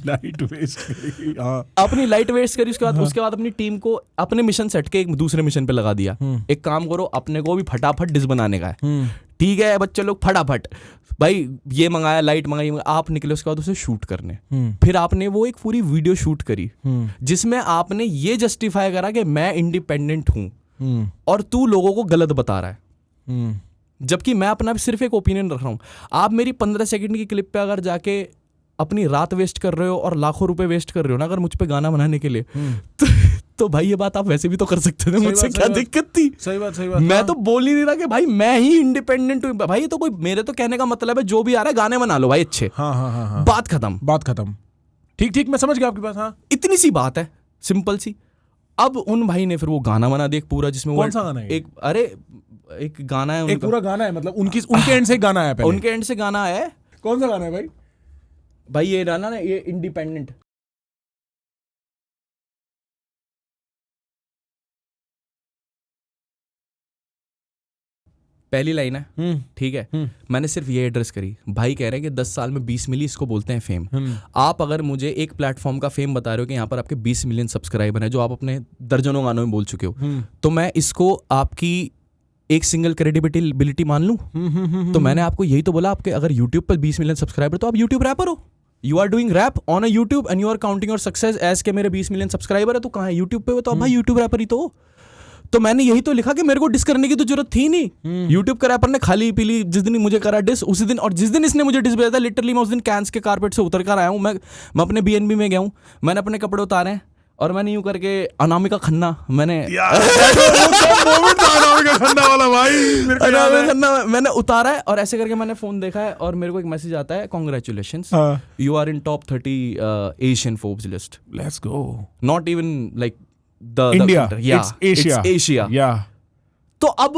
लाइट वेस्ट अपनी लाइट वेस्ट करी, उसके बाद अपनी टीम को अपने मिशन सेट के एक दूसरे मिशन पे लगा दिया। एक काम करो, अपने को भी फटाफट डिस बनाने का है, ठीक है बच्चे लोग, फटाफट भाई ये मंगाया, लाइट मंगाई, आप निकले उसके बाद उसे शूट करने, फिर आपने वो एक पूरी वीडियो शूट करी जिसमें आपने ये जस्टिफाई करा कि मैं इंडिपेंडेंट हूं और तू लोगों को गलत बता रहा है, जबकि मैं अपना सिर्फ एक ओपिनियन रख रहा हूं। आप मेरी 15 सेकंड की क्लिप पे अगर जाके अपनी रात वेस्ट कर रहे हो और लाखों रुपए वेस्ट कर रहे हो ना अगर मुझ पे गाना बनाने के लिए, तो भाई ये बात आप वैसे भी तो कर सकते थे, मुझसे क्या दिक्कत थी? सही बात मैं तो बोल ही नहीं रहा कि भाई मैं ही इंडिपेंडेंट हूँ भाई, ये तो कोई, मेरे तो कहने का मतलब है जो भी आ रहा है गाने बना लो भाई अच्छे, हाँ बात खत्म। ठीक मैं समझ गया आपकी बात। हाँ, इतनी सी बात है, सिंपल सी। अब उन भाई ने फिर वो गाना बना दिया पूरा, जिसमें कौन सा गाना है? एक गाना है, एक पूरा गाना है, मतलब उनके एंड से गाना है, उनके एंड से गाना है। कौन सा गाना है भाई ये गाना ना, ये इंडिपेंडेंट, पहली लाइन है, ठीक है, मैंने सिर्फ ये एड्रेस करी, भाई कह रहे हैं कि 10 साल में 20 मिली, इसको बोलते हैं फेम। आप अगर मुझे एक प्लेटफॉर्म का फेम बता रहे हो कि यहाँ पर आपके 20 मिलियन सब्सक्राइबर हैं, जो आप अपने दर्जनों गानों में बोल चुके हो, तो मैं इसको आपकी एक सिंगल क्रेडिबिलिटी मान लूं? तो मैंने आपको यही तो बोला, आपके अगर यूट्यूब पर 20 मिलियन सब्सक्राइबर, तो आप यूट्यूब रैपर हो, you are doing rap on a YouTube and you are counting your success as के मेरे 20 मिलियन सब्सक्राइबर है, तो कहाँ है? यूट्यूब पे हो, तो अब भाई यूट्यूब रैपर ही तो हो। तो मैंने यही तो लिखा कि मेरे को डिस करने की तो जरूरत थी नहीं, यूट्यूब के रैपर ने खाली पीली, जिस दिन मुझे करा डिस उसी दिन, और जिस दिन इसने मुझे डिस भेजा था, लिटरली मैं उस दिन कैंस के कारपेट से उतर कर आया हूँ। मैं अपने BNB में गया हूँ, मैंने अपने कपड़े उतारे हैं, और मैंने यूं करके अनामिका खन्ना मैंने उतारा है, और ऐसे करके मैंने फोन देखा है, और मेरे को एक मैसेज आता है, congratulations, you are in top 30 Asian Forbes list. Let's go. Not even like the India, it's Asia. तो अब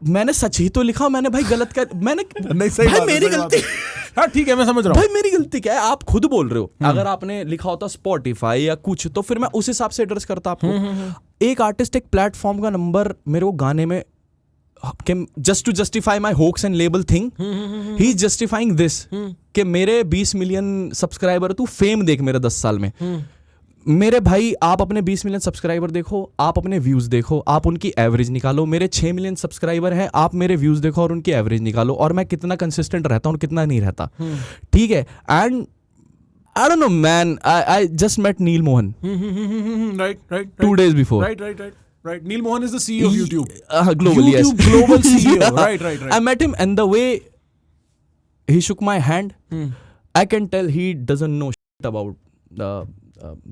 मैंने सच ही तो लिखा, मैंने भाई गलत कर, मैंने नहीं, सही भाई बात है, मेरी सही गलती। हाँ ठीक है, मैं समझ रहा हूँ भाई मेरी गलती क्या है? आप खुद बोल रहे हो, अगर आपने लिखा होता स्पॉटिफाई या कुछ, तो फिर मैं उस हिसाब से एड्रेस करता आपको। एक आर्टिस्ट एक प्लेटफॉर्म का नंबर मेरे को गाने में, just to justify my hoax and label thing, he is justifying this कि मेरे 20 मिलियन सब्सक्राइबर, तू फेम देख मेरे 10 साल में। मेरे भाई, आप अपने 20 मिलियन सब्सक्राइबर देखो, आप अपने व्यूज देखो, आप उनकी एवरेज निकालो। मेरे 6 मिलियन सब्सक्राइबर हैं, आप मेरे व्यूज देखो और उनकी एवरेज निकालो, और मैं कितना कंसिस्टेंट रहता हूँ, कितना नहीं रहता, ठीक है। And I don't know man, I just met Neal Mohan right 2 days before. right Neil Mohan is the CEO of YouTube. Global, yes. YouTube global CEO. right I met him, and the way he shook my hand, I can tell he doesn't know shit about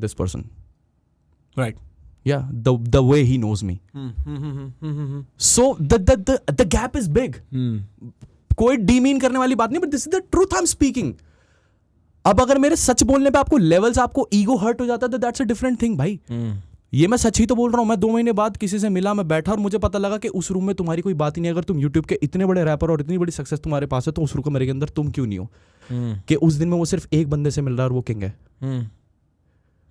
this person. right Yeah, the way he knows me. So the gap is big. कोई demean करने वाली बात नहीं, but this is the truth I'm speaking. अब अगर मेरे सच बोलने पे आपको लेवल्स, आपको ईगो हर्ट हो जाता है, तो दैट्स अ डिफरेंट थिंग भाई। ये मैं सच ही तो बोल रहा हूँ। मैं 2 महीने बाद किसी से मिला, मैं बैठा, और मुझे पता लगा कि उस रूम में तुम्हारी कोई बात ही नहीं। अगर तुम यूट्यूब के इतने बड़े रैपर और इतनी बड़ी सक्सेस तुम्हारे पास है, तो उस रूम के मेरे के अंदर तुम क्यों नहीं हो? कि उस दिन में वो सिर्फ एक बंदे से मिल रहा है और वो किंग है।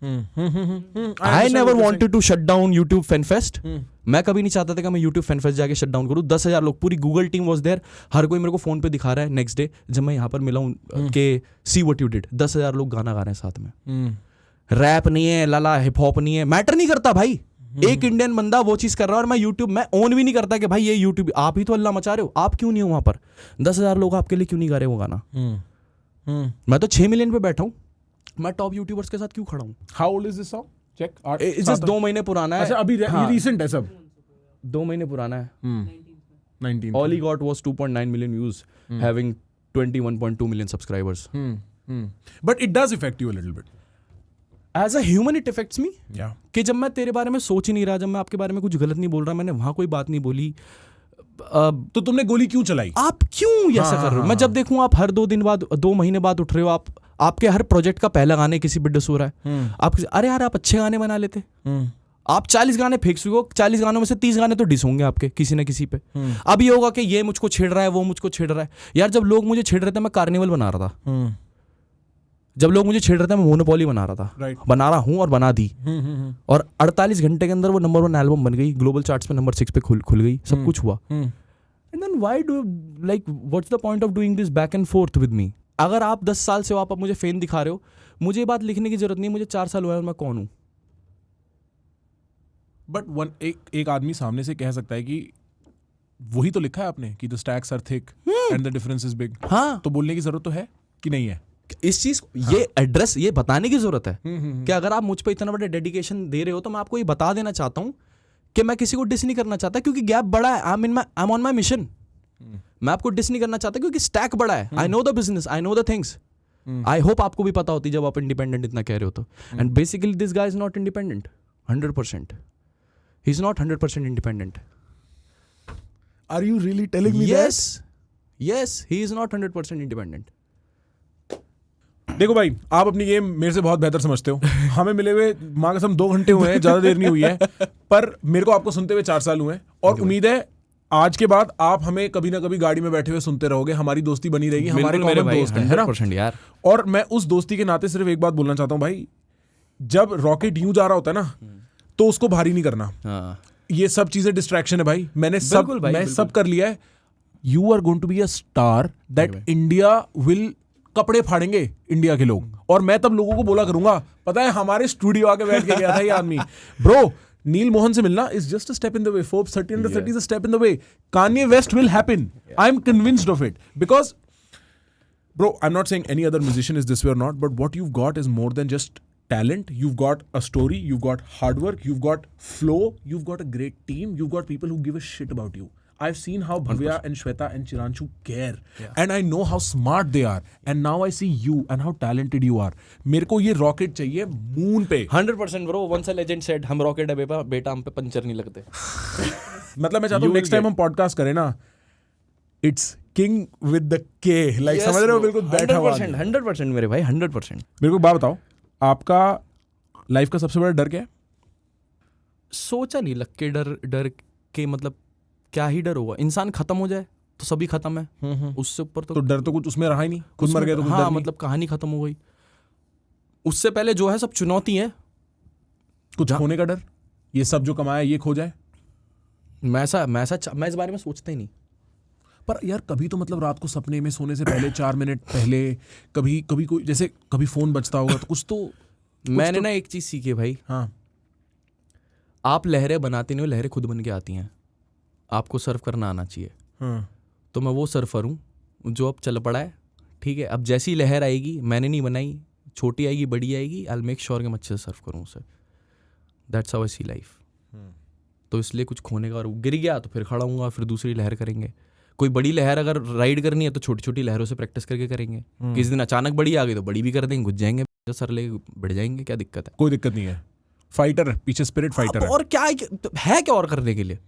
I never wanted to shut down YouTube FanFest. मैं कभी नहीं चाहता था कि मैं YouTube FanFest जाके शट डाउन करूँ। 10,000 लोग, पूरी गूगल टीम वॉज देयर, हर कोई मेरे को फोन पे दिखा रहा है। नेक्स्ट डे जब मैं यहाँ पर मिला हूँ कि सी व्हाट यू डिड, 10,000 लोग गाना गा रहे हैं साथ में। रैप नहीं है, लाला हिप हॉप नहीं है, मैटर नहीं करता भाई। एक इंडियन बंदा वो चीज कर रहा है, और मैं यूट्यूब में ओन भी नहीं करता कि भाई ये यूट्यूब आप ही तो अल्लाह मचा रहे हो, आप क्यों नहीं हो वहां पर? 10,000 लोग आपके लिए क्यों नहीं गा रहे वो गाना? मैं तो 6 मिलियन पे बैठा हूँ, मैं टॉप यूट्यूबर्स के साथ क्यों खड़ा हूँ? How old is this song? Check. It's just 2 महीने पुराना है। अच्छा, अभी recent है सब? 2 महीने पुराना है। 19. All he got was 2.9 million views, having 21.2 million subscribers. But it does affect you a little bit. As a human it affects me. Yeah. कि जब मैं तेरे बारे में सोच ही नहीं रहा, जब मैं आपके बारे में कुछ गलत नहीं बोल रहा, मैंने वहाँ कोई बात नहीं बोली, तो तुमने गोली क्यों चलाई? आप क्यों ये ऐसा कर रहे हो? मैं जब देखूं आप हर 2 महीने बाद उठ रहे हो, आपके हर प्रोजेक्ट का पहला गाने किसी पे डिस हो रहा है, आप अरे यार आप अच्छे गाने बना लेते, आप 40 गाने फेंक चुके हो, 40 गानों में से 30 गाने तो डिस होंगे आपके किसी न किसी पे। अब ये होगा कि ये मुझको छेड़ रहा है, वो मुझको छेड़ रहा है। यार जब लोग मुझे छेड़ रहे थे मैं कार्निवल बना रहा था, जब लोग मुझे छेड़ रहे थे मैं मोनोपोली बना रहा था, Right. बना रहा हूँ और बना दी, और 48 घंटे के अंदर वो नंबर 1 एल्बम बन गई, ग्लोबल चार्ट्स पे नंबर 6 पे खुल गई, सब कुछ हुआ। And then why do like what's the point of doing this back and forth with me? अगर आप 10 साल से हो, आप मुझे फेम दिखा रहे हो, मुझे ये बात लिखने की जरूरत नहीं है, मुझे 4 साल हुआ है और मैं कौन हूँ। बट एक आदमी सामने से कह सकता है कि वही तो लिखा है आपने कि the stacks are thick and the difference is big. हाँ, तो बोलने की जरूरत तो है कि नहीं है? इस चीज ये एड्रेस, ये बताने की जरूरत है कि अगर आप मुझ पे इतना बड़ा डेडिकेशन दे रहे हो तो मैं आपको ये बता देना चाहता हूँ कि मैं किसी को डिस नहीं करना चाहता, क्योंकि गैप बड़ा है। I am on my mission. मैं आपको डिस नहीं करना चाहता क्योंकि स्टैक बड़ा है। I know the business, I know the things. I hope आपको भी पता होती जब आप इंडिपेंडेंट इतना कह रहे हो तो। And basically this guy is not independent 100%. He is not 100% independent. Are you really telling me Yes, he is not 100% independent. देखो भाई, आप अपनी गेम मेरे से बहुत बेहतर समझते हो। हमें मिले हुए माँ कसम 2 घंटे हुए हैं, ज्यादा देर नहीं हुई है, पर मेरे को आपको सुनते हुए 4 साल हुए हैं, और उम्मीद है आज के बाद आप हमें कभी ना कभी गाड़ी में बैठे हुए सुनते रहोगे। हमारी दोस्ती बनी रहेगी, हमारे कॉमन दोस्त हैं, है ना? 100% यार. और मैं उस दोस्ती के नाते सिर्फ एक बात बोलना चाहता हूँ भाई, जब रॉकेट यूं जा रहा होता है ना, तो उसको भारी नहीं करना। हाँ. ये सब चीजें डिस्ट्रैक्शन है भाई। मैं सब कर लिया है। You are going to be a star that India will कपड़े फाड़ेंगे इंडिया के लोग। और मैं तब लोगों को बोला करूंगा, पता है हमारे स्टूडियो आके बैठ के गया था ये आदमी, ब्रो नील मोहन से मिलना is just a step in the way. Forbes 30 under 30 is a step in the way. Kanye West will happen. I'm convinced of it. Because, bro, I'm not saying any other musician is this way or not, but what you've got is more than just talent. You've got a story, you've got hard work, you've got flow, you've got a great team, you've got people who give a shit about you. I've seen how Bhavya and Shweta and Chiranshu care. And I know how smart they are. And now I see you and how talented you are. मेरे को ये rocket चाहिए moon पे। 100% bro. Once a legend said, हम rocket है बेटा, हम पे पंचर नहीं लगते. मतलब मैं चाहता हूँ नेक्स्ट टाइम हम पॉडकास्ट करें ना, इट्स किंग विद द के, लाइक समझ रहे हो, बिल्कुल बैठा हुआ। 100% मेरे भाई, 100%. मेरे को बात बताओ, आपका लाइफ का सबसे बड़ा डर क्या है? सोचा नहीं लग के डर के मतलब क्या ही डर होगा? इंसान खत्म हो जाए तो सभी खत्म है, उससे ऊपर तो डर तो कुछ उसमें रहा ही नहीं, खुद मर गए तो कुछ डर हाँ नहीं। मतलब कहानी खत्म हो गई। उससे पहले जो है सब चुनौती है। कुछ खोने का डर, ये सब जो कमाया ये खो जाए। मैं इस बारे में सोचता ही नहीं। पर यार कभी तो मतलब रात को सपने में सोने से पहले 4 मिनट पहले कभी कोई जैसे कभी फोन बजता होगा तो कुछ तो मैंने ना एक चीज सीखी है भाई, हाँ, आप लहरें बनाते नहीं हो, लहरें खुद बन के आती हैं। आपको सर्फ करना आना चाहिए। हाँ, तो मैं वो सर्फर हूँ जो अब चल पड़ा है, ठीक है। अब जैसी लहर आएगी, मैंने नहीं बनाई, छोटी आएगी बड़ी आएगी, आई विल मेक श्योर कि मैं अच्छे से सर्फ करूँ उसे। That's how I see life. तो इसलिए कुछ खोने का, और गिर गया तो फिर खड़ा हूँगा, फिर दूसरी लहर करेंगे। कोई बड़ी लहर अगर राइड करनी है तो छोटी छोटी लहरों से प्रैक्टिस करके करेंगे। किस दिन अचानक बड़ी आ गई तो बड़ी भी कर देंगे, घुस जाएंगे, सर ले बढ़ जाएंगे, क्या दिक्कत है? कोई दिक्कत नहीं है। फाइटर पीछे स्पिरिट फाइटर है। और क्या है क्या और करने के लिए?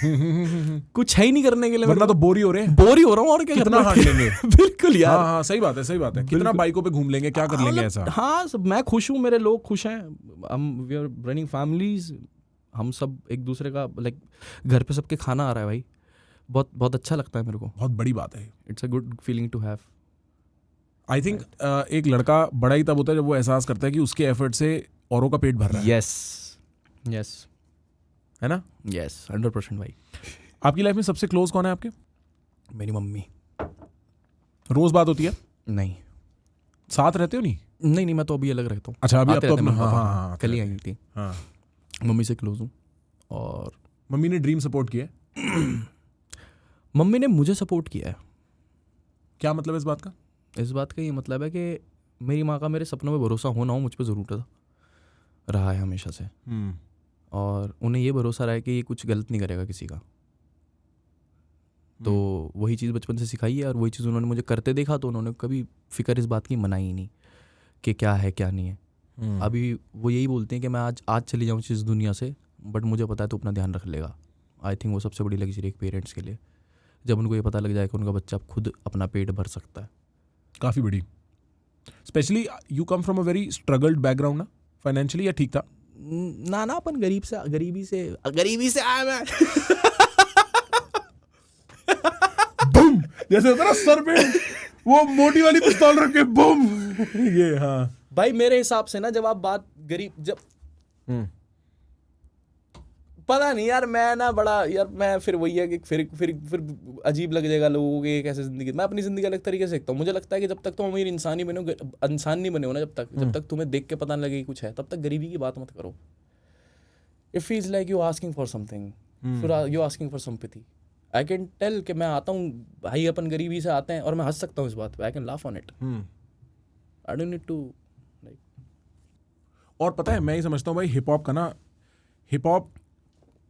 कुछ है ही नहीं करने के लिए, वरना तो बोर ही हो रहे हैं। बोर ही हो रहा हूँ, और क्या कितना करना? हार लेंगे। बिल्कुल यार। हाँ, सही बात है। कितना बाइकों पे घूम लेंगे, क्या कर लेंगे ऐसा? हाँ सब, मैं खुश हूँ, मेरे लोग खुश हैं, वी आर रनिंग फैमिलीज, हम सब एक दूसरे का लाइक घर पे सबके खाना आ रहा है भाई, बहुत बहुत अच्छा लगता है मेरे को। बहुत बड़ी बात है। It's a good feeling to have. I think एक लड़का बड़ा ही तब होता है जब वो एहसास करता है कि उसके एफर्ट से औरों का पेट भर रहा है। यस है ना? यस 100% भाई। आपकी लाइफ में सबसे क्लोज कौन है आपके? मेरी मम्मी। रोज बात होती है? नहीं साथ रहते हो? नहीं, मैं तो अभी अलग रहता हूँ। अच्छा, अभी आते अब तो रहते हैं, अपना- मम्मी हाँ, पापा हाँ, कल ही आई थी। हाँ। मम्मी से क्लोज हूँ, और मम्मी ने ड्रीम सपोर्ट किया है? मम्मी ने मुझे सपोर्ट किया है। क्या मतलब इस बात का? इस बात का ये मतलब है कि मेरी माँ का मेरे सपनों में भरोसा हो ना हो, मुझ पर ज़रूर रहा है हमेशा से। और उन्हें ये भरोसा रहा है कि ये कुछ गलत नहीं करेगा किसी का। तो वही चीज़ बचपन से सिखाई है, और वही चीज़ उन्होंने मुझे करते देखा, तो उन्होंने कभी फिक्र इस बात की मनाई ही नहीं कि क्या है क्या नहीं है। अभी वो यही बोलते हैं कि मैं आज चली जाऊँ इस दुनिया से, बट मुझे पता है तो अपना ध्यान रख लेगा। आई थिंक वो सबसे बड़ी लग्जरी एक पेरेंट्स के लिए, जब उनको ये पता लग जाए कि उनका बच्चा खुद अपना पेट भर सकता है. काफी बड़ी. Specially you come from a very struggled background ना फाइनेंशियली, या ठीक था? ना अपन गरीबी से आया मैं. बूम, जैसे होता ना सर पे वो मोटी वाली पिस्तौल रख के बूम. ये हाँ भाई मेरे हिसाब से ना, जब आप बात जब पता नहीं यार, मैं ना बड़ा यार, मैं फिर वही है कि फिर अजीब लग जाएगा लोगों के कैसे जिंदगी. मैं अपनी जिंदगी अलग तरीके से देखता हूँ. मुझे लगता है कि जब तक तुम अमीर इंसान नहीं बने हो ना, जब तक तुम्हें देख के पता नहीं लगे कुछ है, तब तक गरीबी की बात मत करो. It feels like you asking for something, you asking for sympathy. I can tell कि मैं आता हूँ भाई, अपन गरीबी से आते हैं, और मैं हंस सकता हूँ इस बात पे. I can laugh on it. I don't need to like. और पता है मैं ये समझता हूँ भाई, हिप हॉप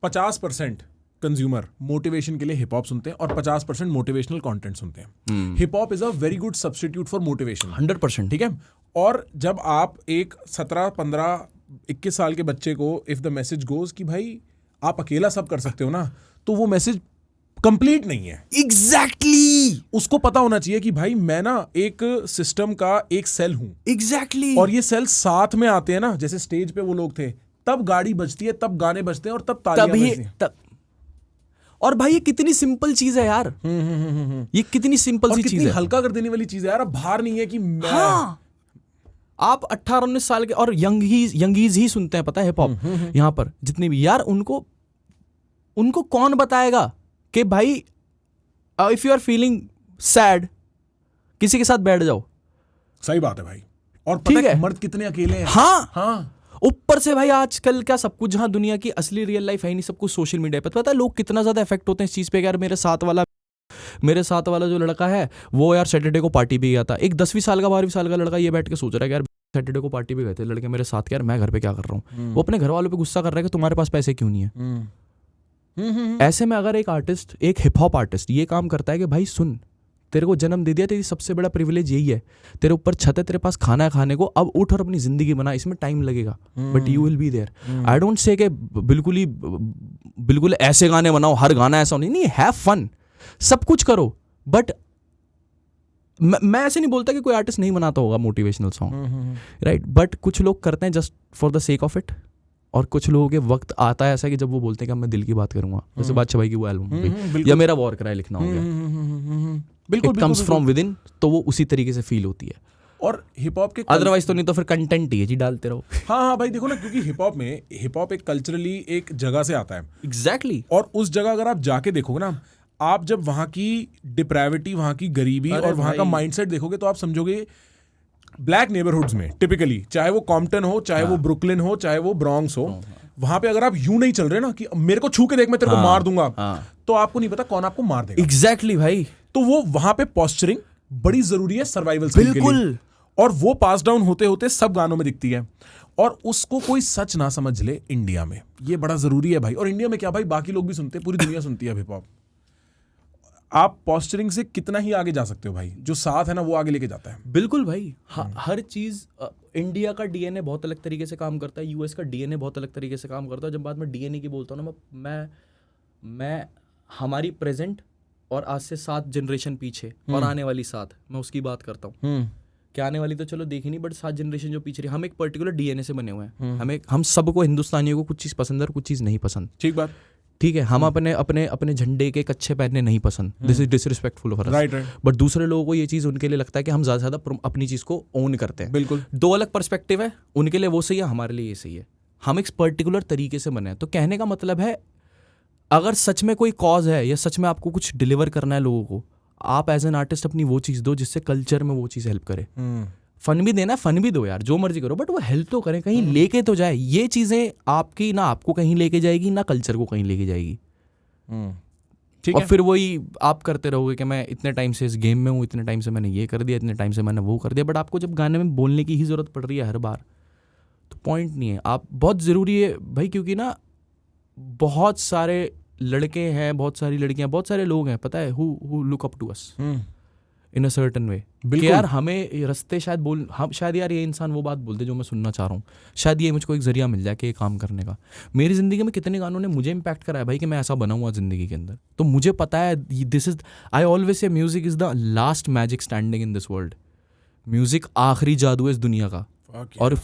50% कंज्यूमर मोटिवेशन के लिए हिप हॉप सुनते हैं और 50% मोटिवेशनल कंटेंट सुनते हैं. Hip hop is a very good substitute for motivation. 100%. ठीक है. और जब आप एक 17, 15, 21 साल के बच्चे को इफ द मैसेज गोज कि भाई आप अकेला सब कर सकते हो ना, तो वो मैसेज कंप्लीट नहीं है. एग्जैक्टली. उसको पता होना चाहिए कि भाई मैं ना एक सिस्टम का एक सेल हूं. एग्जैक्टली. और ये सेल साथ में आते हैं ना, जैसे स्टेज पे वो लोग थे, तब गाड़ी बजती है, तब गाने बजते हैं, और तब तालियां बजती हैं. और भाई ये कितनी सिंपल चीज है यार. ये कितनी सिंपल सी चीज है, हल्का कर देने वाली चीज है यार. अब भार नहीं है कि मैं आप 18-19 साल के और यंगीज ही सुनते हैं, पता है हिप हॉप. यहाँ पर जितने भी यार, उनको कौन बताएगा कि भाई if you are feeling sad, किसी के साथ बैठ जाओ. सही बात है भाई. और पता है मर्द कितने अकेले हैं. हाँ. ऊपर से भाई आजकल क्या सब कुछ, जहां दुनिया की असली रियल लाइफ है ही नहीं, सब कुछ सोशल मीडिया पे. पता है लोग कितना ज्यादा इफेक्ट होते हैं इस चीज पे. यार मेरे साथ वाला जो लड़का है वो यार सैटरडे को पार्टी पे गया था. एक 10वीं साल का 12वीं साल का लड़का ये बैठ के सोच रहा है कि यार सैटरडे को पार्टी पे गए थे लड़के मेरे साथ, यार मैं घर पे क्या कर रहा हूँ. वो अपने घर वालों पे गुस्सा कर रहा है कि तुम्हारे पास पैसे क्यों नहीं है. ऐसे में अगर एक हिप हॉप आर्टिस्ट ये काम करता है कि भाई सुन, तेरे को जन्म दे दिया, तेरी सबसे बड़ा प्रिविलेज यही है, तेरे ऊपर छत है, तेरे पास खाना है खाने को, अब उठ और अपनी जिंदगी बना. इसमें टाइम लगेगा but you will be there. I don't say कि बिल्कुल ऐसे गाने बनाओ, हर गाना ऐसा नहीं. हैव फन, सब कुछ करो. बट मैं ऐसे नहीं बोलता कि कोई आर्टिस्ट नहीं बनाता होगा मोटिवेशनल सॉन्ग, राइट. बट कुछ लोग करते हैं just for the sake of it, और कुछ लोगों के वक्त आता है ऐसा कि जब वो बोलते हैं कि अब मैं दिल की बात करूंगा. जैसे बादशाह भाई की वो एल्बम, या मेरा वॉर क्राई लिखना हो गया, it comes from with in, तो वो उसी तरीके से फील होती है. और हिप हॉप के अदरवाइज तो नहीं तो फिर कंटेंट ही है जी, डालते रहो. हाँ भाई देखो ना, क्योंकि हिप हॉप एक कल्चरली एक जगह से आता है. एग्जैक्टली. और उस जगह अगर आप जाके देखोगे ना, आप जब वहां की डिप्रेविटी, वहां की गरीबी और वहां का माइंडसेट देखोगे, तो आप समझोगे ब्लैक नेबरहुड्स में टिपिकली, चाहे वो कॉम्पटन हो, चाहे वो ब्रुकलिन हो, चाहे वो ब्रॉन्क्स हो, वहां पे अगर आप यूं नहीं चल रहे ना कि मेरे को छू के देख मैं तेरे को मार दूंगा, तो आपको नहीं पता कौन आपको मार देगा. एग्जैक्टली भाई. तो वो वहां पे पोस्चरिंग बड़ी जरूरी है सर्वाइवल स्किल के लिए, और वो पास डाउन होते होते सब गानों में दिखती है. और उसको कोई सच ना समझ ले इंडिया में, ये बड़ा जरूरी है भाई. और इंडिया में क्या भाई, बाकी लोग भी सुनते हैं, पूरी दुनिया सुनती है हिप हॉप. आप पोस्चरिंग से कितना ही आगे जा सकते हो भाई, जो साथ है ना वो आगे लेके जाता है. बिल्कुल भाई. हर चीज, इंडिया का डीएनए बहुत अलग तरीके से काम करता है, यूएस का डीएनए बहुत अलग तरीके से काम करता है. जब बात में डीएनए की बोलता हूँ ना, मैं हमारी प्रेजेंट और आज से 7 जनरेशन पीछे और आने वाली 7, मैं उसकी बात करता हूँ. क्या आने वाली तो चलो देखी नहीं, बट 7 जनरेशन जो पीछे, हम एक पर्टिकुलर डीएनए से बने हुए हैं. हम सबको, हिंदुस्तानियों को कुछ चीज़ पसंद है और कुछ चीज़ नहीं पसंद. ठीक बात. ठीक है, हम अपने झंडे के कच्चे पहनने नहीं पसंद. This is disrespectful for us. Right. But दूसरे लोगों को ये चीज़, उनके लिए लगता है कि हम ज़्यादा से ज़्यादा अपनी चीज़ को ओन करते हैं. बिल्कुल. 2 अलग पर्सपेक्टिव है, उनके लिए वो सही है, हमारे लिए ये सही है. हम एक पर्टिकुलर तरीके से बने हैं. तो कहने का मतलब है, अगर सच में कोई कॉज है या सच में आपको कुछ डिलीवर करना है लोगों को, आप एज एन आर्टिस्ट अपनी वो चीज़ दो जिससे कल्चर में वो चीज़ हेल्प करे. फन भी देना, फन भी दो यार, जो मर्जी करो, बट वो हेल्प तो करें, कहीं लेके तो जाए. ये चीज़ें आपकी ना आपको कहीं लेके जाएगी, ना कल्चर को कहीं लेके जाएगी. ठीक और है. फिर वही आप करते रहोगे कि मैं इतने टाइम से इस गेम में हूँ, इतने टाइम से मैंने ये कर दिया, इतने टाइम से मैंने वो कर दिया. बट आपको जब गाने में बोलने की ही ज़रूरत पड़ रही है हर बार, तो पॉइंट नहीं है. आप बहुत ज़रूरी है भाई, क्योंकि ना बहुत सारे लड़के हैं, बहुत सारी लड़कियां, बहुत सारे लोग हैं, पता है, who look up to us. In a certain way कि यार हमें ये रास्ते शायद हम शायद यार ये इंसान वो बात बोलते जो मैं सुनना चाह रहा हूँ, शायद ये मुझको एक जरिया मिल जाए कि ये काम करने का। मेरी ज़िंदगी में कितने गानों ने मुझे इम्पैक्ट करा है भाई कि मैं ऐसा बना हुआ ज़िंदगी के अंदर। तो मुझे पता है this is, I always say music is the last magic standing in this world. Music आखिरी जादू है इस दुनिया का, और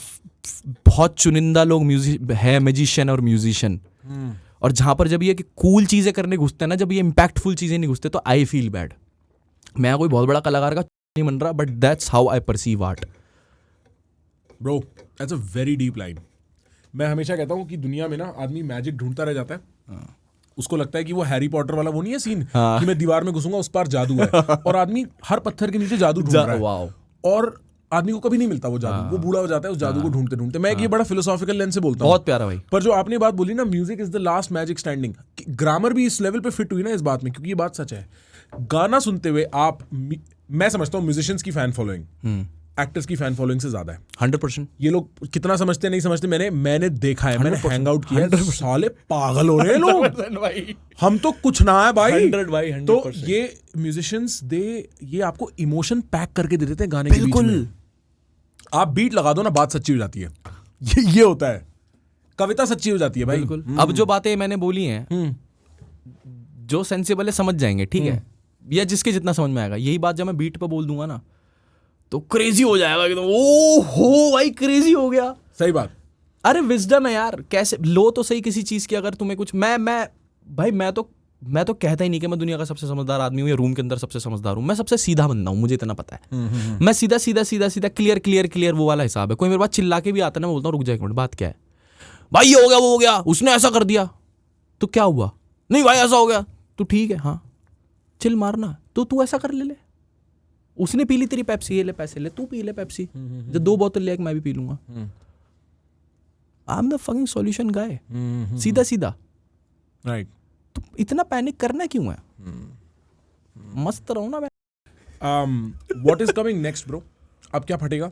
बहुत चुनिंदा लोग म्यूजिक है मैजिशियन और म्यूजिशियन। और जहाँ पर जब ये कि कूल चीज़ें करने घुसते हैं ना, जब ये इम्पैक्टफुल चीज़ें नहीं घुसते, तो आई फील बैड। मैं कोई बहुत बड़ा कलाकार का नहीं बन रहा, but that's how I perceive art. Bro that's a very deep line. मैं हमेशा कहता हूँ कि दुनिया में ना आदमी मैजिक ढूंढता रह जाता है। उसको लगता है कि वो हैरी पॉटर वाला वो नहीं है सीन कि मैं दीवार में घुसूंगा उस पार जादू है, और आदमी हर पत्थर के नीचे जादू ढूंढ रहा है, और आदमी को कभी नहीं मिलता वो जादू। वो बूढ़ा हो जाता है उस जादू को ढूंढते ढूंढते। मैं एक ये बड़ा फिलोसॉफिकल लेंस से बोलता हूँ। बहुत प्यारा भाई। पर जो आपने बात बोली ना, music is the last magic standing, grammar भी इस लेवल पे फिट हुई ना इस बात में, क्योंकि ये बात सच है। गाना सुनते हुए आप, मैं समझता हूँ म्यूजिशियंस की फैन फॉलोइंग एक्टर्स की फैन फॉलोइंग से ज्यादा है। 100%। ये लोग कितना समझते नहीं समझते, मैंने देखा है, मैंने हैंग आउट किया है, साले पागल हो रहे हैं लोग। हम तो कुछ ना है भाई। 100 तो ये म्यूजिशियंस ये आपको इमोशन पैक करके दे देते हैं गाने के बीच में। आप बीट लगा दो ना, बात सच्ची हो जाती है। ये होता है, कविता सच्ची हो जाती है भाई। अब जो बातें मैंने बोली हैं, जो सेंसिबल है समझ जाएंगे, ठीक है, या जिसके जितना समझ में आएगा। यही बात जब मैं बीट पे बोल दूंगा ना, तो क्रेजी हो जाएगा कि ओ हो भाई, क्रेजी हो गया। सही बात। अरे विजडम है यार, कैसे लो तो सही किसी चीज की। अगर तुम्हें कुछ मैं तो कहता ही नहीं कि मैं दुनिया का सबसे समझदार आदमी हूँ या रूम के अंदर सबसे समझदार हूँ। मैं सबसे सीधा बंदा हूँ, मुझे इतना पता है। मैं सीधा सीधा सीधा सीधा क्लियर वो वाला हिसाब है। कोई मेरे पास चिल्ला के भी आता है ना, मैं बोलता हूँ रुक जा एक मिनट, बात क्या है भाई, ये हो गया वो हो गया, उसने ऐसा कर दिया तो क्या हुआ, नहीं भाई ऐसा हो गया तो ठीक है, हाँ चिल मारना, तो तू ऐसा कर ले। उसने पी ली तेरी पेप्सी, ये ले पैसे ले, तू पी ले पेप्सी, जब 2 बोतल ले मैं भी पी लूंगा। I am the fucking solution guy, सीधा सीधा। राइट। तो इतना पैनिक करना क्यों है? मस्त रहो ना। What is coming next bro? अब क्या फटेगा?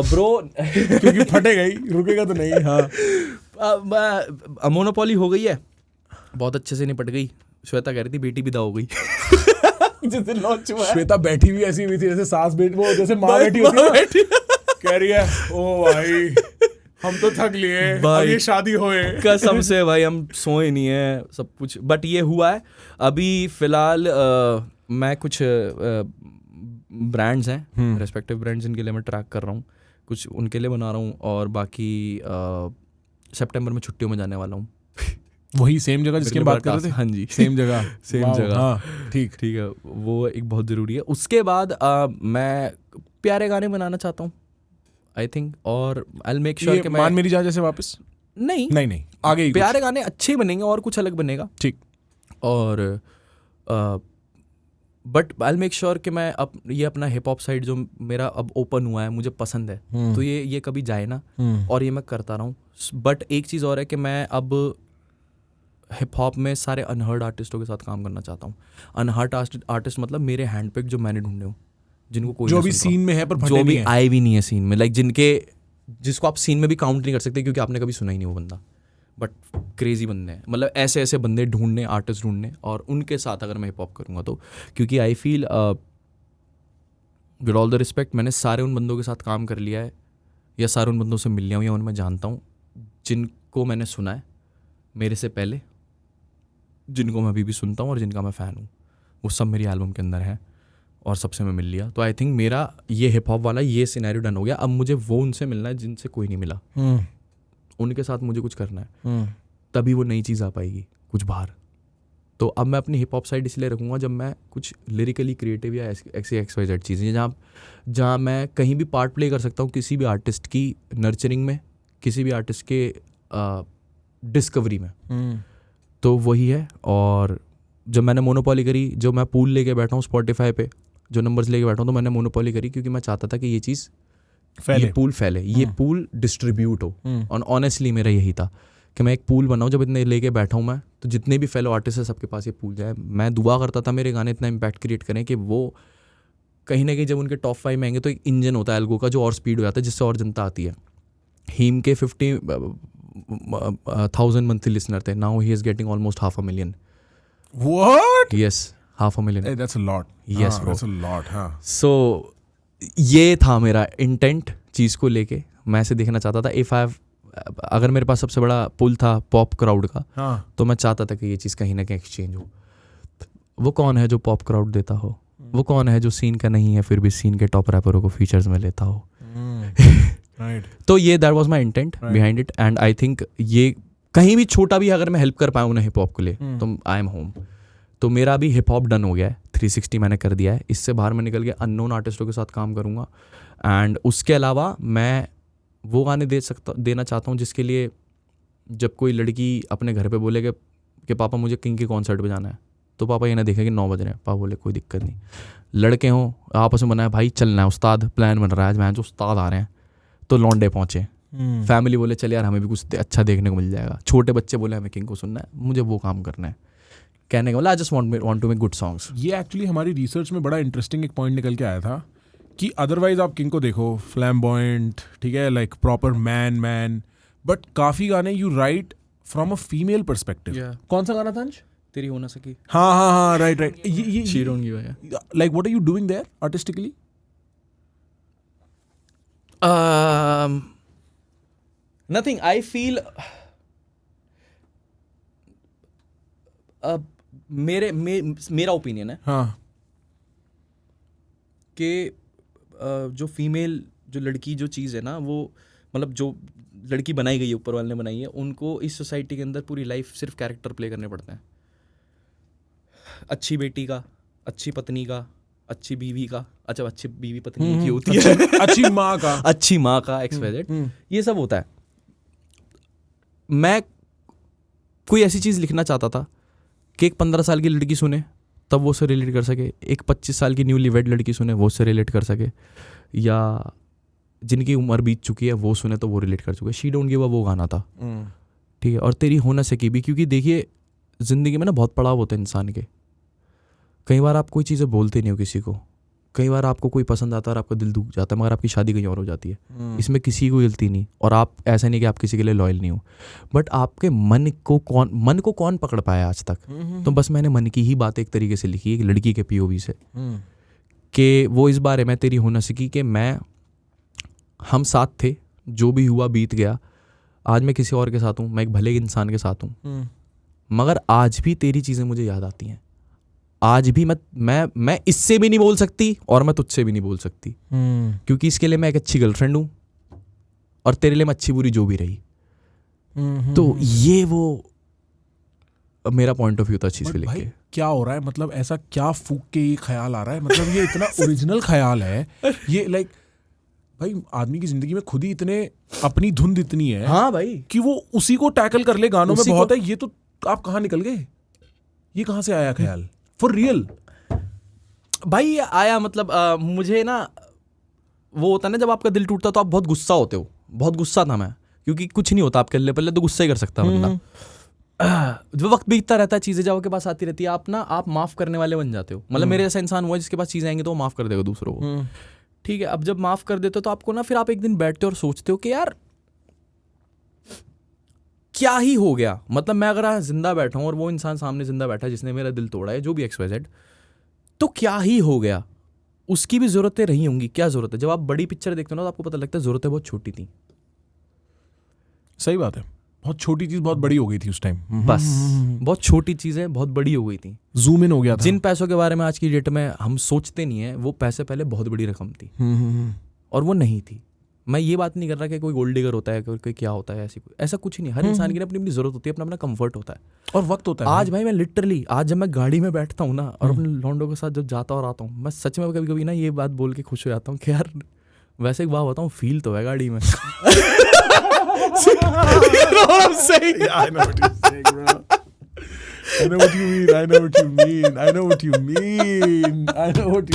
ब्रो क्योंकि फटेगा ही, रुकेगा तो नहीं। हाँ, मोनोपोली हो गई है, बहुत अच्छे से निपट गई। श्वेता कह रही थी बेटी विदा हो गई जिस दिन लॉन्च हुआ। श्वेता बैठी भी ऐसी हुई थी जैसे सास बेटी, वो जैसे माँ बैठी होती है, कह रही है ओ भाई हम तो थक लिए, अब ये शादी होए। कसम से भाई हम सोए नहीं है सब कुछ, बट ये हुआ है। अभी फिलहाल मैं कुछ ब्रांड्स हैं, रेस्पेक्टिव ब्रांड्स, जिनके लिए मैं ट्रैक कर रहा हूँ, कुछ उनके लिए बना रहा हूँ, और बाकी सितंबर में छुट्टियों में जाने वाला हूँ। वही सेम जगह जिसकी बात कर रहे थे? हाँ जी, सेम जगह। हाँ ठीक है, वो एक बहुत ज़रूरी है। उसके बाद मैं प्यारे गाने बनाना चाहता हूँ आई थिंक, और आई मेक श्योर कि मान मेरी जान जैसे वापस नहीं आगे प्यारे गाने अच्छे बनेंगे और कुछ अलग बनेगा, ठीक। और बट आई मेक श्योर कि मैं ये अपना हिप हॉप साइड जो मेरा अब ओपन हुआ है, मुझे पसंद है, तो ये कभी जाए ना, और ये मैं करता रहा हूँ। बट एक चीज़ और है कि मैं अब हिप हॉप में सारे अनहर्ड आर्टिस्टों के साथ काम करना चाहता हूँ। अनहर्ड आर्टिस्ट मतलब मेरे हैंड पिक जो मैंने ढूंढे हो, जिनको कोई जो भी सीन में है पर जो भी आए भी नहीं है सीन में, लाइक जिसको आप सीन में भी काउंट नहीं कर सकते क्योंकि आपने कभी सुना ही नहीं वो बंदा, बट क्रेजी बंदे हैं। मतलब ऐसे ऐसे बंदे ढूंढने, आर्टिस्ट ढूंढने, और उनके साथ अगर मैं हिप हॉप करूँगा तो, क्योंकि I feel with all the respect, मैंने सारे उन बंदों के साथ काम कर लिया है, या सारे उन बंदों से मिल लिया हूँ, या उनमें जानता हूँ जिनको मैंने सुना है मेरे से पहले, जिनको मैं अभी भी सुनता हूँ और जिनका मैं फ़ैन हूँ, वो सब मेरी एल्बम के अंदर है और सबसे मैं मिल लिया। तो आई थिंक मेरा ये हिप हॉप वाला ये सिनेरियो डन हो गया। अब मुझे वो उनसे मिलना है जिनसे कोई नहीं मिला, उनके साथ मुझे कुछ करना है, तभी वो नई चीज़ आ पाएगी कुछ बाहर। तो अब मैं अपनी हिप हॉप साइड इसलिए रखूँगा जब मैं कुछ लिरिकली क्रिएटिव या XYZ चीज़ें जहाँ मैं कहीं भी पार्ट प्ले कर सकता हूँ किसी भी आर्टिस्ट की नर्चरिंग में, किसी भी आर्टिस्ट के डिस्कवरी में, तो वही है। और जब मैंने मोनोपोली करी, जो मैं पूल लेके बैठा हूँ स्पॉटिफाई पे, जो नंबर्स लेके बैठा हूँ, तो मैंने मोनोपोली करी क्योंकि मैं चाहता था कि ये चीज़ ये पूल फैले, ये पूल डिस्ट्रीब्यूट हो। और ऑनेस्टली मेरा यही था कि मैं एक पूल बनाऊँ, जब इतने लेके बैठा हूँ मैं, तो जितने भी फेलो आर्टिस्ट है सबके पास ये पूल जाए। मैं दुआ करता था मेरे गाने इतना इम्पैक्ट क्रिएट करें कि वो कहीं ना कहीं जब उनके टॉप 5 में आएंगे तो एक इंजन होता है एल्गो का जो और स्पीड हो जाता है, जिससे और जनता आती है। हीम के 50,000 मंथली लिसनर थे, now he is getting almost 500,000। What? Yes. 500,000. Hey, that's a lot. Yes, bro. That's a lot. हाँ. So ये था मेरा इंटेंट चीज़ को लेके. मैं ऐसे देखना चाहता था अगर मेरे पास सबसे बड़ा पुल था पॉप क्राउड का, तो मैं चाहता था कि ये चीज़ कहीं ना कहीं एक्सचेंज हो. वो कौन है जो पॉप क्राउड देता हो? वो कौन है जो सीन का नहीं है फिर भी सीन के टॉप रैपरों को फीचर्स में लेता हो? Right. तो ये that was my intent behind it. And I think ये कहीं भी छोटा भी अगर मैं हेल्प कर पाऊँ ना हिप हॉप के लिए, तो आई एम होम. तो मेरा भी हिप हॉप डन हो गया है. 360 मैंने कर दिया है. इससे बाहर मैं निकल गया, अननोन आर्टिस्टों के साथ काम करूँगा. एंड उसके अलावा मैं वो गाने देना चाहता हूँ जिसके लिए जब कोई लड़की अपने घर पे बोले कि पापा मुझे किंग के कॉन्सर्ट पे जाना है, तो पापा ये ना देखे कि 9 बज रहे हैं. पापा बोले कोई दिक्कत नहीं. लड़के हों आपस में बनाया भाई चलना है, उस्ताद प्लान बन रहा है, मैं जो उस्ताद आ रहे हैं, तो लौंडे पहुँचे. फैमिली बोले चल यार हमें भी कुछ अच्छा देखने को मिल जाएगा. छोटे बच्चे बोले हमें किंग को सुनना है, मुझे वो काम करना है. कहने का बोला I just want to make good songs. ये एक्चुअली हमारी रिसर्च में बड़ा इंटरेस्टिंग एक पॉइंट निकल के आया था कि अदरवाइज आप किंग को देखो फ्लैम्बॉयंट, ठीक है, लाइक प्रॉपर मैन, बट काफ़ी गाने you right from a female perspective. कौन सा गाना था अंश? तेरी हो ना सकी. हाँ, right. She don't give a like what are you doing there artistically? Nothing. I feel मेरा ओपिनियन है हाँ. कि जो फीमेल जो लड़की जो चीज़ है ना, वो मतलब जो लड़की बनाई गई है, ऊपर वाले ने बनाई है, उनको इस सोसाइटी के अंदर पूरी लाइफ सिर्फ कैरेक्टर प्ले करने पड़ते हैं. अच्छी बेटी का, अच्छी पत्नी का, अच्छी बीवी का. अच्छा अच्छी बीवी पत्नी की होती है, अच्छी माँ का, अच्छी माँ का, XYZ, ये सब होता है. मैं कोई ऐसी चीज़ लिखना चाहता था कि एक 15 साल की लड़की सुने तब वो उससे रिलेट कर सके, एक 25 साल की न्यूली वेड लड़की सुने वो उससे रिलेट कर सके, या जिनकी उम्र बीत चुकी है वो सुने तो वो रिलेट कर चुके. शी डोंट गिव अ वो गाना था, ठीक है. और तेरी हो ना सकी भी, क्योंकि देखिए ज़िंदगी में ना बहुत पड़ाव होते हैं इंसान के. कई बार आप कोई चीज़ें बोलते नहीं हो किसी को, कई बार आपको कोई पसंद आता है और आपका दिल दुख जाता है, मगर आपकी शादी कहीं और हो जाती है. इसमें किसी को गलती नहीं, और आप ऐसा नहीं कि आप किसी के लिए लॉयल नहीं हो, बट आपके मन को कौन पकड़ पाया आज तक? तो बस मैंने मन की ही बात एक तरीके से लिखी, एक लड़की के POV से, कि वो इस बारे में तेरी हो ना सकी कि हम साथ थे, जो भी हुआ बीत गया, आज मैं किसी और के साथ हूँ, मैं एक भले इंसान के साथ हूँ, मगर आज भी तेरी चीज़ें मुझे याद आती हैं. आज भी मैं इससे भी नहीं बोल सकती और मैं तुझसे भी नहीं बोल सकती, क्योंकि इसके लिए मैं एक अच्छी गर्लफ्रेंड हूँ और तेरे लिए मैं अच्छी बुरी जो भी रही. तो ये वो मेरा पॉइंट ऑफ व्यू था चीज़ को लेके. क्या हो रहा है, मतलब ऐसा क्या फूक के ये ख्याल आ रहा है, मतलब ये इतना ओरिजिनल ख्याल है ये, लाइक भाई आदमी की जिंदगी में खुद ही इतने अपनी धुंध इतनी है, हाँ भाई, कि वो उसी को टैकल कर ले गानों में बहुत है. ये तो आप कहाँ निकल गए, ये कहाँ से आया ख्याल फॉर रियल? भाई आया मतलब मुझे ना वो होता है ना जब आपका दिल टूटता तो आप बहुत गुस्सा होते हो. बहुत गुस्सा था मैं, क्योंकि कुछ नहीं होता आपके लिए, पहले तो गुस्सा ही कर सकता बंदा. जो वक्त बीतता रहता है, चीज़ें जब आपके पास आती रहती है, आप माफ़ करने वाले बन जाते हो. मतलब मेरे जैसा इंसान हुआ जिसके पास चीज़ें आएंगी तो वो माफ़ कर देगा दूसरों को, ठीक है. अब जब माफ़ कर देते हो तो आपको ना फिर आप एक दिन बैठते हो और सोचते हो कि यार क्या ही हो गया. मतलब मैं अगर जिंदा बैठा हूँ और वो इंसान सामने जिंदा बैठा है जिसने मेरा दिल तोड़ा है, जो भी XYZ, तो क्या ही हो गया. उसकी भी ज़रूरतें रही होंगी. क्या ज़रूरत है? जब आप बड़ी पिक्चर देखते हो ना तो आपको पता लगता है ज़रूरतें बहुत छोटी थी. सही बात है, बहुत छोटी चीज़ बहुत बड़ी हो गई थी उस टाइम. बस बहुत छोटी चीज़ें बहुत बड़ी हो गई थी. जूम इन हो गया था. जिन पैसों के बारे में आज की डेट में हम सोचते नहीं है, वो पैसे पहले बहुत बड़ी रकम थी और वो नहीं थी. मैं ये बात नहीं कर रहा कि कोई गोल्ड डिगर होता है, कोई क्या होता है, ऐसा कुछ नहीं. हर इंसान की अपनी अपनी जरूरत होती है, अपना अपना कंफर्ट होता है और वक्त होता है. आज भाई मैं लिटरली आज जब मैं गाड़ी में बैठता हूँ ना और अपने लौंडों के साथ जब जाता और आता हूँ, मैं सच में कभी कभी ना ये बात बोल के खुश हो जाता हूँ कि यार वैसे एक बात बताऊँ, फील तो है गाड़ी में. I know what you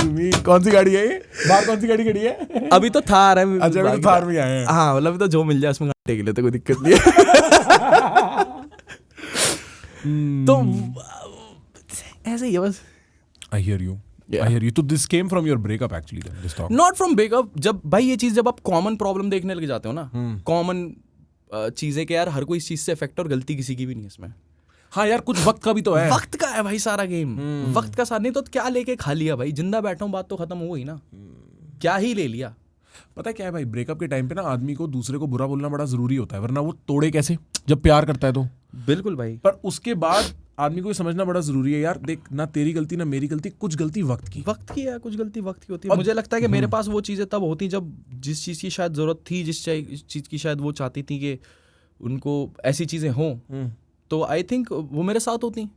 mean. कौन सी गाड़ी है ये? बाहर कौन सी गाड़ी खड़ी है? अभी तो थार है. अच्छा, अभी तो थार में आए हैं. हाँ, मतलब अभी तो जो मिल जाए उसमें घंटे के लिए तो कोई दिक्कत नहीं है. तो ऐसे ही है बस. I hear you. तो this came from your breakup actually then, this talk. Not from breakup. जब भाई ये चीज़ जब आप कॉमन प्रॉब्लम देखने लग जाते हो ना, कॉमन चीज़ें कि यार हर कोई इस चीज़ से इफेक्ट और गलती किसी की भी नहीं है इसमें. हाँ यार कुछ वक्त का भी तो है। वक्त का है भाई सारा गेम, वक्त का साथ नहीं तो क्या लेके खा लिया भाई, जिंदा बैठा हूँ बात तो खत्म हो गई ना, क्या ही ले लिया। पता है क्या है भाई, ब्रेकअप के टाइम पे ना आदमी को दूसरे को बुरा बोलना बड़ा जरूरी होता है, वरना वो तोड़े कैसे जब प्यार करता है तो। बिल्कुल भाई। पर उसके बाद आदमी को ये समझना बड़ा जरूरी है यार, देख ना तेरी गलती ना मेरी गलती, कुछ गलती वक्त की है, कुछ गलती वक्त की होती है। मुझे लगता है कि मेरे पास वो चीज़ें तब होती जब जिस चीज़ की शायद ज़रूरत थी, जिस चीज़ की शायद वो चाहती थी कि उनको ऐसी चीज़ें हों, तो आई थिंक वो मेरे साथ होती।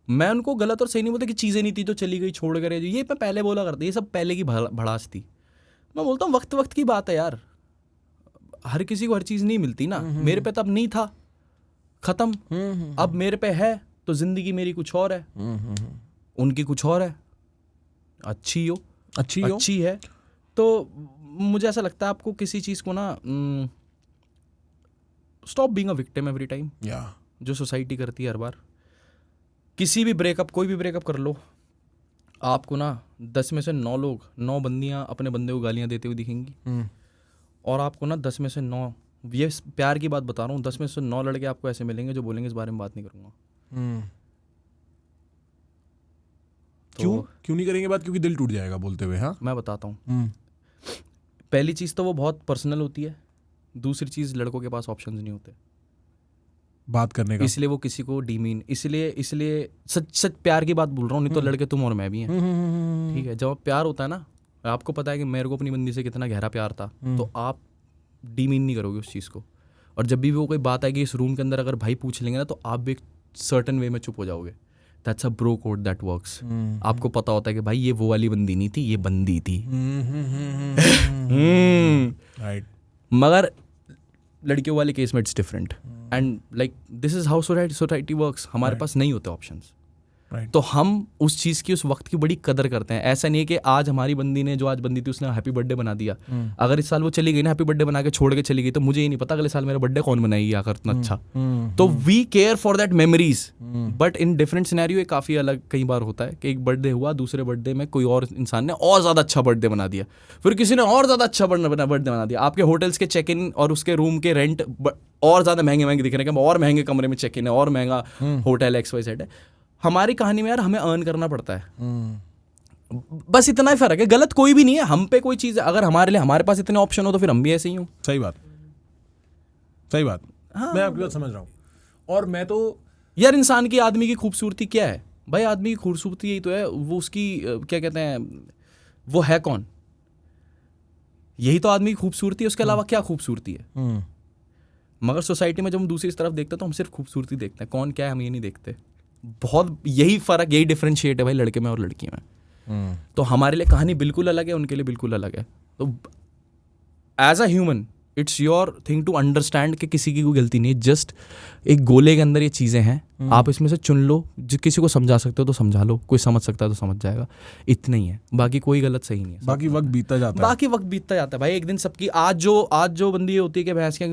मैं उनको गलत और सही नहीं बोलता कि चीज़ें नहीं थी तो चली गई छोड़ कर, ये मैं पहले बोला करता, ये सब पहले की भड़ास थी। मैं बोलता हूँ वक्त की बात है यार, हर किसी को हर चीज़ नहीं मिलती ना। मेरे पे तब नहीं था, ख़त्म। अब मेरे पे है तो जिंदगी मेरी कुछ और है, उनकी कुछ और है, अच्छी है। तो मुझे ऐसा लगता है आपको किसी चीज़ को ना stop being a victim every time, जो सोसाइटी करती है हर बार। किसी भी ब्रेकअप, कोई भी ब्रेकअप कर लो, आपको ना 10 में से 9 लोग, 9 बंदियां अपने बंदे को गालियां देते हुए दिखेंगी, और आपको ना 10 में से 9, ये प्यार की बात बता रहा हूँ, 10 में से 9 लड़के आपको ऐसे मिलेंगे जो बोलेंगे इस बारे में बात नहीं करूँगा। क्यों नहीं करेंगे बात? क्योंकि दिल टूट जाएगा बोलते हुए। हाँ मैं बताता हूँ। पहली चीज़ तो वो बहुत पर्सनल होती है, दूसरी चीज़ लड़कों के पास ऑप्शंस नहीं होते बात करने का, इसलिए वो किसी को डीमीन, इसलिए सच प्यार की बात बोल रहा हूँ, नहीं तो लड़के तुम और मैं भी हैं, ठीक है। जब प्यार होता है ना, आपको पता है कि मेरे को अपनी बंदी से कितना गहरा प्यार था, तो आप डीमीन नहीं करोगे उस चीज़ को। और जब भी वो कोई बात आएगी इस रूम के अंदर, अगर भाई पूछ लेंगे ना, तो आप भी एक सर्टन वे में चुप हो जाओगे। That's a bro code that works. आपको पता होता है कि भाई ये वो वाली बंदी नहीं थी, ये बंदी थी। राइट। मगर लड़कियों वाले केस में it's different, and like this is how society works. हमारे पास नहीं होते ऑप्शंस, तो हम उस चीज़ की, उस वक्त की बड़ी कदर करते हैं। ऐसा नहीं है कि आज हमारी बंदी ने, जो आज बंदी थी, उसने हैप्पी बर्थडे बना दिया, अगर इस साल वो चली गई ना, हैप्पी बर्थडे बना के छोड़ के चली गई, तो मुझे ये नहीं पता अगले साल मेरा बर्थडे कौन बनाएगी आकर इतना अच्छा। तो we care for that memories, but in different scenario ये काफ़ी अलग कई बार होता है कि एक बर्थडे हुआ, दूसरे बर्थडे में कोई और इंसान ने और ज़्यादा अच्छा बर्थडे बना दिया, फिर किसी ने और ज़्यादा अच्छा बर्थडे बना दिया। आपके होटल्स के चेक इन और उसके रूम के रेंट और ज़्यादा महंगे दिख रहे हैं, और महंगे कमरे में चेक इन है, और महंगा होटल XYZ है। हमारी कहानी में यार हमें अर्न करना पड़ता है, बस इतना ही फर्क है। गलत कोई भी नहीं है, हम पे कोई चीज़, अगर हमारे पास इतने ऑप्शन हो तो फिर हम भी ऐसे ही हो। सही बात। हाँ, मैं आपकी बात समझ रहा हूँ। और मैं तो यार, इंसान की, आदमी की खूबसूरती क्या है भाई? आदमी की खूबसूरती यही तो है, वो उसकी क्या कहते हैं, वो है कौन, यही तो आदमी की खूबसूरती है। उसके अलावा क्या खूबसूरती है? मगर सोसाइटी में जब हम दूसरी तरफ देखते हैं तो हम सिर्फ खूबसूरती देखते हैं, कौन क्या है हम ये नहीं देखते। बहुत यही फ़र्क, यही डिफरेंशिएट है भाई लड़के में और लड़की में। तो हमारे लिए कहानी बिल्कुल अलग है, उनके लिए बिल्कुल अलग है। तो as a human it's your thing to understand कि किसी की कोई गलती नहीं है, जस्ट एक गोले के अंदर ये चीज़ें हैं, आप इसमें से चुन लो। जो किसी को समझा सकते हो तो समझा लो, कोई समझ सकता है तो समझ जाएगा, इतना ही है। बाकी कोई गलत सही नहीं है। बाकी वक्त बीतता जाता है भाई। एक दिन सबकी, आज जो बंदी होती है कि भैंस के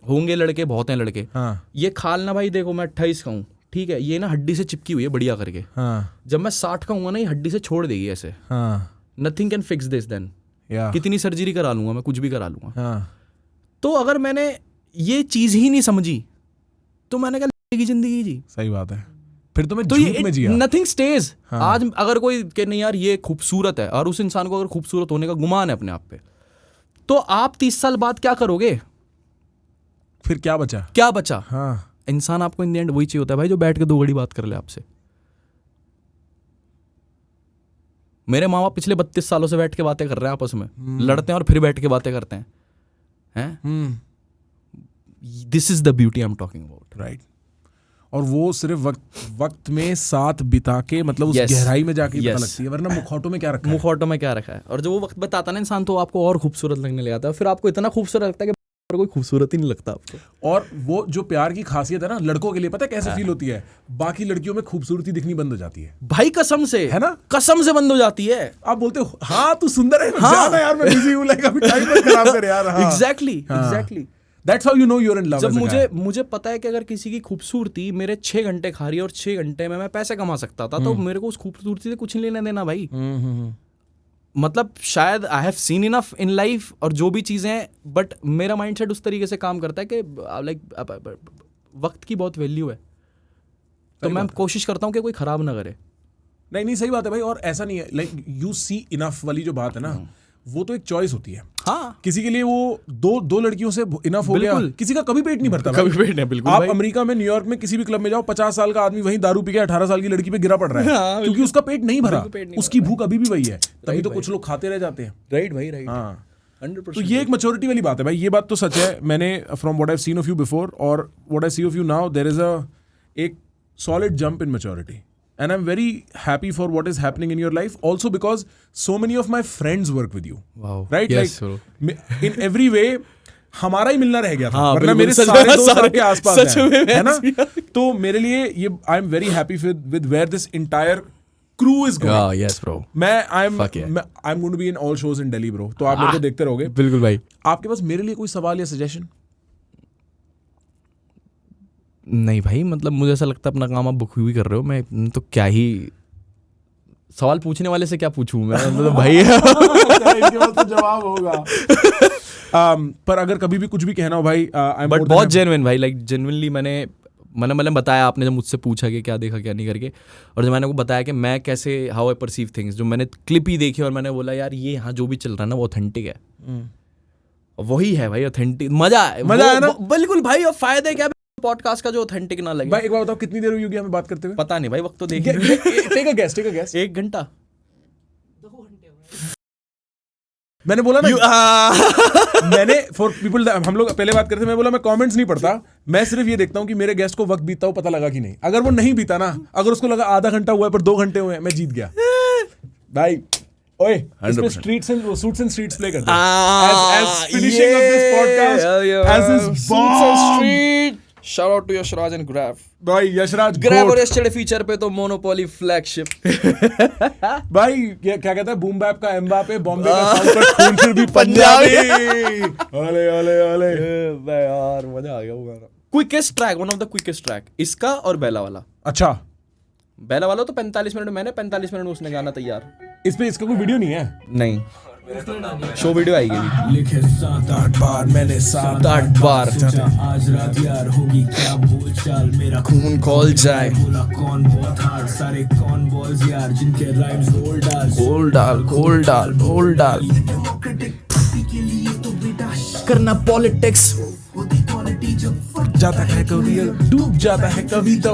होंगे लड़के, बहुत हैं लड़के। हाँ। ये खाल ना भाई, देखो मैं 28 का हूँ, ठीक है, ये ना हड्डी से चिपकी हुई है बढ़िया करके। हाँ। जब मैं 60 का हूँ ना, ये हड्डी से छोड़ देगी ऐसे। Nothing can fix this then. कितनी सर्जरी करा लूंगा मैं, कुछ भी करा लूंगा। तो अगर मैंने ये चीज ही नहीं समझी तो मैंने कहा जिंदगी जी। सही बात है। फिर तो मैं झूठ में जिया। Nothing stage. आज अगर कोई कि नहीं यार ये खूबसूरत है, और उस इंसान को अगर खूबसूरत होने का गुमान है अपने आप पे, तो आप 30 साल बाद क्या करोगे? फिर क्या बचा? हाँ। इंसान आपको इन द एंड वही चाहिए होता है भाई, जो बैठ के 2 घड़ी बात कर ले आपसे। मेरे माँ बाप पिछले 32 सालों से बैठ के बातें कर रहे हैं आपस में, लड़ते हैं और फिर बैठ के बातें करते हैं। This is the beauty I am talking about, right. और वो सिर्फ वक्त में साथ बिता के, मतलब उस गहराई में जाके पता लगती है, वरना मुखौटों में क्या रखा है। और जब वो वक्त बताता है ना इंसान, तो आपको और खूबसूरत लगने लगा, फिर आपको इतना खूबसूरत लगता है कि कोई खूबसूरत ही नहीं लगता आपको। और वो जो प्यार की खासियत है ना लड़कों के लिए, पता है कैसे फील होती है? बाकी लड़कियों में खूबसूरती दिखनी बंद हो जाती है भाई, कसम से, है ना, कसम से बंद हो जाती है। आप बोलते हो हाँ तू सुंदर है, हाँ यार मैं बिजी हूं, लाइक अभी टाइम मत खराब कर यार। Exactly that's how you know you are in love. जब मुझे पता है कि अगर किसी की खूबसूरती मेरे 6 घंटे खा रही है और 6 घंटे में मैं पैसे कमा सकता था, तो मेरे को उस खूबसूरती से कुछ नहीं लेना देना भाई। मतलब शायद आई have seen enough in life और जो भी चीज़ें, बट मेरा माइंडसेट उस तरीके से काम करता है कि लाइक वक्त की बहुत वैल्यू है। तो मैं कोशिश करता हूँ कि कोई खराब ना करे। नहीं सही बात है भाई। और ऐसा नहीं है लाइक यू सी इनफ वाली जो बात है ना, वो तो एक चॉइस होती है। हाँ, किसी के लिए वो दो लड़कियों से इनफ हो गया, किसी का कभी पेट नहीं भरता। कभी पेट नहीं, बिल्कुल आप भाई। अमेरिका में, न्यूयॉर्क में किसी भी क्लब में जाओ, 50 साल का आदमी वहीं दारू पी के 18 साल की लड़की पे गिरा पड़ रहा है। हाँ, क्योंकि उसका पेट नहीं भरा, पेट नहीं उसकी भूख अभी भी वही है। तभी तो कुछ लोग खाते रह जाते हैं। राइट भाई, राइट। हाँ, 100%। तो ये एक मैच्योरिटी वाली बात है भाई। ये बात तो सच है। मैंने from what I have seen of you before और what I see of you now, there is एक solid jump in maturity and I'm very happy for what is happening in your life also because so many of my friends work with you. Wow. Right? Yes, like in every way हमारा ही मिलना रह गया था। हाँ, वरना मेरे सच सारे में, दोस्त आपके आसपास सच हैं, में है ना? तो मेरे लिए ये I am very happy with where this entire crew is going. yes bro. I'm Fuck yeah. going to be in all shows in Delhi bro. तो आप मेरे को देखते रहोगे। बिल्कुल भाई। आपके पास मेरे लिए कोई सवाल या सजेशन? नहीं भाई, मतलब मुझे ऐसा लगता है अपना काम आप बखूबी कर रहे हो। मैं तो क्या ही सवाल पूछने वाले से क्या पूछूं मैं, मतलब भाई। इसके बाद तो जवाब होगा। पर अगर कभी भी कुछ भी कहना हो भाई, बट बहुत जेन्युइन भाई, लाइक जेन्युइनली मैंने बताया, आपने जब मुझसे पूछा कि क्या देखा क्या नहीं करके, और जब मैंने को बताया कि मैं कैसे हाउ आई परसीव थिंग्स, जो मैंने क्लिप ही देखी और मैंने बोला यार ये यहाँ जो भी चल रहा है ना वो ऑथेंटिक है। वही है भाई ऑथेंटिक। मजा है ना? बिल्कुल भाई। और फायदे क्या पॉडकास्ट का जो ऑथेंटिक ना लगे। भाई एक बार बताओ, कितनी देर हुई होगी हमें बात करते हुए? पता नहीं भाई, वक्त तो देखिए। Take a guess. 1 घंटा। मैंने बोला ना मैंने फॉर पीपल, हम लोग पहले बात करते, मैं बोला मैं कमेंट्स नहीं पढ़ता, मैं सिर्फ ये देखता हूँ कि मेरे गेस्ट को वक्त बीता हो, पता लगा कि नहीं। अगर वो नहीं बीता ना, अगर उसको लगा आधा घंटा हुआ है पर 2 घंटे हुए हैं, मैं जीत गया भाई। ओए, इसमें streets and suits and streets play करते हैं as finishing of this podcast as this bomb. Shout out to Yashraj and Grab. भाई यशराज Grab और yesterday फीचर पे तो मोनोपोली फ्लैगशिप। भाई क्या कहता है, बूम बैप का एम्बापे, बॉम्बे का साउथ पर खून फिर भी पंजाबी। ओले ओले ओले यार मजा आ गया वो गाना। Quickest track, one of the quickest track इसका और बेला वाला। अच्छा, बेला वाला तो 45 मिनट, मैंने 45 मिनट में उसने गाना तैयार। इस पे इसका कोई वीडियो नहीं है? नहीं, शो वीडियो आएगी। लिखे 7-8 बार मैंने 7-8 बार सोचा आज रात यार होगी क्या बोलचाल, मेरा खून खोल जाए। बोला कौन बहुत हार्ड, सारे कौन बॉल्स यार जिनके राइम्स गोल डाल गोल डाल करना पॉलिटिक्स। जाता है कभी, डूब जाता है कभी तो।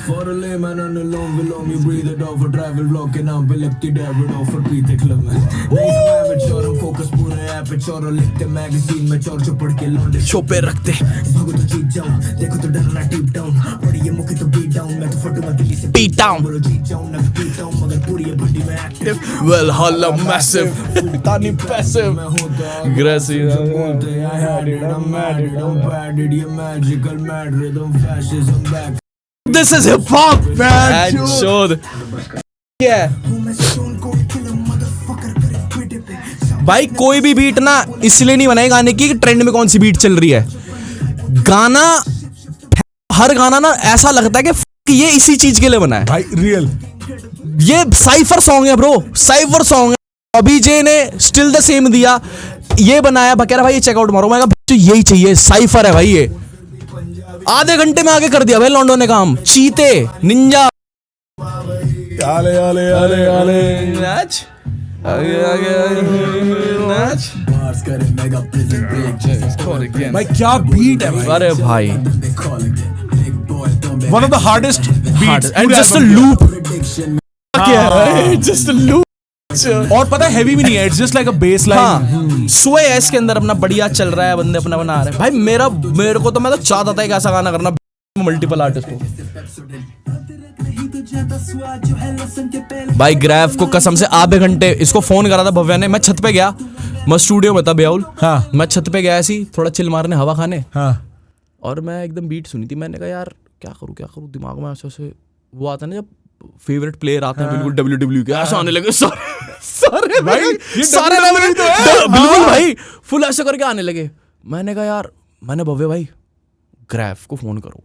For a layman on a long below me, breathe it off a travel vlog के नाम पे लगती डेविड ऑफर पीते क्लब में। नहीं मैं और हम फोकस पूरे ऐप पे चोर लिखते मैगजीन में चोर जो पढ़ के लौंडे शो पे रखते। भागो तो जीत जाऊं, देखो तो डरना डीप डाउन, पड़ी ये मुके तो बीट डाउन, मैं तो फटूंगा दिल्ली से Beat down। बोलो जीत जाऊं ना बीट डाउन, मगर पूरी ये भट्टी में active Well holla massive, tani passive, मैं होता aggressive। बोलते I had it, I'm mad it, I'm bad it, ये magical mad rhythm fascism back। This is hip hop, man. Chod. Yeah. भाई कोई भी बीट ना इसलिए नहीं बनाई गाने की कि ट्रेंड में कौन सी बीट चल रही है। गाना, हर गाना ना ऐसा लगता है कि ये इसी चीज के लिए बना है भाई। रियल ये साइफर सॉन्ग है ब्रो, साइफर सॉन्ग है। अभी जे ने स्टिल द सेम दिया, ये बनाया बकेरा भाई, ये चेकआउट मारो। मैं कहा यही चाहिए, साइफर है भाई। ये आधे घंटे में आगे कर दिया भाई लॉन्डो ने काम। चीते, निंजा, आले आले आले आले नाच आगे नाच। Bars करे mega prison break, भाई क्या बीट है भाई। अरे भाई, they call it big boy don't one of the hardest beats and just a loop। prediction क्या है, just a loop। और पता है हैवी भी नहीं है, it's just like a base line. हाँ, सोए है इसके अंदर, अपना बढ़िया चल रहा है, बंदे अपना बना रहे हैं भाई। मेरे को तो, मैं तो चाहता था कि ऐसा गाना करना मल्टीपल आर्टिस्ट हो भाई। ग्रैफ को कसम से आधे घंटे इसको फोन करा था भव्या ने। मैं छत पे गया, मैं स्टूडियो में था बेउल। हाँ। मैं छत पे गया ऐसी थोड़ा चिल मारने, हवा खाने। हाँ। और मैं एकदम बीट सुनी थी, मैंने कहा यार क्या करूँ दिमाग में ऐसे वो आता है ना जब फेवरेट प्लेयर आते हैं बिल्कुल WWE के, ऐसा आने लगे सारे भाई, ये WWE तो है। बिल्कुल भाई, फुल ऐसे करके आने लगे। मैंने कहा यार, मैंने भव्य भाई ग्रैफ को फोन करो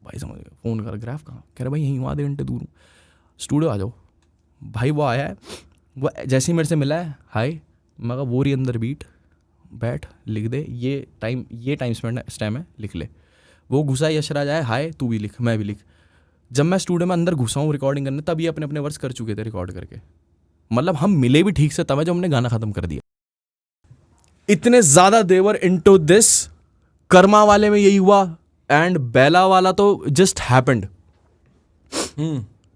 भाई, समझ गए। फोन कर, ग्रैफ कहाँ? कह रहे भाई यहीं हूँ, आधे घंटे दूर हूँ, स्टूडियो आ जाओ। भाई वो आया है, वो जैसे ही मेरे से मिला है, हाय। मैं कहा वो रही अंदर बीट, बैठ लिख दे, ये टाइम स्पेंड है, इस टाइम है, लिख ले। वो घुसा, यशराज आया, हाय तू भी लिख, मैं भी लिख। जब मैं स्टूडियो में अंदर घुसा हूँ रिकॉर्डिंग करने, तब ये अपने अपने वर्स कर चुके थे रिकॉर्ड करके। मतलब हम मिले भी ठीक से तब है जब हमने गाना खत्म कर दिया। इतने ज्यादा देवर इनटू दिस। कर्मा वाले में यही हुआ, एंड बेला वाला तो जस्ट हैपेंड।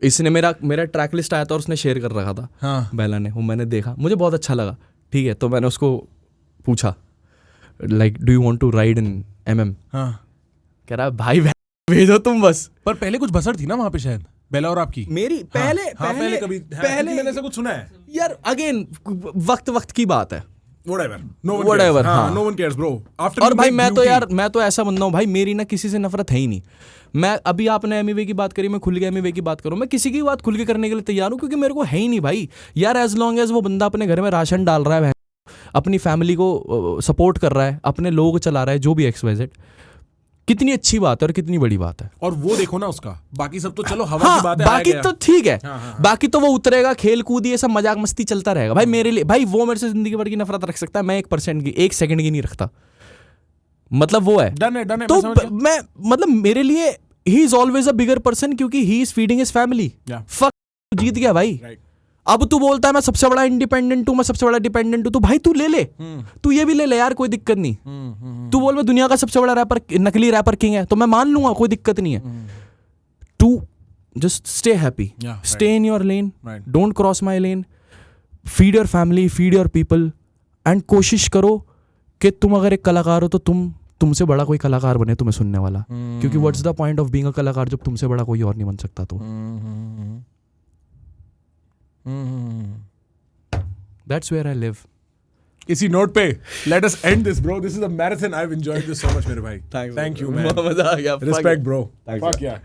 इसने मेरा ट्रैक लिस्ट आया था और उसने शेयर कर रखा था। हाँ। बेला ने, वो मैंने देखा, मुझे बहुत अच्छा लगा। ठीक है, तो मैंने उसको पूछा like do you want to ride in MM? हाँ। कह रहा भाई भेजो तुम बस। पर पहले कुछ बसर थी ना वहां पे शायद, बेला और आपकी। मेरी पहले पहले कभी मैंने ऐसा कुछ सुना है यार। अगेन वक्त की बात है। Whatever. Whatever, हाँ, हाँ। no one cares, bro. After और you भाई make मैं तो ऐसा बंदा हूँ भाई, मेरी ना किसी से नफरत है ही नहीं। मैं अभी आपने एमिवे की बात करी, मैं खुल के एमिवे की बात करूँ, मैं किसी की बात खुल के करने के लिए तैयार हूँ, क्योंकि मेरे को है ही नहीं भाई। यार एज लॉन्ग एज वो बंदा अपने घर में राशन डाल रहा है, अपनी फैमिली को सपोर्ट कर रहा है, अपने लोगों को चला रहा है, जो भी XYZ, कितनी अच्छी बात है और कितनी बड़ी बात है। और वो देखो ना उसका, बाकी सब तो चलो हवा हाँ, की बात है, बाकी आया तो गया। ठीक है। हाँ। बाकी तो वो उतरेगा, खेल कूद ये सब मजाक मस्ती चलता रहेगा भाई। मेरे लिए भाई वो मेरे से जिंदगी भर की नफरत रख सकता है, मैं 1% की 1 सेकंड की नहीं रखता। मतलब वो है डन है, तो मैं मतलब मेरे लिए he is always a bigger person, क्योंकि he is feeding his family. Fuck, जीत गया भाई। अब तू बोलता है मैं सबसे बड़ा इंडिपेंडेंट हूं, मैं सबसे बड़ा डिपेंडेंट हूं, तो भाई तू ले ले, तू ये भी ले ले यार, कोई दिक्कत नहीं। तू बोल मैं दुनिया का सबसे बड़ा रैपर, नकली रैपर किंग है, तो मैं मान लूंगा, कोई दिक्कत नहीं है। To just stay happy, stay in your lane, don't cross my lane, feed your family, feed your people, and कोशिश करो कि तुम अगर एक कलाकार हो तो तुमसे बड़ा कोई कलाकार बने तुम्हें सुनने वाला। क्योंकि what's the point of being a कलाकार जब तुमसे बड़ा कोई और नहीं बन सकता। तो that's where I live. इसी नोट पे let us end this, bro. This is a marathon. I've enjoyed this so much, मेरे भाई. Thank you, man. मजा आ गया। Respect, bro. Fuck yeah.